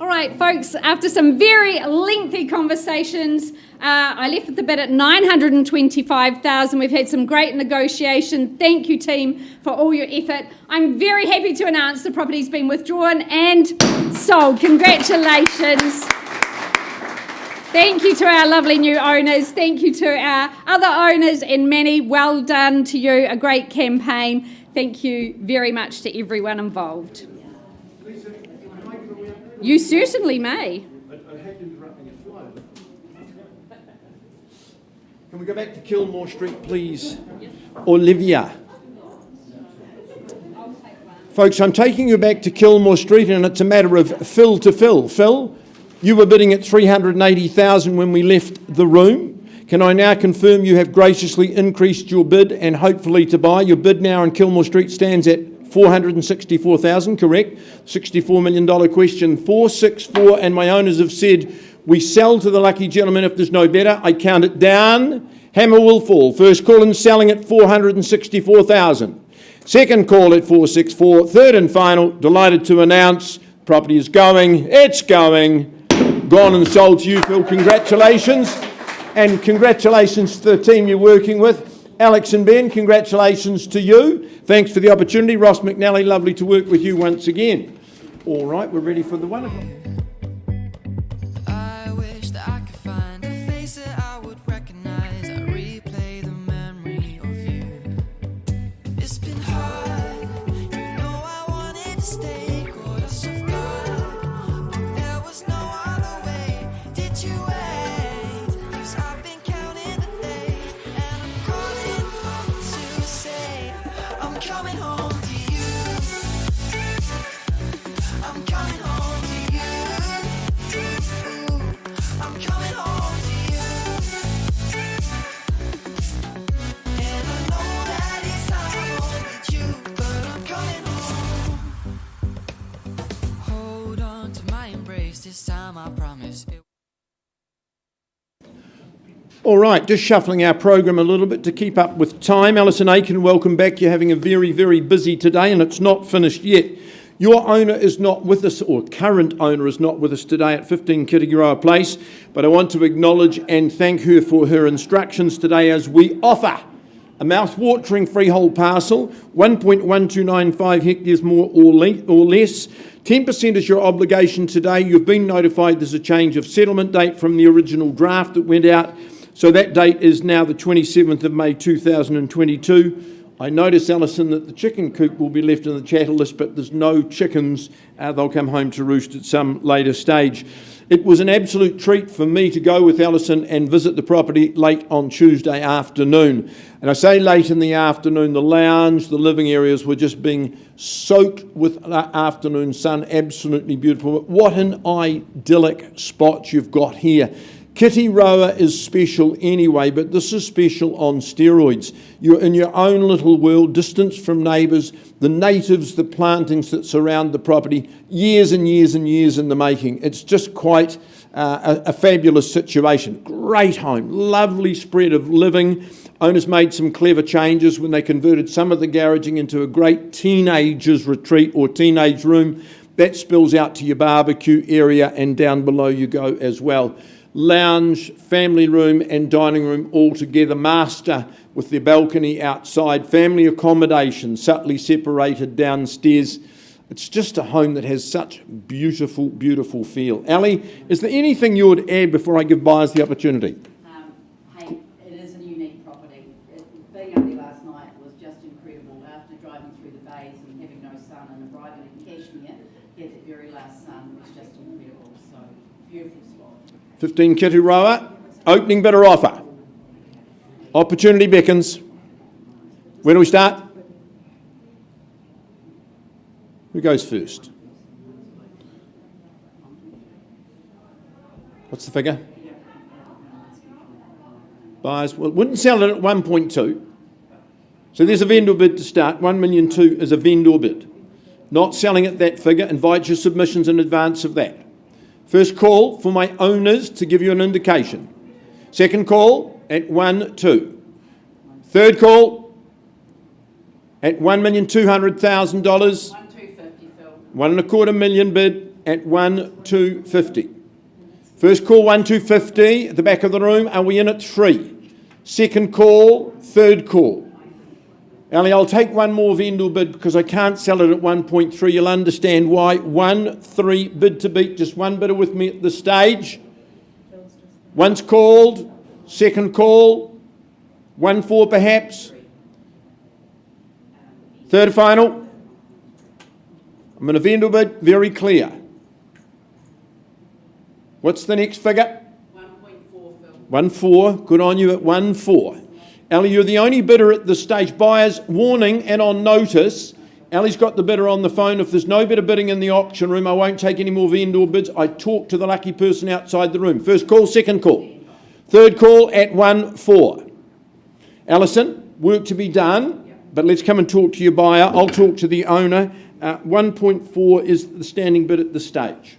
Speaker 2: All right, folks, after some very lengthy conversations, I left the bid at $925,000. We've had some great negotiation. Thank you, team, for all your effort. I'm very happy to announce the property's been withdrawn and sold. Congratulations. Thank you to our lovely new owners. Thank you to our other owners and many. Well done to you. A great campaign. Thank you very much to everyone involved. You certainly may.
Speaker 5: Can we go back to Kilmore Street, please? Olivia. Folks, I'm taking you back to Kilmore Street, and it's a matter of Phil to Phil. Phil, you were bidding at $380,000 when we left the room. Can I now confirm you have graciously increased your bid and hopefully to buy? Your bid now on Kilmore Street stands at $464,000, correct? $64 million question, 464, and my owners have said we sell to the lucky gentleman if there's no better. I count it down. Hammer will fall. First call in selling at $464,000. Second call at 464. Third and final, delighted to announce, property is going. It's going. Gone and sold to you, Phil. Congratulations. And congratulations to the team you're working with. Alex and Ben, congratulations to you. Thanks for the opportunity. Ross McNally, lovely to work with you once again. All right, we're ready for the 1 o'clock.
Speaker 1: I wish that I could find a face that I would recognize. I replay the memory of you. It's been hard, you know I wanted to stay close to God, but there was no other way. Did you wait? 'Cause I've been counting the days, and I'm calling home to say I'm coming home to you. I'm coming home to you. I'm coming home to you. And I know that it's not home with you, but I'm coming home. Hold on to my embrace this time, I promise.
Speaker 5: All right, just shuffling our program a little bit to keep up with time. Alison Aiken, welcome back. You're having a very, very busy today, and it's not finished yet. Your owner is not with us, or current owner is not with us today at 15 Kitigaroa Place, but I want to acknowledge and thank her for her instructions today as we offer a mouth-watering freehold parcel, 1.1295 hectares more or less. 10% is your obligation today. You've been notified there's a change of settlement date from the original draft that went out. So that date is now the 27th of May 2022. I notice, Alison, that the chicken coop will be left in the chattel list, but there's no chickens. They'll come home to roost at some later stage. It was an absolute treat for me to go with Alison and visit the property late on Tuesday afternoon. And I say late in the afternoon, the lounge, the living areas were just being soaked with afternoon sun. Absolutely beautiful. But what an idyllic spot you've got here. Kitigaroa is special anyway, but this is special on steroids. You're in your own little world, distanced from neighbours, the natives, the plantings that surround the property, years and years and years in the making. It's just quite a fabulous situation. Great home, lovely spread of living. Owners made some clever changes when they converted some of the garaging into a great teenagers retreat or teenage room. That spills out to your barbecue area, and down below you go as well. Lounge, family room and dining room all together, master with their balcony outside, family accommodation subtly separated downstairs. It's just a home that has such beautiful, beautiful feel. Ali, is there anything you would add before I give buyers the opportunity?
Speaker 6: Hey, it is a unique property. Being up there last night was just incredible. After driving through the bays and having no sun and arriving in Cashmere, had the very last sun was just incredible. So, beautiful spot.
Speaker 5: 15 Kitigaroa, opening bid or offer? Opportunity beckons. Where do we start? Who goes first? What's the figure? Buyers, well, wouldn't sell it at 1.2. So there's a vendor bid to start. 1,200,000 is a vendor bid. Not selling at that figure. Invite your submissions in advance of that. First call for my owners to give you an indication. Second call at 1.2. Third call at $1,200,000.
Speaker 6: 1,250, Phil.
Speaker 5: 1.25 million bid. at 1,250. First call, 1,250 at the back of the room. Are we in at 3? Second call, third call. Ali, I'll take one more vendor bid because I can't sell it at 1.3. You'll understand why. 1-3 bid to beat. Just one bidder with me at the stage. Once called, second call, 1-4 perhaps. Third final. I'm in a vendor bid, very clear. What's the next figure?
Speaker 6: 1.4, Phil.
Speaker 5: 1-4, good on you at 1-4. Ali, you're the only bidder at this stage. Buyers, warning and on notice. Ali's got the bidder on the phone. If there's no better bidding in the auction room, I won't take any more vendor bids. I talk to the lucky person outside the room. First call, second call. Third call at 1-4. Alison, work to be done, but let's come and talk to your buyer. I'll talk to the owner. 1.4 is the standing bid at this stage.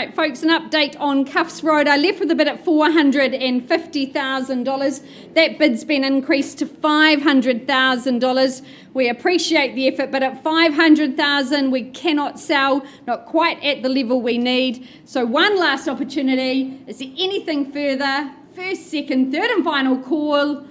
Speaker 2: right, folks, an update on Cuffs Road. I left with a bid at $450,000. That bid's been increased to $500,000. We appreciate the effort, but at $500,000 we cannot sell, not quite at the level we need. So one last opportunity. Is there anything further? First, second, third and final call.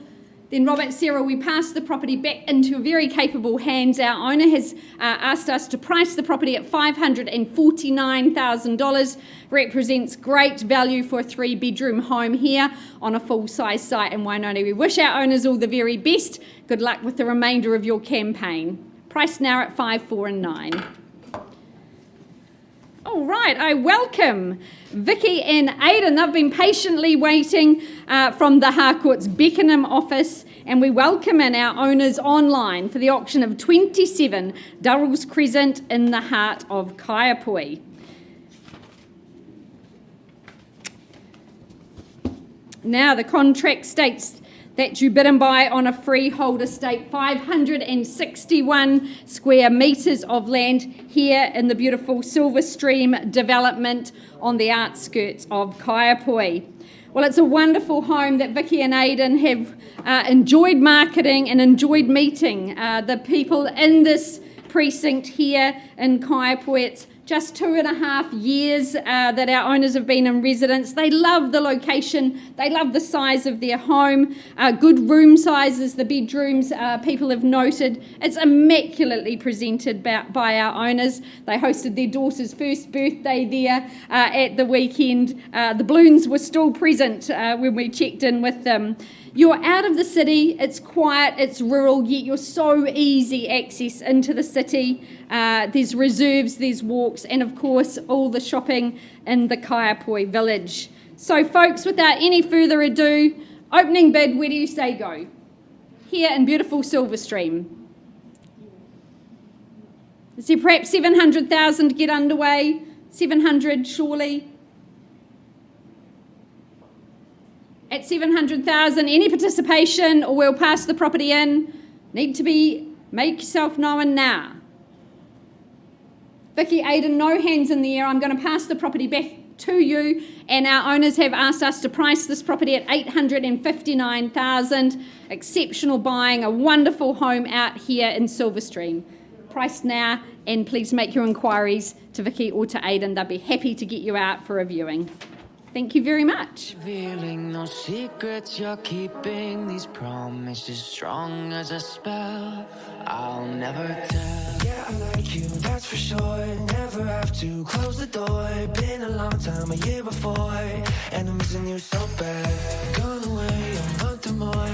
Speaker 2: Then Robert, Sarah, we pass the property back into very capable hands. Our owner has asked us to price the property at $549,000. Represents great value for a 3-bedroom home here on a full-size site in Wainoni. We wish our owners all the very best. Good luck with the remainder of your campaign. Priced now at $549,000. All right, I welcome Vicky and Aidan. They've been patiently waiting from the Harcourt's Beckenham office, and we welcome in our owners online for the auction of 27 Durrells Crescent in the heart of Kaiapoi. Now, the contract states that you bid and buy on a freehold estate, 561 square metres of land here in the beautiful Silverstream development on the outskirts of Kaiapoi. Well, it's a wonderful home that Vicky and Aidan have enjoyed marketing and enjoyed meeting the people in this precinct here in Kaiapoi. It's just 2.5 years that our owners have been in residence. They love the location. They love the size of their home. Good room sizes, the bedrooms, people have noted. It's immaculately presented by our owners. They hosted their daughter's first birthday there at the weekend. The balloons were still present when we checked in with them. You're out of the city, it's quiet, it's rural, yet you're so easy access into the city. There's reserves, there's walks, and of course all the shopping in the Kaiapoi village. So folks, without any further ado, opening bid, where do you say go? Here in beautiful Silverstream. Is there perhaps 700,000 to get underway? 700 surely? At 700,000, any participation or we'll pass the property in. Need to make yourself known now. Vicky, Aidan, no hands in the air. I'm going to pass the property back to you, and our owners have asked us to price this property at $859,000. Exceptional buying, a wonderful home out here in Silverstream. Priced now, and please make your inquiries to Vicky or to Aidan. They'll be happy to get you out for a viewing. Thank you very much.
Speaker 7: Revealing no secrets, you're keeping these promises strong as a spell. I'll never tell. Yeah, I like you, that's for sure. Never have to close the door. Been a long time, a year before, and I'm missing you so bad. Gone away a month or more.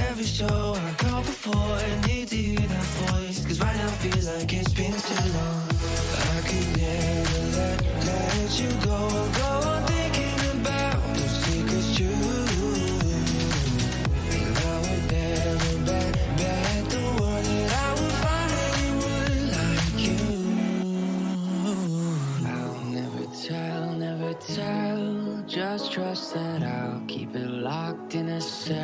Speaker 7: Every show I go before, I need to hear that voice, 'cause right now feels like it's been too long. I could never let you go on thinking tell, just trust that I'll keep it locked in a cell.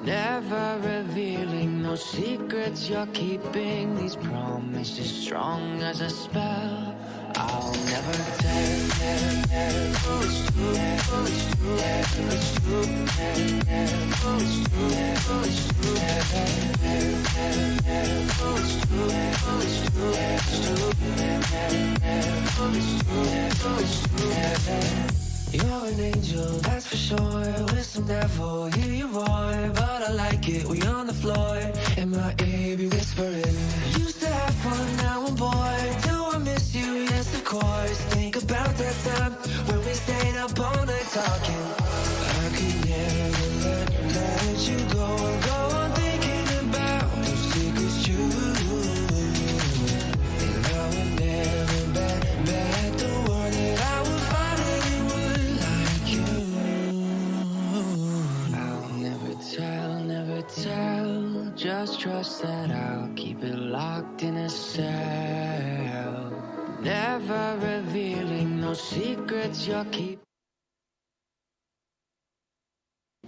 Speaker 7: Never revealing no secrets, you're keeping these promises strong as a spell. I'll never tell. Oh, it's true. Oh, it's true. It's true. Oh, it's true. Oh, it's true. Oh, it's true. Oh, it's true. It's true. Oh, it's true. Oh, it's true. You're an angel, that's for sure. With some devil, hear you roar. But I like it, we on the floor. In my ear, be whispering. Used to have fun, now I'm bored. Do I miss you? Yes, of course. Think about that time when we stayed up all night talking. I could never let you go on thinking about those secrets you. And I would never bet the word that I would find anyone like you. I'll never tell, just trust that I'll keep it locked in a cell. Never revealing no secrets, you're keeping.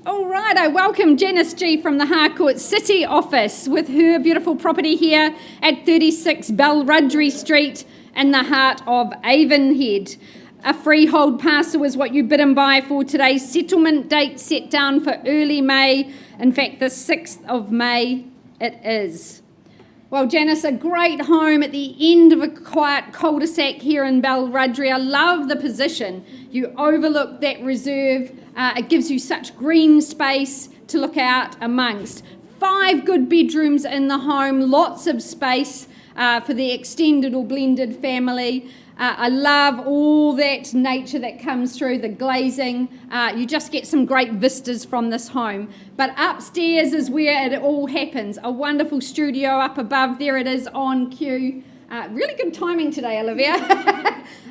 Speaker 2: All right, I welcome Janice G from the Harcourt City office with her beautiful property here at 36 Belrudgery Street in the heart of Avonhead. A freehold parcel is what you bid and buy for today's settlement date set down for early May. In fact, the 6th of May it is. Well, Janice, a great home at the end of a quiet cul-de-sac here in Belrudgery. I love the position. You overlook that reserve. It gives you such green space, to look out amongst. 5 good bedrooms in the home, lots of space for the extended or blended family. I love all that nature that comes through, the glazing. You just get some great vistas from this home. But upstairs is where it all happens. A wonderful studio up above. There it is on cue. Really good timing today, Olivia.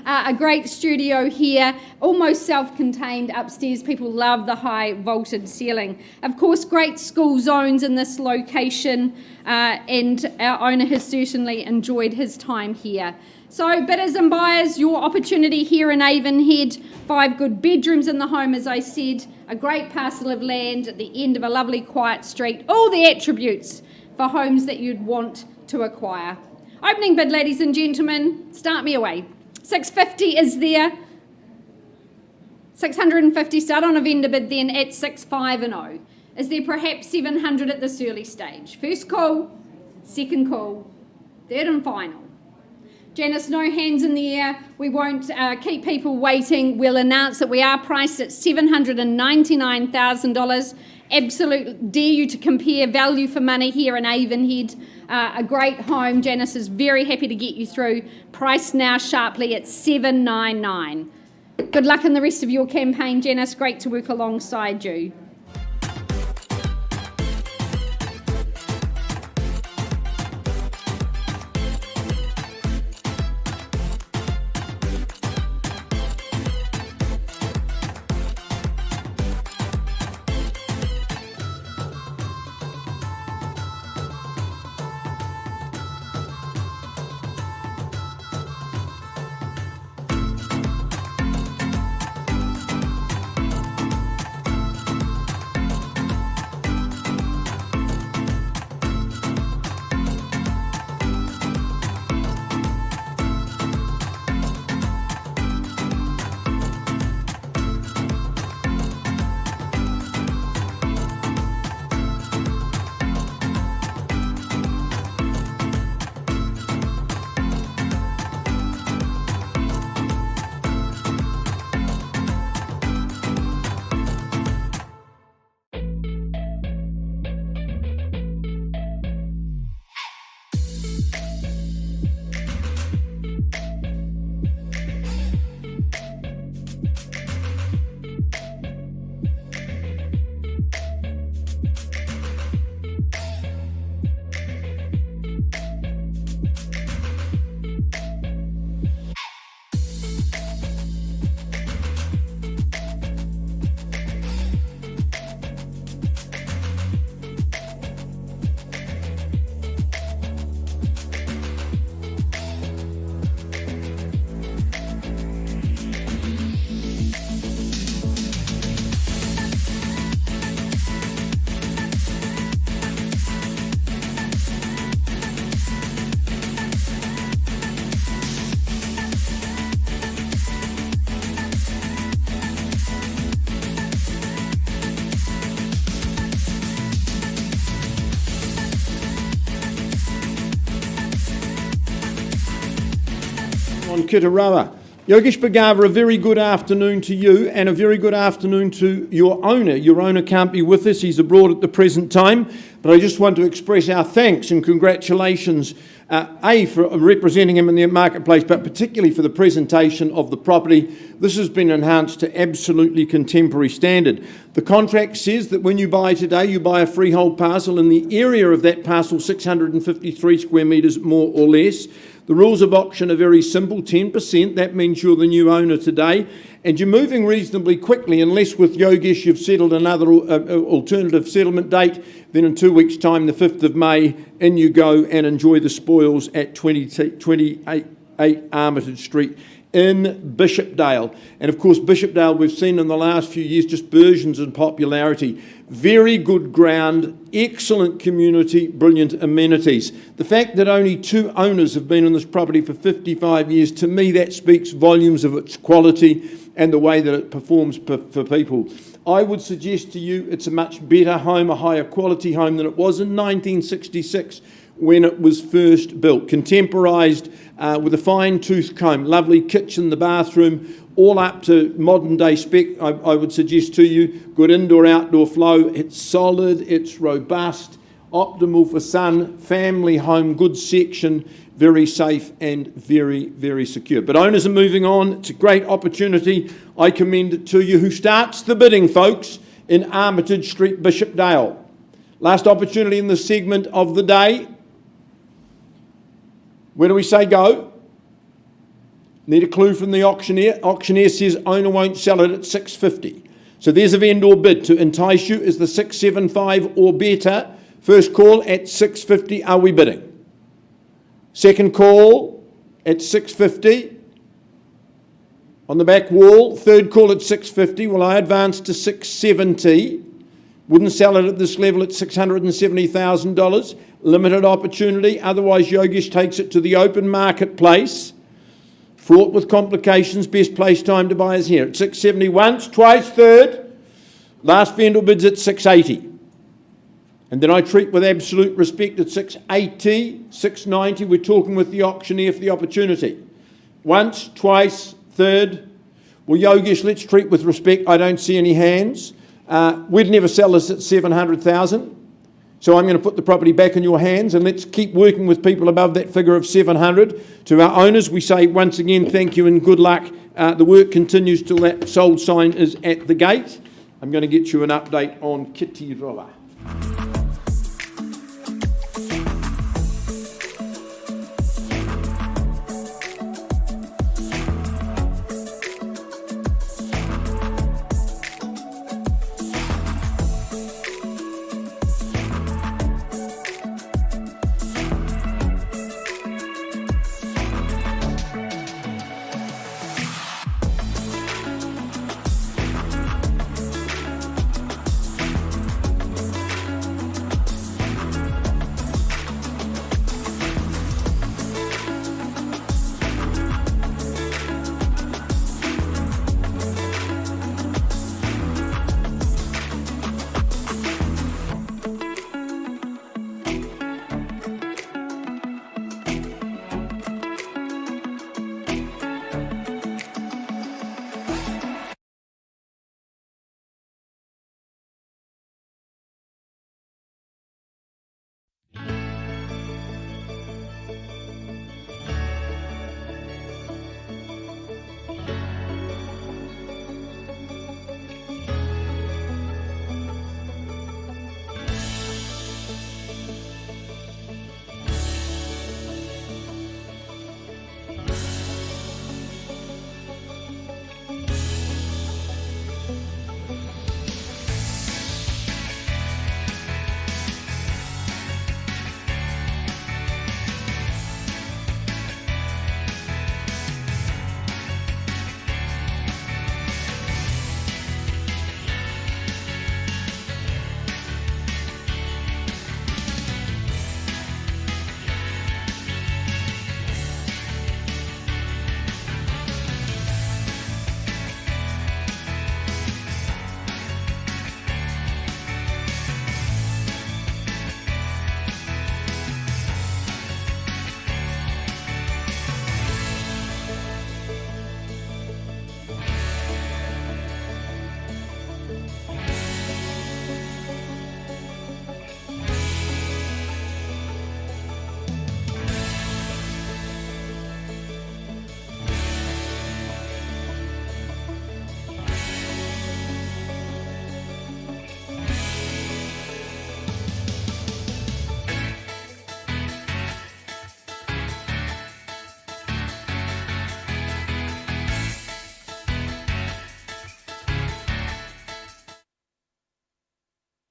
Speaker 2: A great studio here, almost self-contained upstairs. People love the high vaulted ceiling. Of course, great school zones in this location, and our owner has certainly enjoyed his time here. So bidders and buyers, your opportunity here in Avonhead, 5 good bedrooms in the home, as I said, a great parcel of land at the end of a lovely quiet street, all the attributes for homes that you'd want to acquire. Opening bid, ladies and gentlemen, start me away. 650 is there. 650, start on a vendor bid then at 650. Is there perhaps 700 at this early stage? First call, second call, third and final. Janice, no hands in the air. We won't keep people waiting. We'll announce that we are priced at $799,000. Absolute dare you to compare value for money here in Avonhead. A great home. Janice is very happy to get you through. Priced now sharply at $799,000. Good luck in the rest of your campaign, Janice. Great to work alongside you.
Speaker 5: On Kitaroa. Yogesh Bhagava, a very good afternoon to you and a very good afternoon to your owner. Your owner can't be with us, he's abroad at the present time, but I just want to express our thanks and congratulations, for representing him in the marketplace, but particularly for the presentation of the property. This has been enhanced to absolutely contemporary standard. The contract says that when you buy today, you buy a freehold parcel in the area of that parcel, 653 square metres more or less. The rules of auction are very simple, 10%. That means you're the new owner today. And you're moving reasonably quickly, unless with Yogesh you've settled another alternative settlement date. Then in 2 weeks' time, the 5th of May, in you go and enjoy the spoils at 28 Armitage Street in Bishopdale. And of course, Bishopdale, we've seen in the last few years just burgeons in popularity. Very good ground, excellent community, brilliant amenities. The fact that only 2 owners have been on this property for 55 years, to me that speaks volumes of its quality and the way that it performs for people. I would suggest to you it's a much better home, a higher quality home than it was in 1966, when it was first built. Contemporised with a fine-tooth comb, lovely kitchen, the bathroom, all up to modern day spec, I would suggest to you. Good indoor-outdoor flow. It's solid, it's robust, optimal for sun, family home, good section, very safe and very, very secure. But owners are moving on. It's a great opportunity. I commend it to you. Who starts the bidding, folks? In Armitage Street, Bishopdale. Last opportunity in this segment of the day. Where do we say go? Need a clue from the auctioneer. Auctioneer says owner won't sell it at $650. So there's a vendor bid to entice you. Is the $675 or better? First call at $650. Are we bidding? Second call at $650. On the back wall, third call at $650. Well, I advance to $670. Wouldn't sell it at this level at $670,000. Limited opportunity. Otherwise, Yogesh takes it to the open marketplace. Fraught with complications. Best place time to buy is here at $670 once, twice, third. Last vendor bids at $680. And then I treat with absolute respect at $680, $690. We're talking with the auctioneer for the opportunity. Once, twice, third. Well, Yogesh, let's treat with respect. I don't see any hands. We'd never sell this at $700,000. So I'm going to put the property back in your hands, and let's keep working with people above that figure of $700. To our owners, we say once again, thank you and good luck. The work continues till that sold sign is at the gate. I'm going to get you an update on Kitty Roa.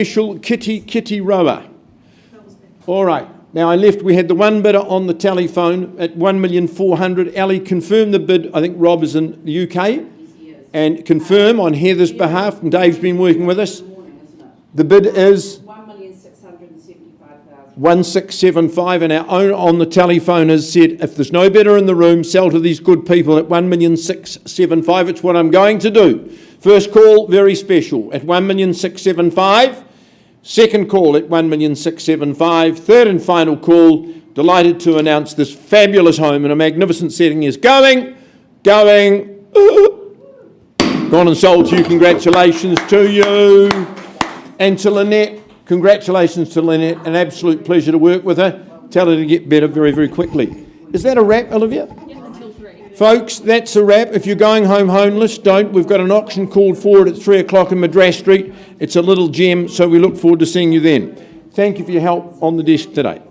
Speaker 5: Special Kitty Roa. All right. Now we had the one bidder on the telephone at 1,400,000. Ali, confirm the bid. I think Rob is in the UK. And confirm on Heather's behalf, and Dave's been working with us. The bid is
Speaker 6: 1,675,000.
Speaker 5: 1,675, and our owner on the telephone has said, if there's no bidder in the room, sell to these good people at 1,675. It's what I'm going to do. First call, very special, at 1,675. Second call at 1,675,000. Third and final call. Delighted to announce this fabulous home in a magnificent setting is going. Gone and sold to you. Congratulations to you. And to Lynette, congratulations to Lynette. An absolute pleasure to work with her. Tell her to get better very, very quickly. Is that a wrap, Olivia?
Speaker 2: Yeah, until 3.
Speaker 5: Folks, that's a wrap. If you're going home homeless, don't. We've got an auction called forward at 3 o'clock in Madras Street. It's a little gem, so we look forward to seeing you then. Thank you for your help on the desk today.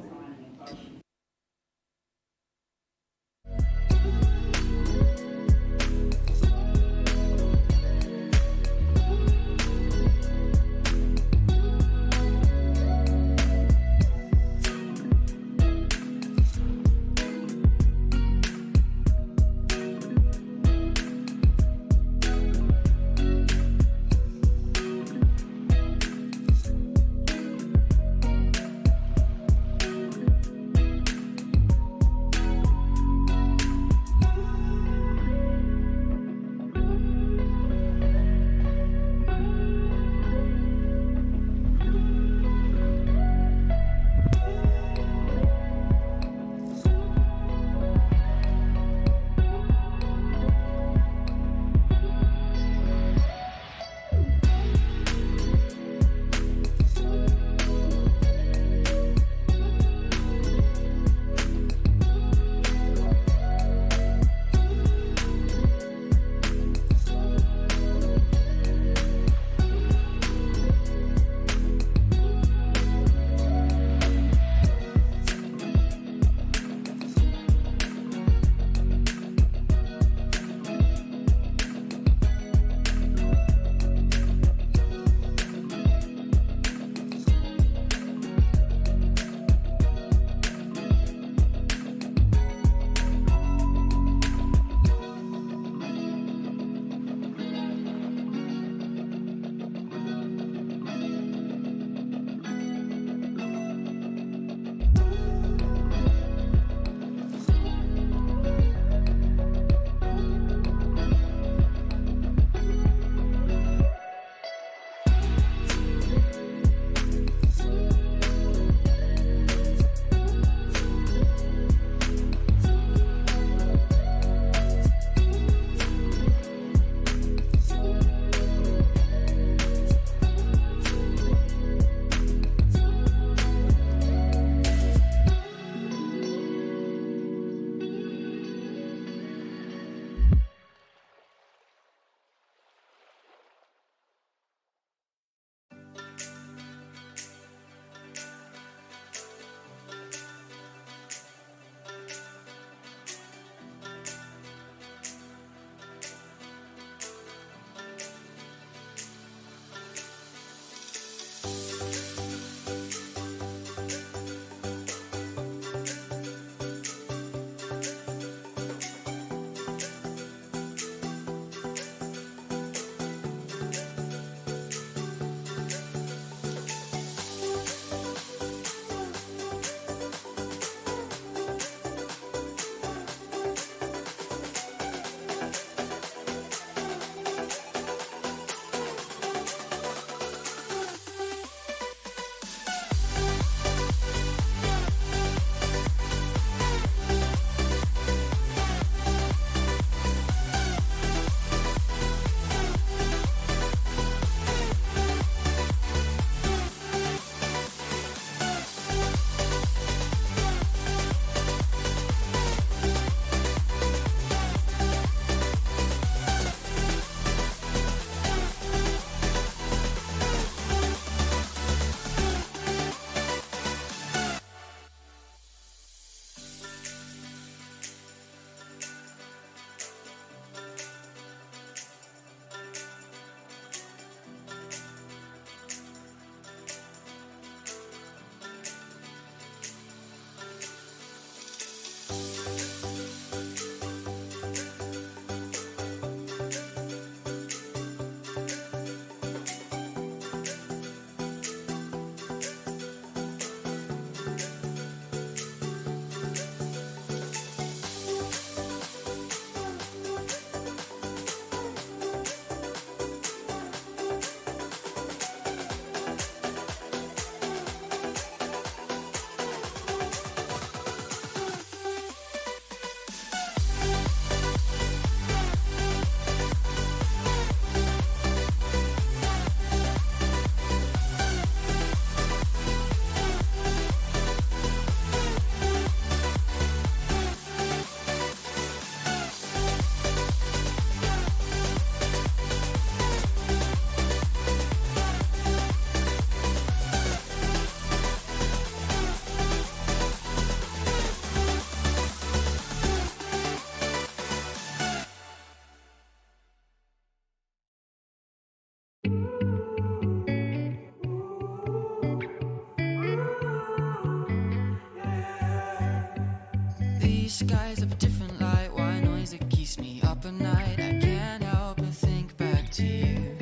Speaker 1: skies of a different light, white noise that keeps me up at night. I can't help but think back to you.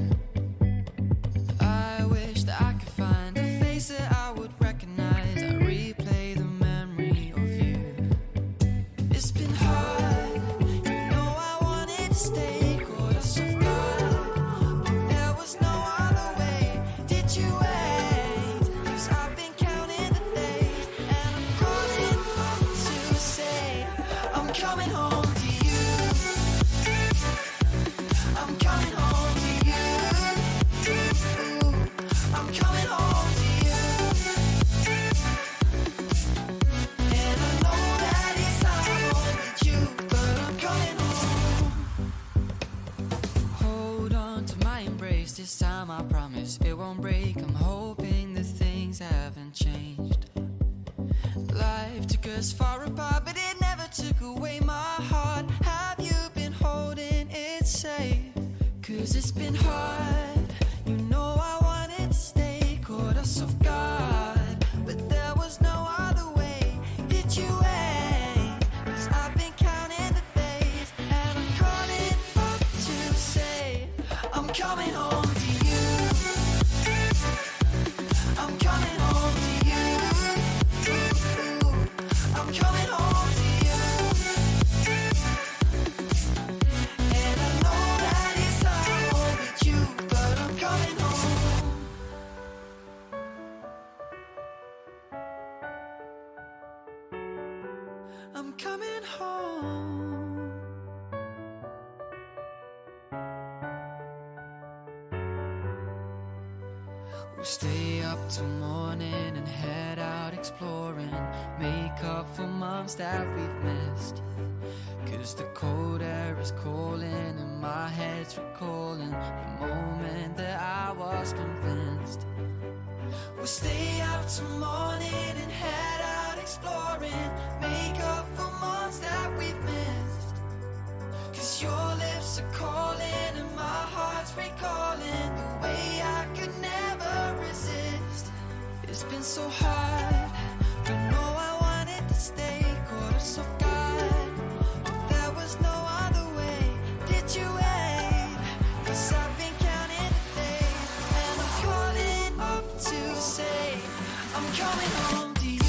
Speaker 1: I wish that I could find a face that I would recognize. I replay the memory of you. It's been hard, you know I wanted to stay, caught us off guard, but there was no other way. Did you wait? 'Cause I've been counting the days, and I'm calling up to say I'm coming home to you. I'm coming home to you. I'm coming home to you. And I know that it's time with you, but I'm coming home. Hold on to my embrace, this time I promise it won't break. I'm hoping that things haven't changed. Life took us far apart, but it never took away my heart. Have you been holding it safe? 'Cause it's been hard, you know I wanted to stay, caught us off guard, but there was no other way. Did you wait? 'Cause I've been counting the days, and I'm calling up to say I'm coming home to you. I'm coming home to you. I'm coming home to you. And I know that it's time with you, but I'm coming home. I'm coming home. We'll stay up till morning and head out exploring, make up for months that we've missed. 'Cause the cold air is calling and my head's recalling the moment that I was convinced. We'll stay up till morning and head out exploring, make up for months that we've missed. 'Cause your lips are calling and my heart's recalling the way I could never resist. It's been so hard, you know I wanted to stay, caught us off guard, but there was no other way. Did you wait? 'Cause I've been counting the days, and I'm calling up to say I'm coming home to you.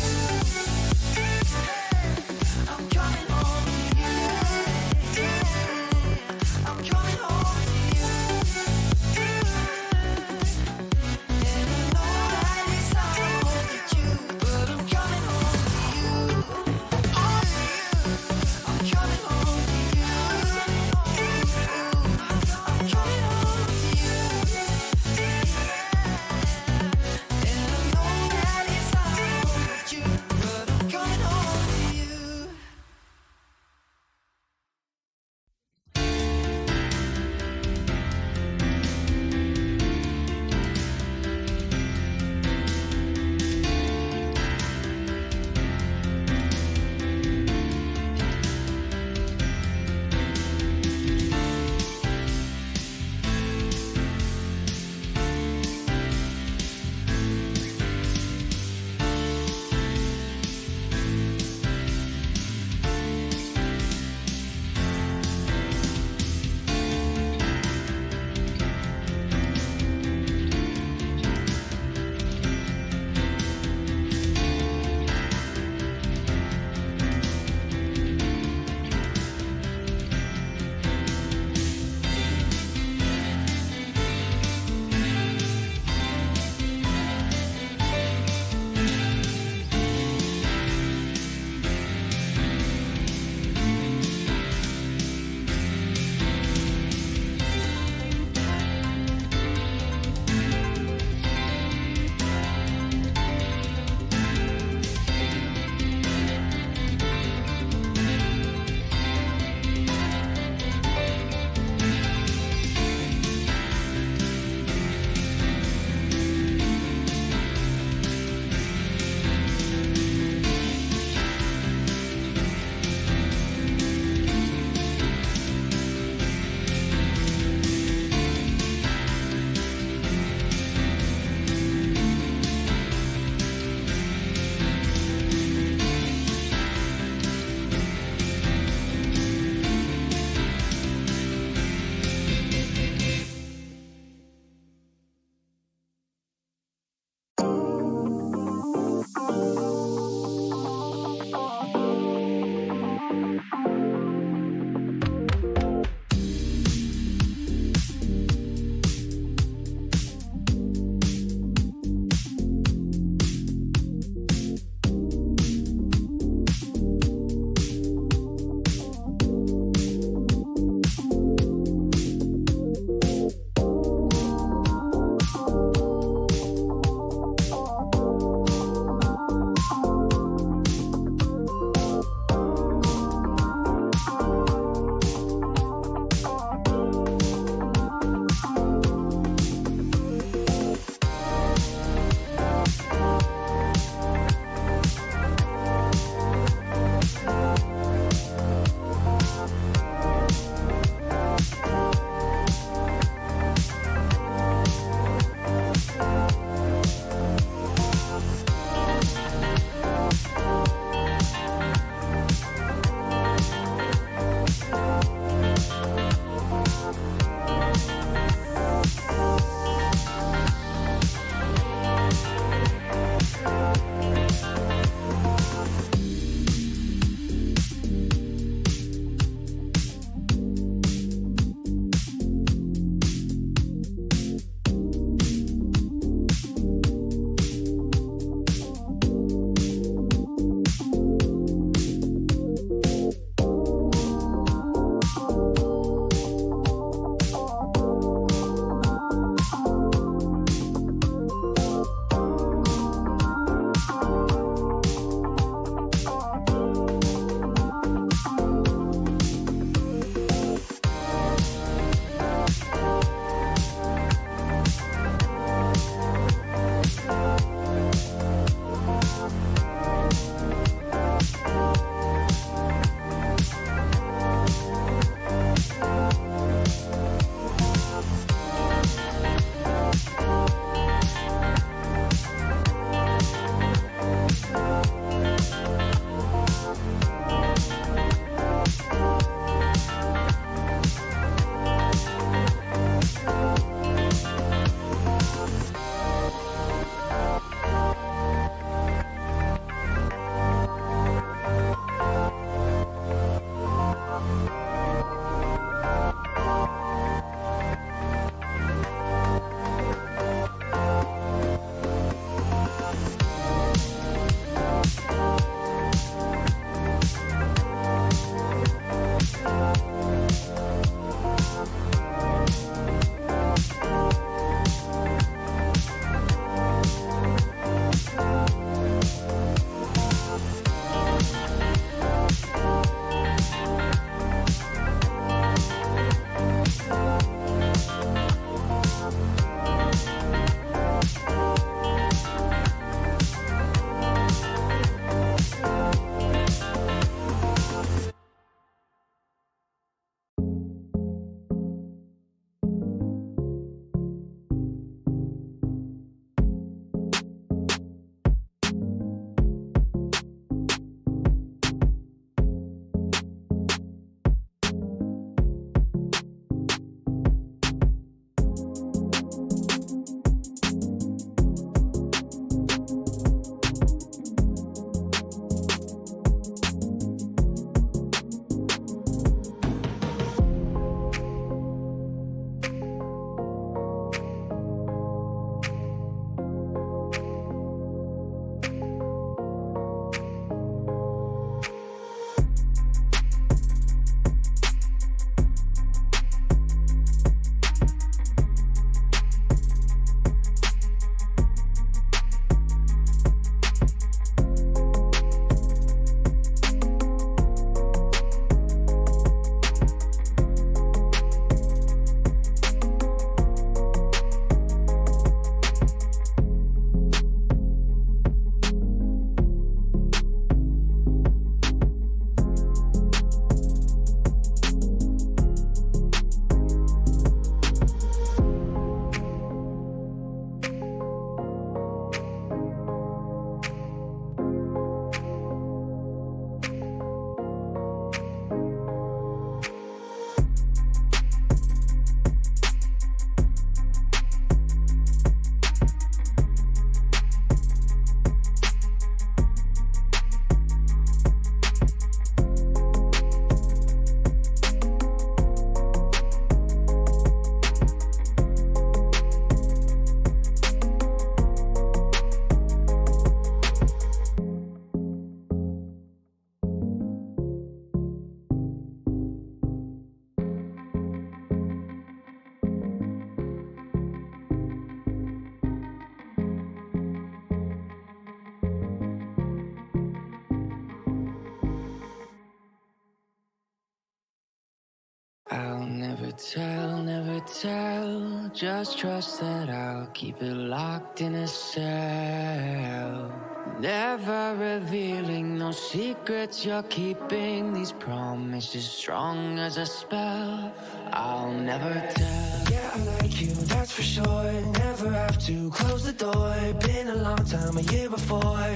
Speaker 1: never tell. Just trust that I'll keep it locked in a cell. Never revealing no secrets you're keeping. These promises strong as a spell. I'll never tell.
Speaker 7: Yeah, I like you, that's for sure. Never have to close the door. Been a long time, a year before,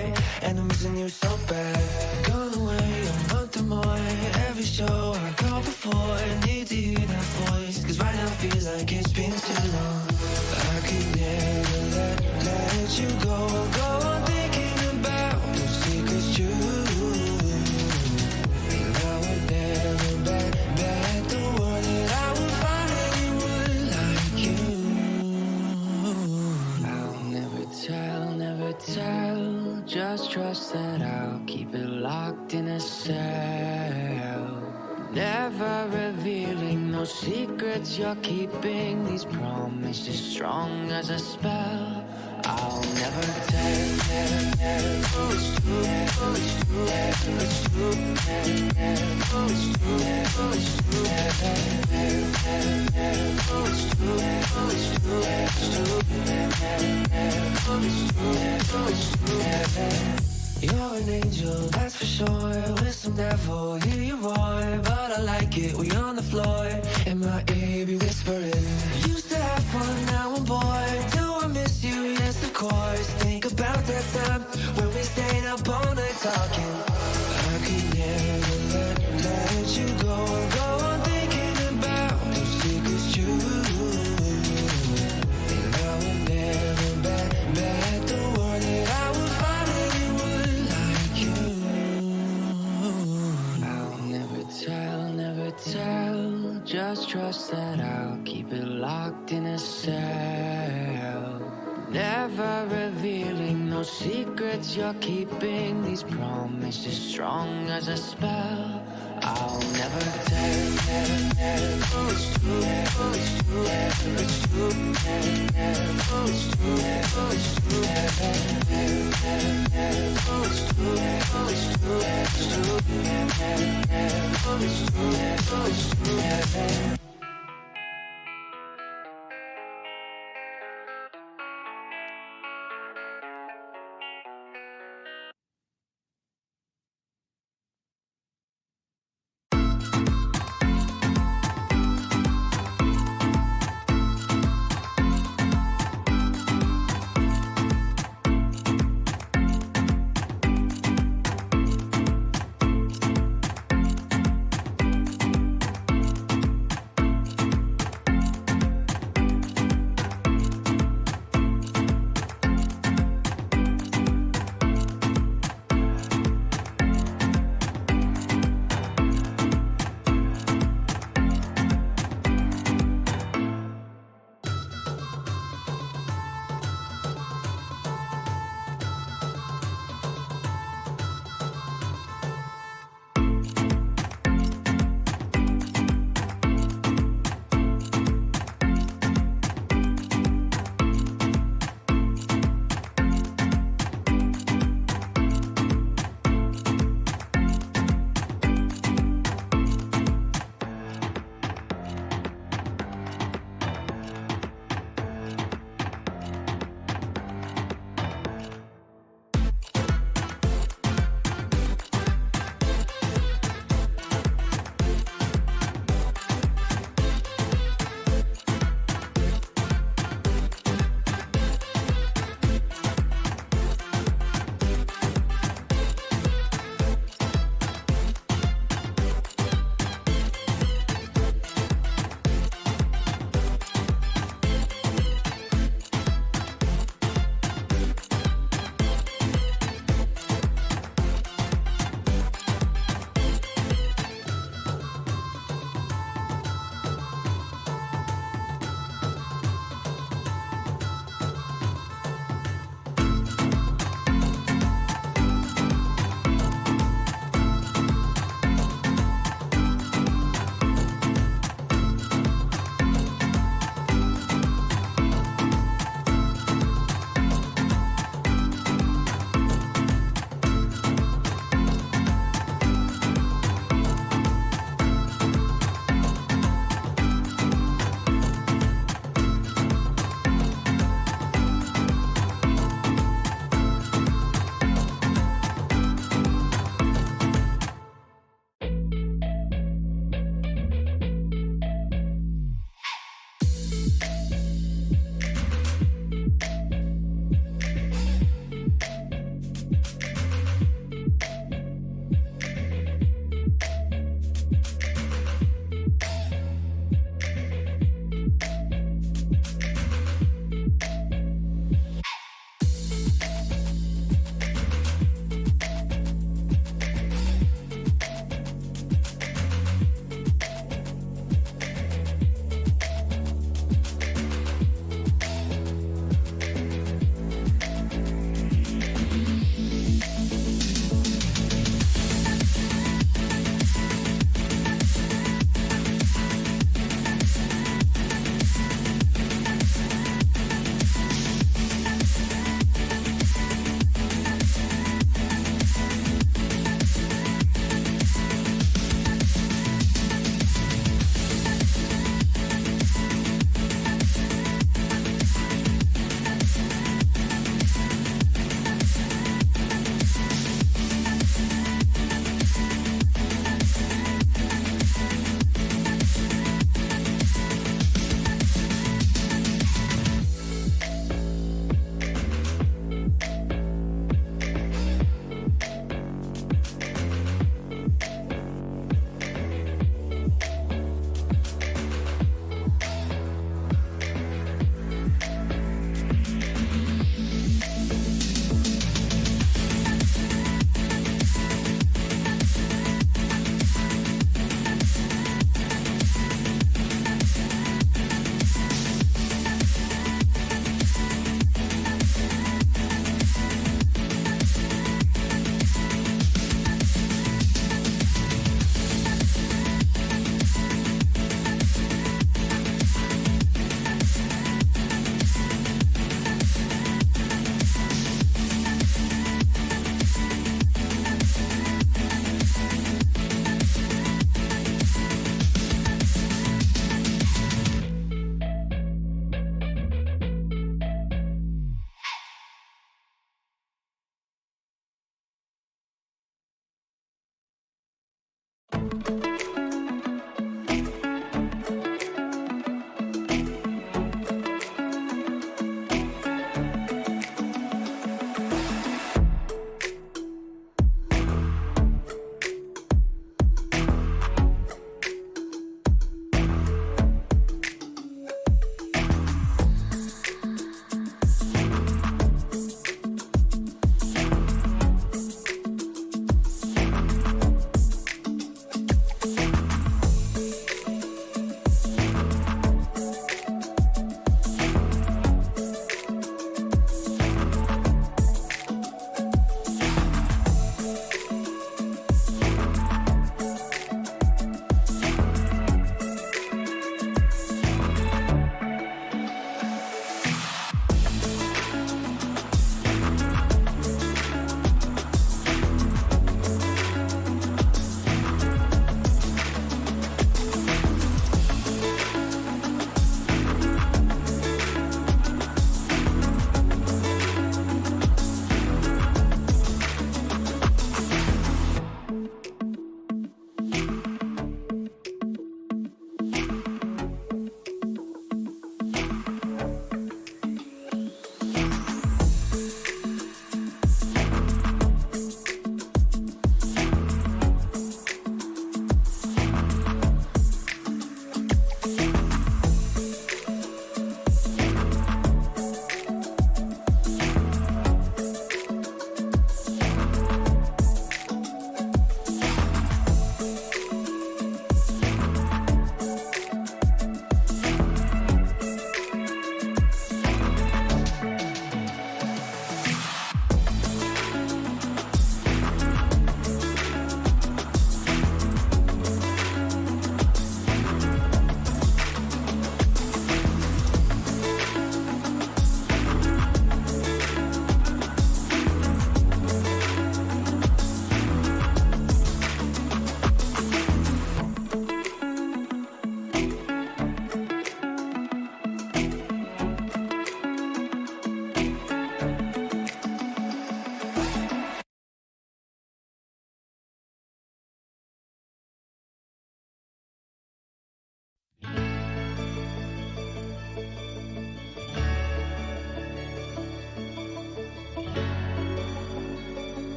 Speaker 7: and I'm missing you so bad. Gone away a month or more. Every show I go before, need to hear that voice, 'cause right now feels like it's been too long. I could never let you go on thinking about those secrets true. And I would never bet the world that I would find anyone like you.
Speaker 1: I'll never tell. Just trust that I'll keep it locked in a cell. Never revealing no secrets you're keeping. These promises strong as a spell. I'll never tell. It's true. It's true. It's true. It's true. It's true. It's true. It's true. You're an angel, that's for sure. With some devil, hear you roar. But I like it, we on the floor. In my ear, be whispering. Used to have fun, now I'm bored. Do I miss you? Yes, of course. Think about that time when we stayed up all night talking. I could never let you go on thinking about those secrets true. And I would never bet the world that I would find anyone like you. I'll never tell. Just trust that I'll keep it locked in a cell. Never revealing no secrets you're keeping. These promises strong as a spell. I'll never tell. It's true. It's true. It's true. It's true. It's true. It's true. It's true. It's true. It's true.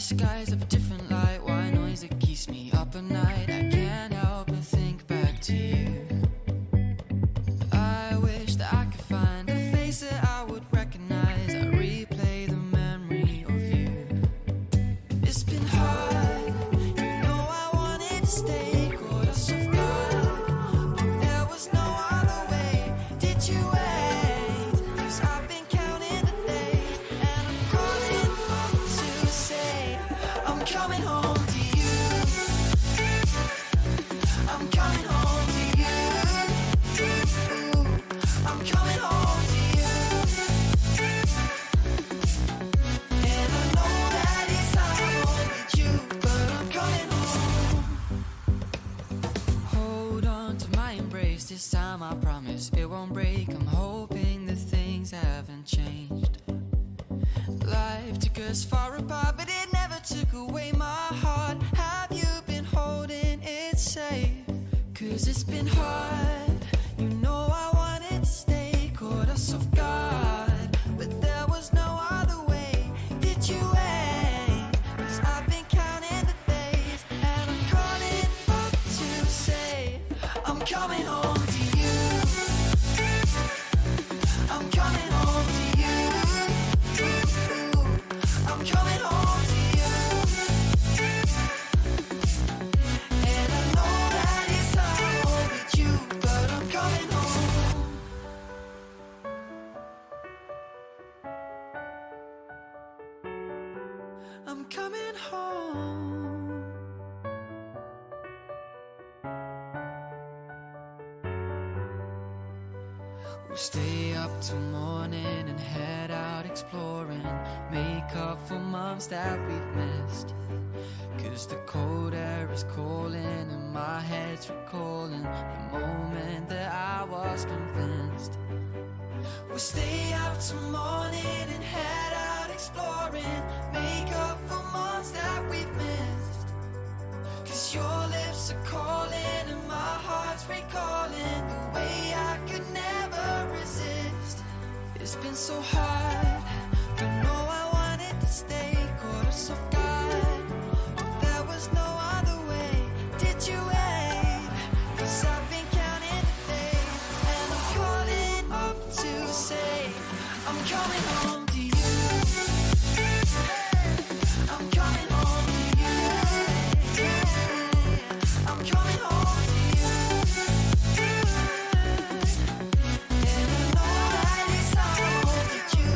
Speaker 1: skies of a different light. White noise that keeps me up at night. I can't help but think back to you. I wish that I could find a face that I would recognize. I replay the memory of you. It's been hard, you know I wanted to stay, caught us off guard, but there was no other way. Did you wait? 'Cause I've been counting the days, and I'm calling home to say I'm coming home to you. I'm coming home to you. I'm coming home to you. And I know that it's hard with you, but I'm coming home. Hold on to my embrace, this time I promise it won't break. I'm hoping that things haven't changed. Life took us far apart, but it never took away my heart. Have you been holding it safe? 'Cause it's been hard, you know I wanted to stay, caught us off guard, but there was no other way. Did you wait? 'Cause I've been counting the days, and I'm calling up to say I'm coming home to you. I'm coming home to you. I'm coming home to you. And I know that it's hard with you, but I'm coming home. I'm coming home. We'll stay up till morning and head out exploring, make up for months that we've missed. 'Cause the cold air is calling and my head's recalling the moment that I was convinced. We'll stay up till morning and head out exploring, make up for months that we've missed. 'Cause your lips are calling and my heart's recalling the way I could never resist. It's been so hard, you know I wanted to stay, caught us off guard, but there was no other way. Did you wait? 'Cause I've been counting the days, and I'm calling up to say I'm coming home to you. I'm coming home to you. I'm coming home to you. And I know that it's hard with you,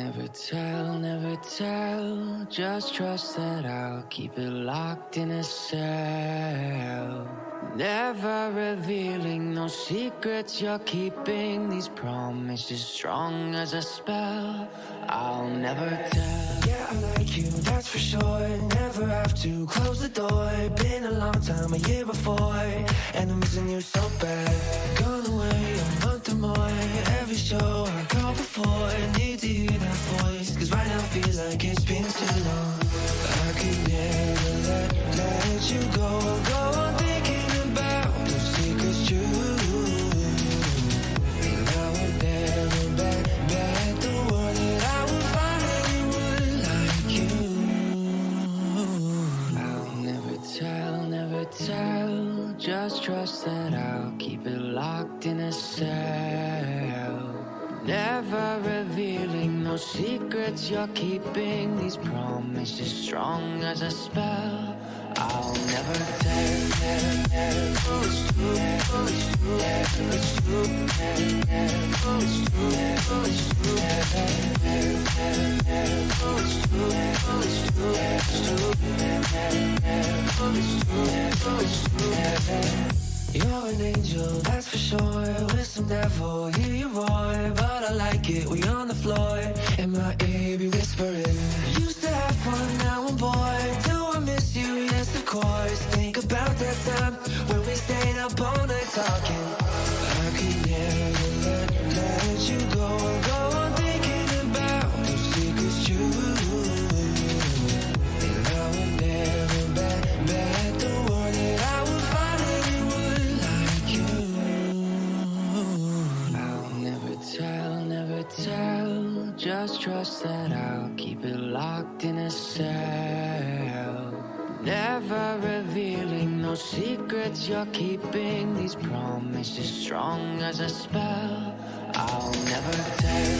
Speaker 1: never tell. Just trust that I'll keep it locked in a cell. Never revealing no secrets you're keeping. These promises strong as a spell. I'll never tell.
Speaker 7: Yeah, I like you, that's for sure. Never have to close the door. Been a long time, a year before, and I'm missing you so bad. Gone away a month or more. Every show I call before, need to hear that voice, cause right now feels like it's been too long. I could never let you go on thinking about those secrets true. And I would never bet the world that I would find anyone like you.
Speaker 1: I'll never tell. Just trust that I'll keep it locked in a cell. Never revealing no secrets you're keeping. These promises strong as a spell. I'll never tell.
Speaker 7: You're an angel, that's for sure. With some devil, hear you roar. But I like it, we on the floor. In my ear, be whispering. Used to have fun, now I'm bored. Do I miss you? Yes, of course. Think about that time when we stayed up all night talking. I could never let you go on thinking about those secrets true. And I would never bet the world that I would find anyone like you.
Speaker 1: I'll never tell. Just trust that I'll keep it locked in a cell. Never revealing no secrets you're keeping. These promises strong as a spell. I'll never tell.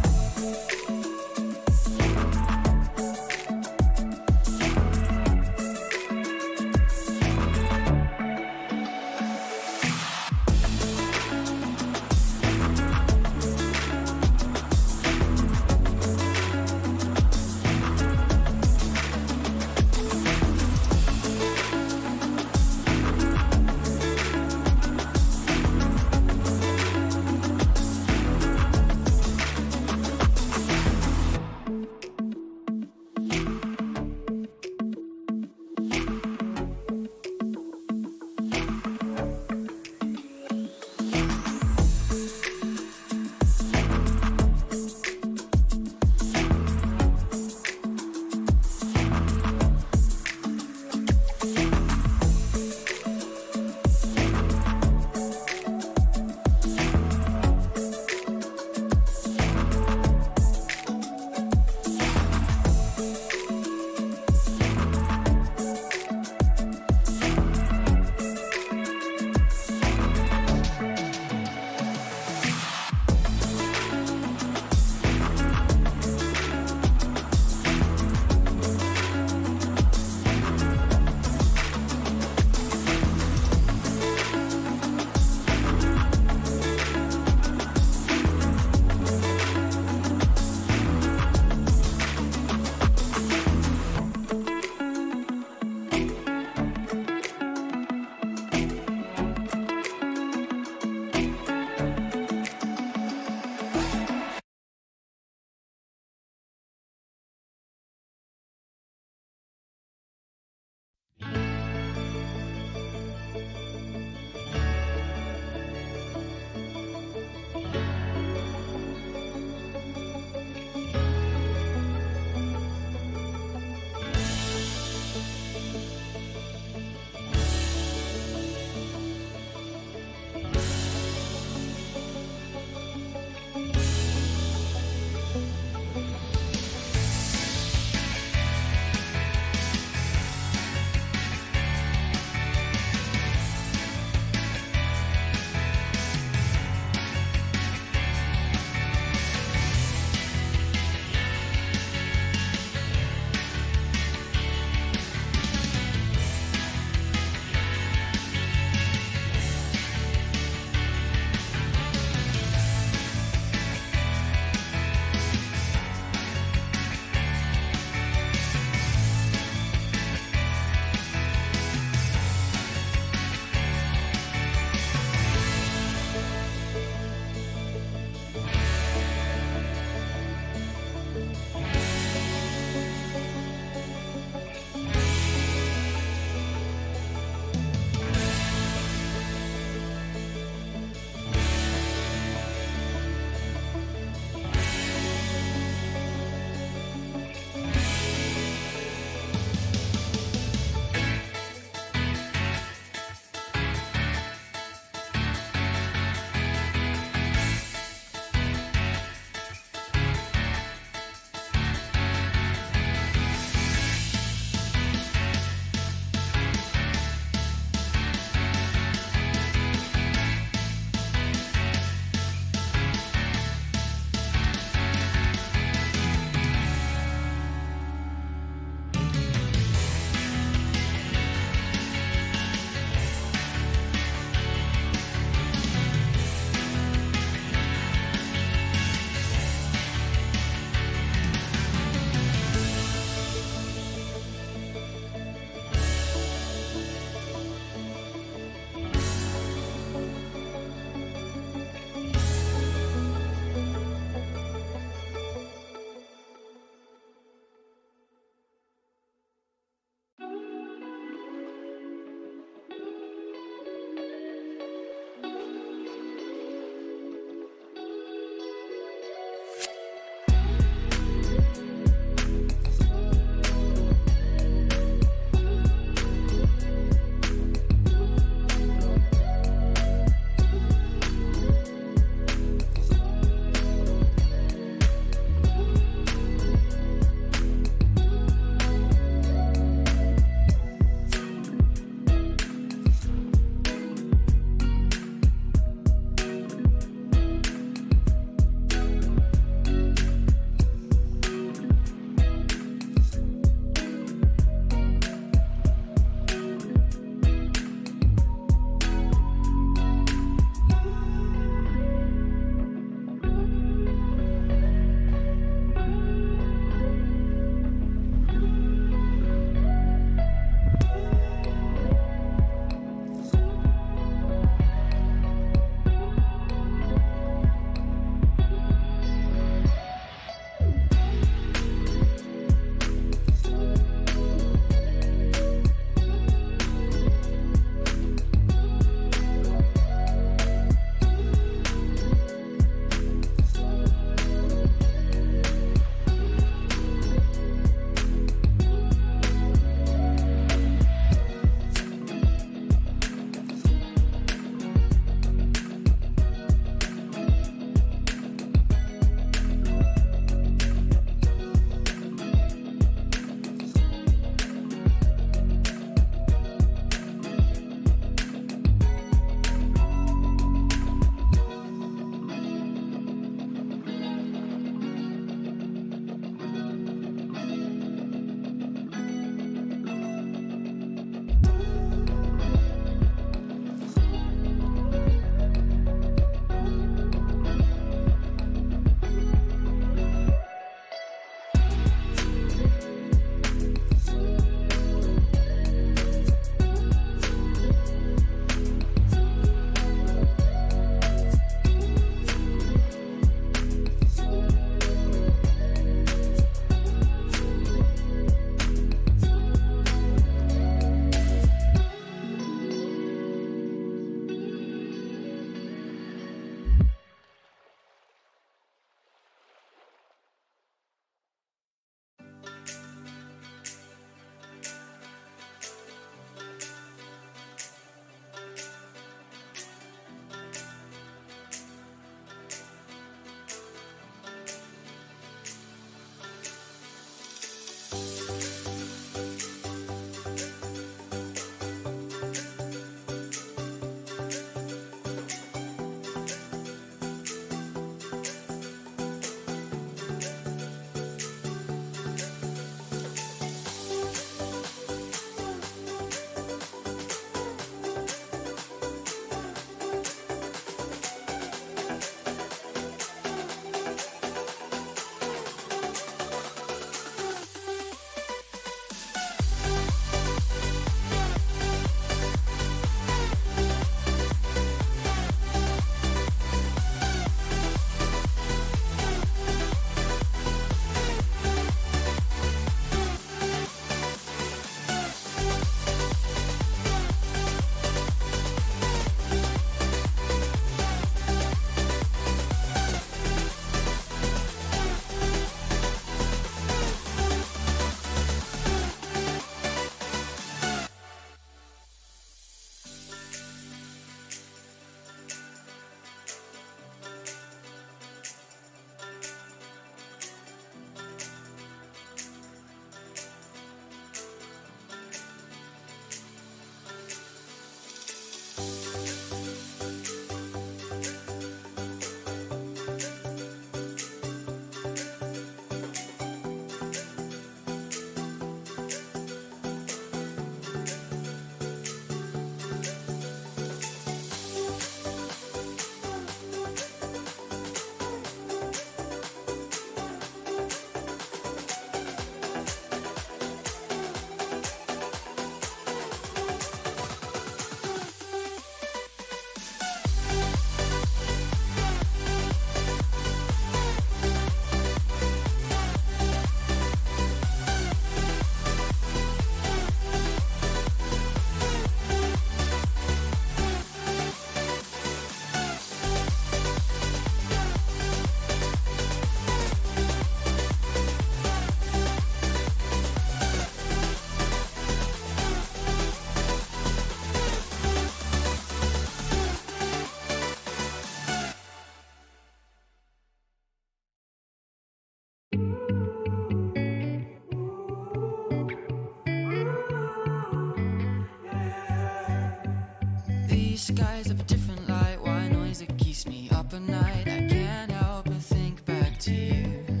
Speaker 1: skies of a different light, white noise that keeps me up at night. I can't help but think back to you.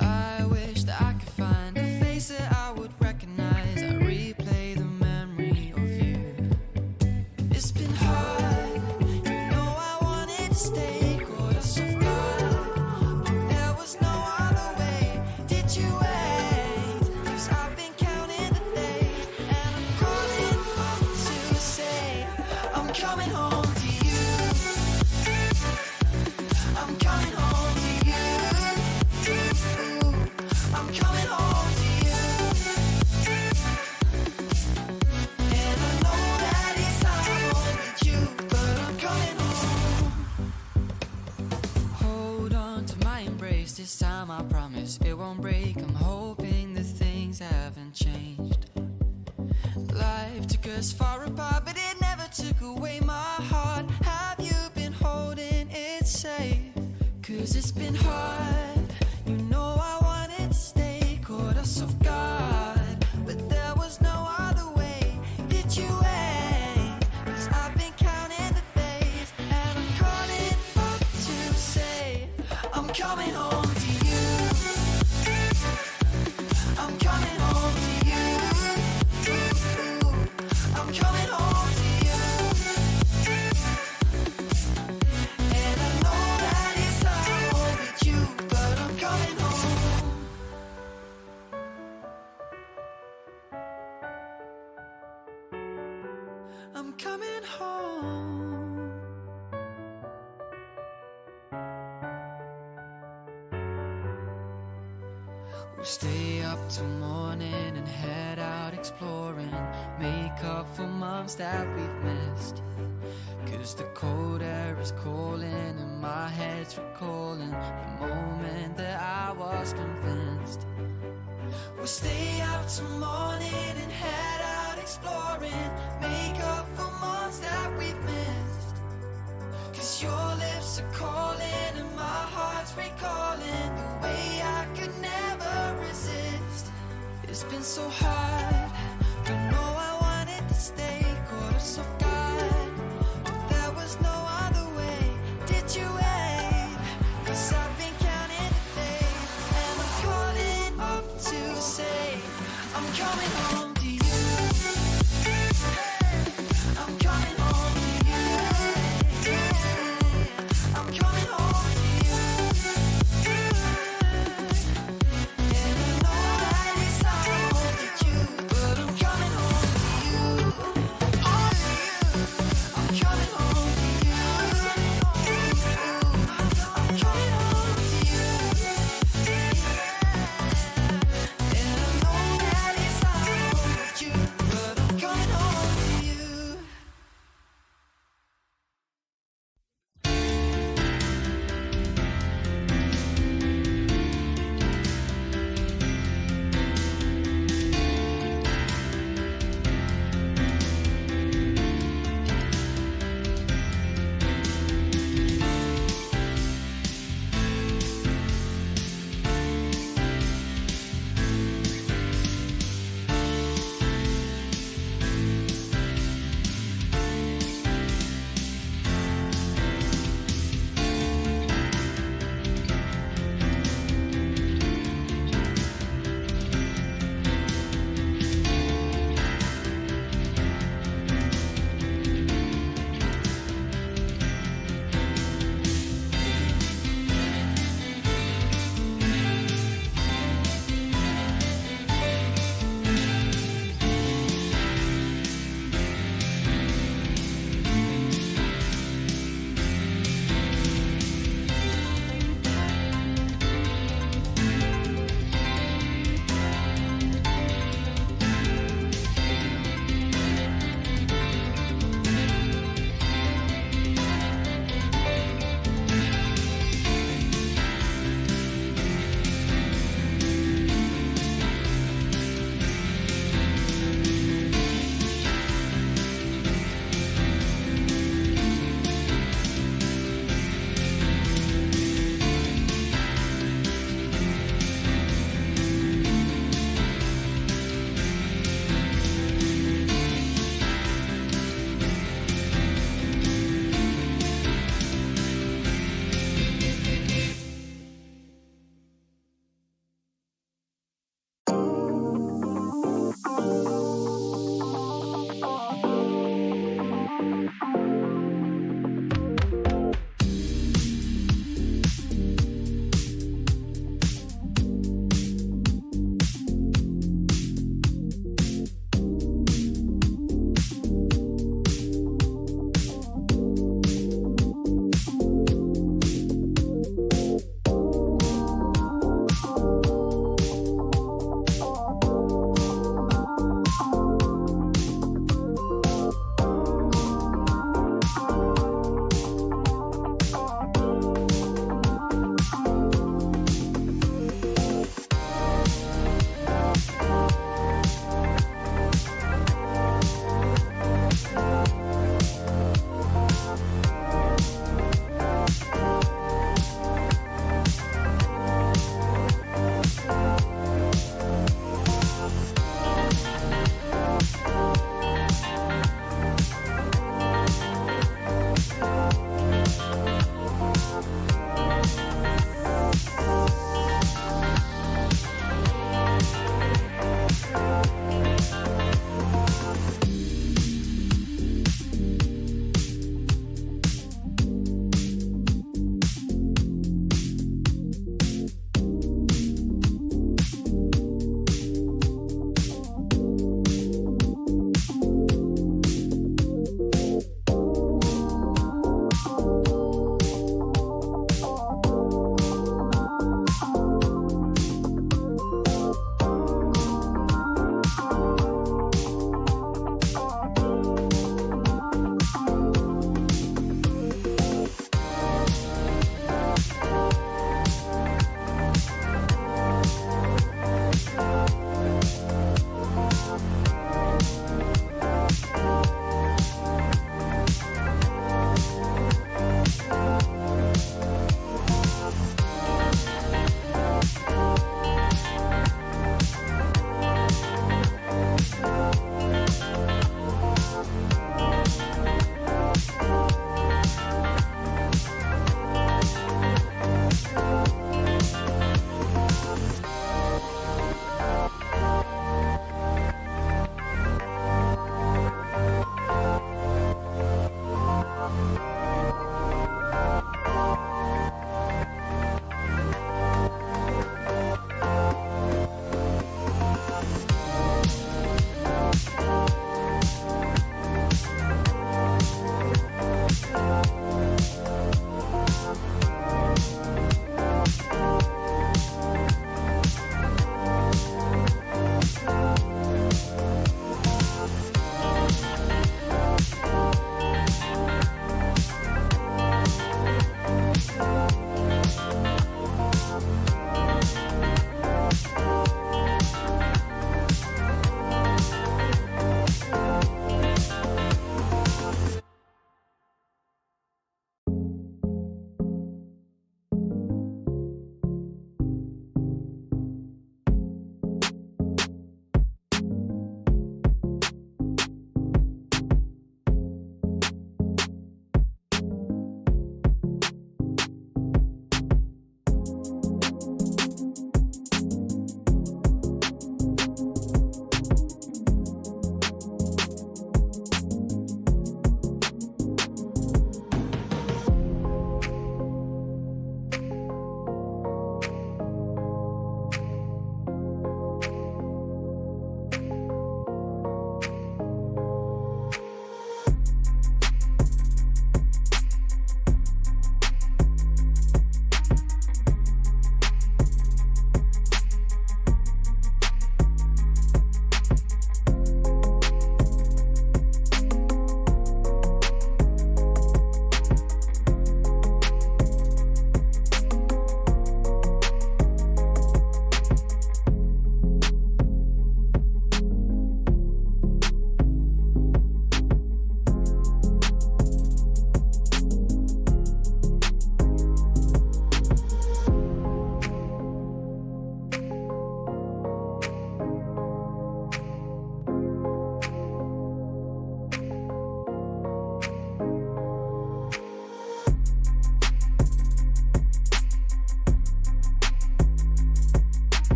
Speaker 1: I wish that I could find a face that I would recognize. I replay the memory of you. It's been hard, you know I wanted to stay, caught us off guard, but there was no other way. Did you wait? 'Cause I've been counting the days, and I'm calling up to say I'm coming home to you. I'm coming home to you. I'm coming home to you. And I know that it's hard with you, but I'm coming home. Hold on to my embrace, this time I promise it won't break. I'm hoping that things haven't changed. Life took us far apart, but it never took away my heart. Have you been holding it safe? 'Cause it's been hard, you know I wanted to stay, caught us off guard, but there was no other way. Did you wait? 'Cause I've been counting the days, and I'm calling up to say I'm coming home to you. I'm coming home to you. I'm coming home to you. And I know that it's hard with you, but I'm coming home. I'm coming home. We'll stay up till morning and head out exploring, make up for months that we've missed. 'Cause the cold air is calling and my head's recalling the moment that I was convinced. We'll stay out till morning and head out exploring, make up for months that we've missed. 'Cause your lips are calling and my heart's recalling the way I could never resist. It's been so hard, don't know I wanted to stay, caught us off guard, but there was no other way. Did you wait? 'Cause I've been counting the days, and I'm calling up to say I'm coming home to you. I'm coming home to you. I'm coming home to you. And I know that it's hard with you, but I'm coming home to you.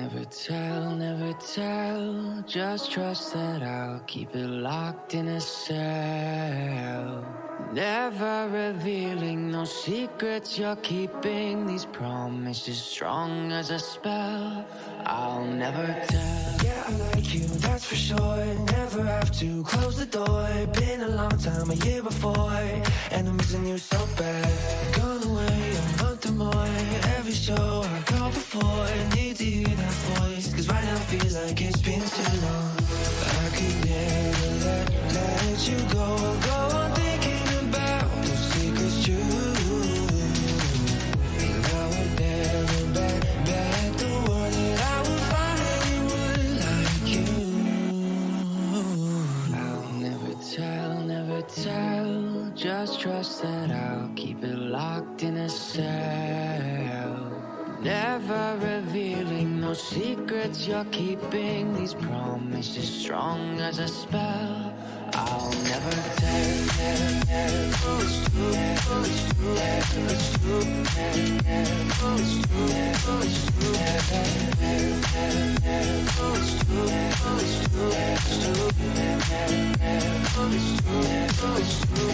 Speaker 1: never tell. Just trust that I'll keep it locked in a cell. Never revealing no secrets you're keeping. These promises strong as a spell. I'll never tell.
Speaker 7: Yeah, I like you, that's for sure. Never have to close the door. Been a long time, a year before, and I'm missing you so bad. Gone away a month or more. Every show I go before, need to hear that voice, cause right now feels like it's been too long. I could never let you go on thinking about those secrets true. And I would never bet the world that I would find anyone like you.
Speaker 1: I'll never tell. Just trust that I'll keep it locked in a cell. Never revealing no secrets you're keeping. These promises strong as a spell. I'll never tell. Oh, it's true. Oh, it's true. It's true. Oh, it's true. Oh, it's true. Oh, it's true. Oh, it's true. It's true. Oh, it's true. Oh, it's true.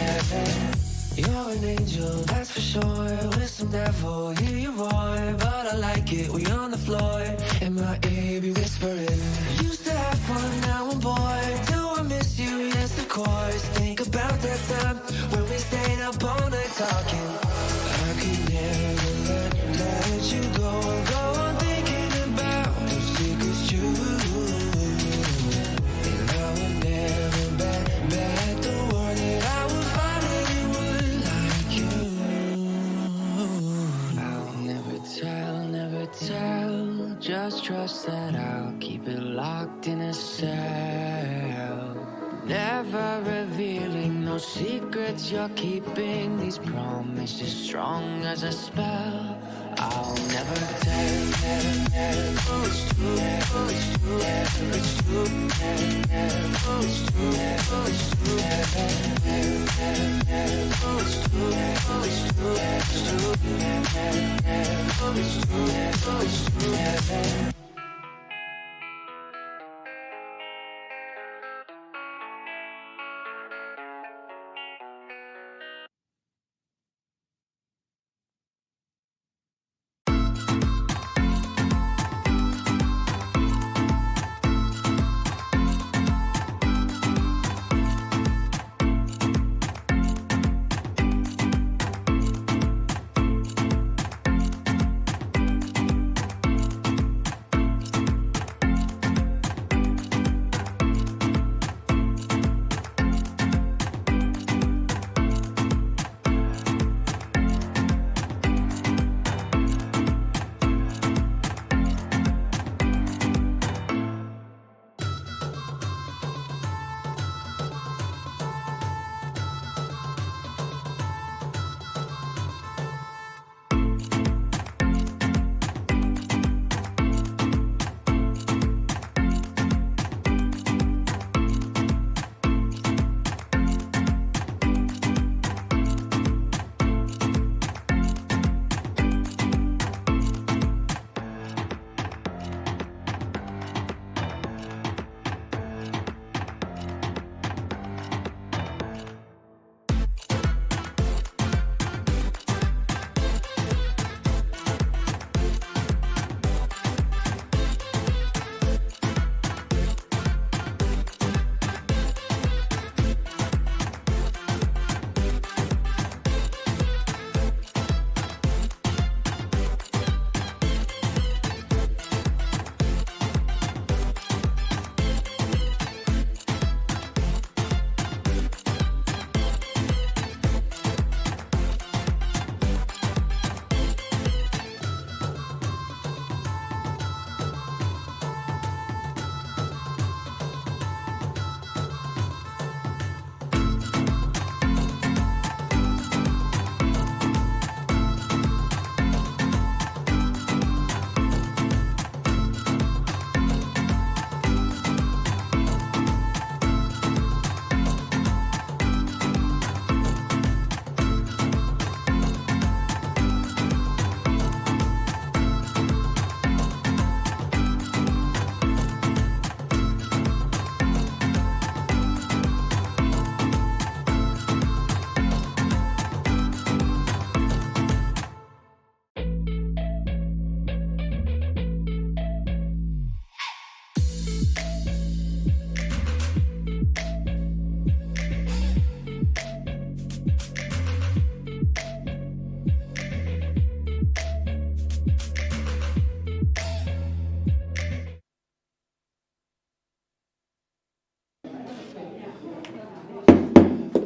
Speaker 1: You're an angel, that's for sure. With some devil, hear you roar. But I like it, we on the floor. In my ear, be whispering. Used to have fun, now I'm bored. Do I miss you? Yes, of course. Think about that time when we stayed up all night talking. I could never let you go on thinking about those secrets true. And I would never bet the world that I would find anyone like you. I'll never tell. Just trust that I'll keep it locked in a cell. Never revealing no secrets you're keeping. These promises strong as a spell. I'll never tell. Oh, it's true. Oh, it's true. It's true. Oh, it's true. Oh, it's true. Oh, it's true. Oh, it's true. It's true. Oh, it's true. Oh, it's true.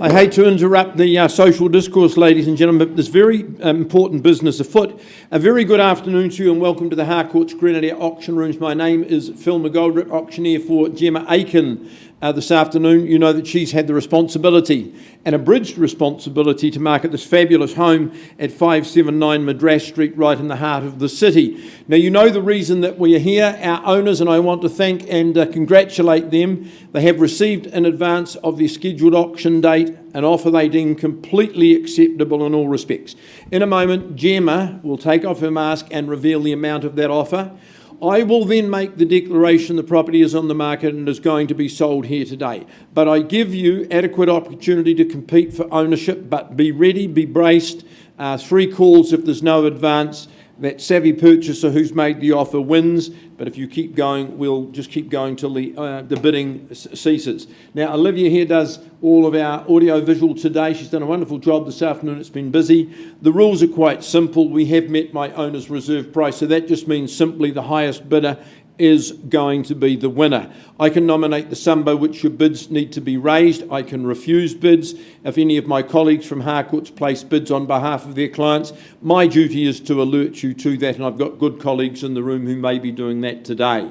Speaker 5: I hate to interrupt the social discourse, ladies and gentlemen, but there's very important business afoot. A very good afternoon to you and welcome to the Harcourts Grenadier Auction Rooms. My name is Phil McGoldrick, auctioneer for Gemma Aiken. This afternoon, you know that she's had the responsibility, an abridged responsibility, to market this fabulous home at 579 Madras Street, right in the heart of the city. Now, you know the reason that we are here, our owners, and I want to thank and congratulate them. They have received in advance of their scheduled auction date an offer they deem completely acceptable in all respects. In a moment, Gemma will take off her mask and reveal the amount of that offer. I will then make the declaration the property is on the market and is going to be sold here today. But I give you adequate opportunity to compete for ownership, but be ready, be braced. 3 calls if there's no advance. That savvy purchaser who's made the offer wins, but if you keep going, we'll just keep going till the bidding ceases. Now, Olivia here does all of our audio-visual today. She's done a wonderful job this afternoon. It's been busy. The rules are quite simple. We have met my owner's reserve price, so that just means simply the highest bidder is going to be the winner. I can nominate the sum by which your bids need to be raised. I can refuse bids. If any of my colleagues from Harcourts place bids on behalf of their clients, my duty is to alert you to that, and I've got good colleagues in the room who may be doing that today.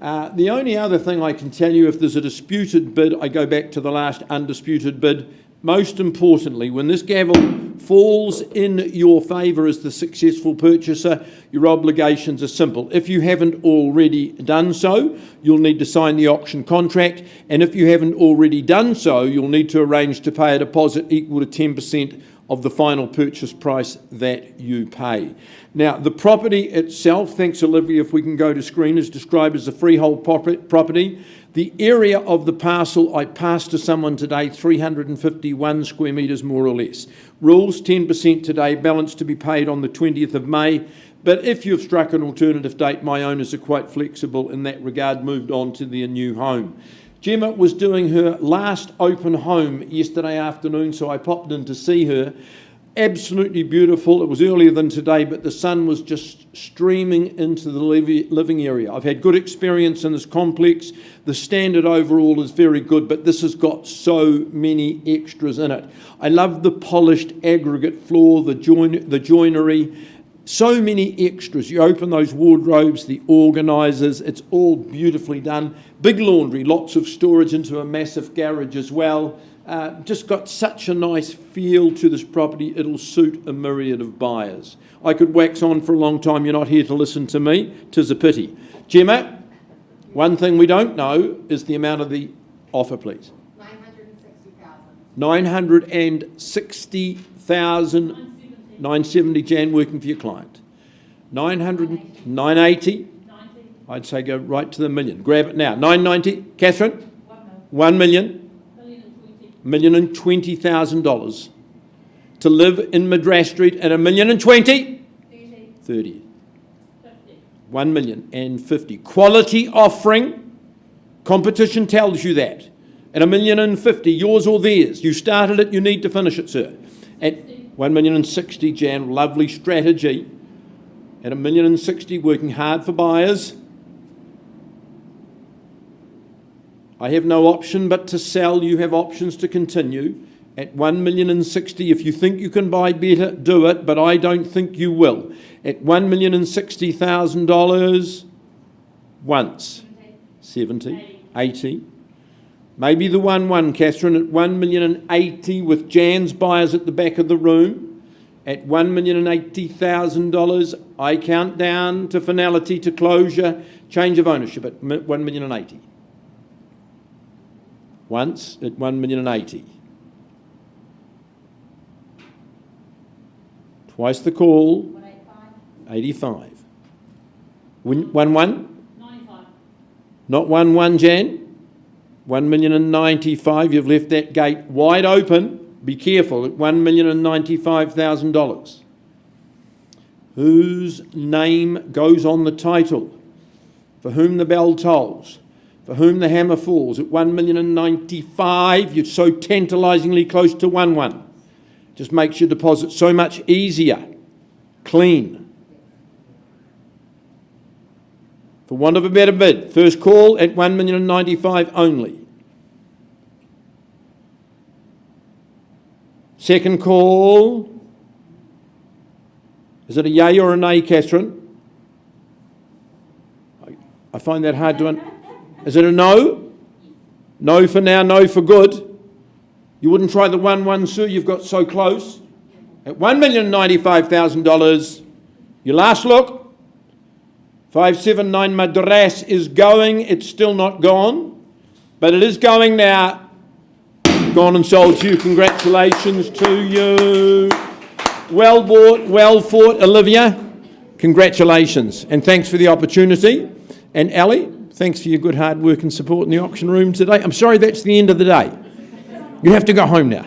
Speaker 5: The only other thing I can tell you, if there's a disputed bid, I go back to the last undisputed bid. Most importantly, when this gavel falls in your favour as the successful purchaser, your obligations are simple. If you haven't already done so, you'll need to sign the auction contract, and if you haven't already done so, you'll need to arrange to pay a deposit equal to 10% of the final purchase price that you pay. Now, the property itself, thanks Olivia, if we can go to screen, is described as a freehold property. The area of the parcel, I passed to someone today, 351 square metres more or less. Rules 10% today, balance to be paid on the 20th of May. But if you've struck an alternative date, my owners are quite flexible in that regard, moved on to their new home. Gemma was doing her last open home yesterday afternoon, so I popped in to see her. Absolutely beautiful. It was earlier than today, but the sun was just streaming into the living area. I've had good experience in this complex. The standard overall is very good, but this has got so many extras in it. I love the polished aggregate floor, the joinery. So many extras. You open those wardrobes, the organisers, it's all beautifully done. Big laundry, lots of storage into a massive garage as well. Just got such a nice feel to this property, it'll suit a myriad of buyers. I could wax on for a long time, you're not here to listen to me, 'tis a pity. Gemma, one thing we don't know is the amount of the offer, please.
Speaker 8: 960,000.
Speaker 5: 960,000. 970, Jan, working for your client. 900, 980. I'd say go right to the million. Grab it now. 990, Catherine? 1 million. $1,020,000 to live in Madras Street at $1,020,000. 30. 1,050,000. Quality offering. Competition tells you that. At $1,050,000, yours or theirs. You started it, you need to finish it, sir. At 1,060,000, Jan, lovely strategy. At $1,060,000, working hard for buyers. I have no option but to sell. You have options to continue. At $1,060,000, if you think you can buy better, do it, but I don't think you will. At $1,060,000, once. 70, 80. Maybe the 1-1, Catherine, at $1,080,000 with Jan's buyers at the back of the room. At $1,080,000, I count down to finality, to closure, change of ownership at $1,080,000. Once at $1,080,000. Twice the call. 85. 1-1?
Speaker 8: 95.
Speaker 5: Not 1-1, Jan. 1,095,000. You've left that gate wide open. Be careful at $1,095,000. Whose name goes on the title? For whom the bell tolls? For whom the hammer falls? At $1,095,000, you're so tantalisingly close to 1-1. Just makes your deposit so much easier. Clean. For want of a better bid, first call at $1,095,000 only. Second call. Is it a yay or a nay, Catherine? I find that hard to... Is it a no? No for now, no for good. You wouldn't try the 1-1, Sue? You've got so close. At $1,095,000, your last look. 579 Madras is going. It's still not gone, but it is going now. Gone and sold to you. Congratulations to you. Well bought, well fought, Olivia. Congratulations, and thanks for the opportunity. And Ali, thanks for your good hard work and support in the auction room today. I'm sorry that's the end of the day. You have to go home now.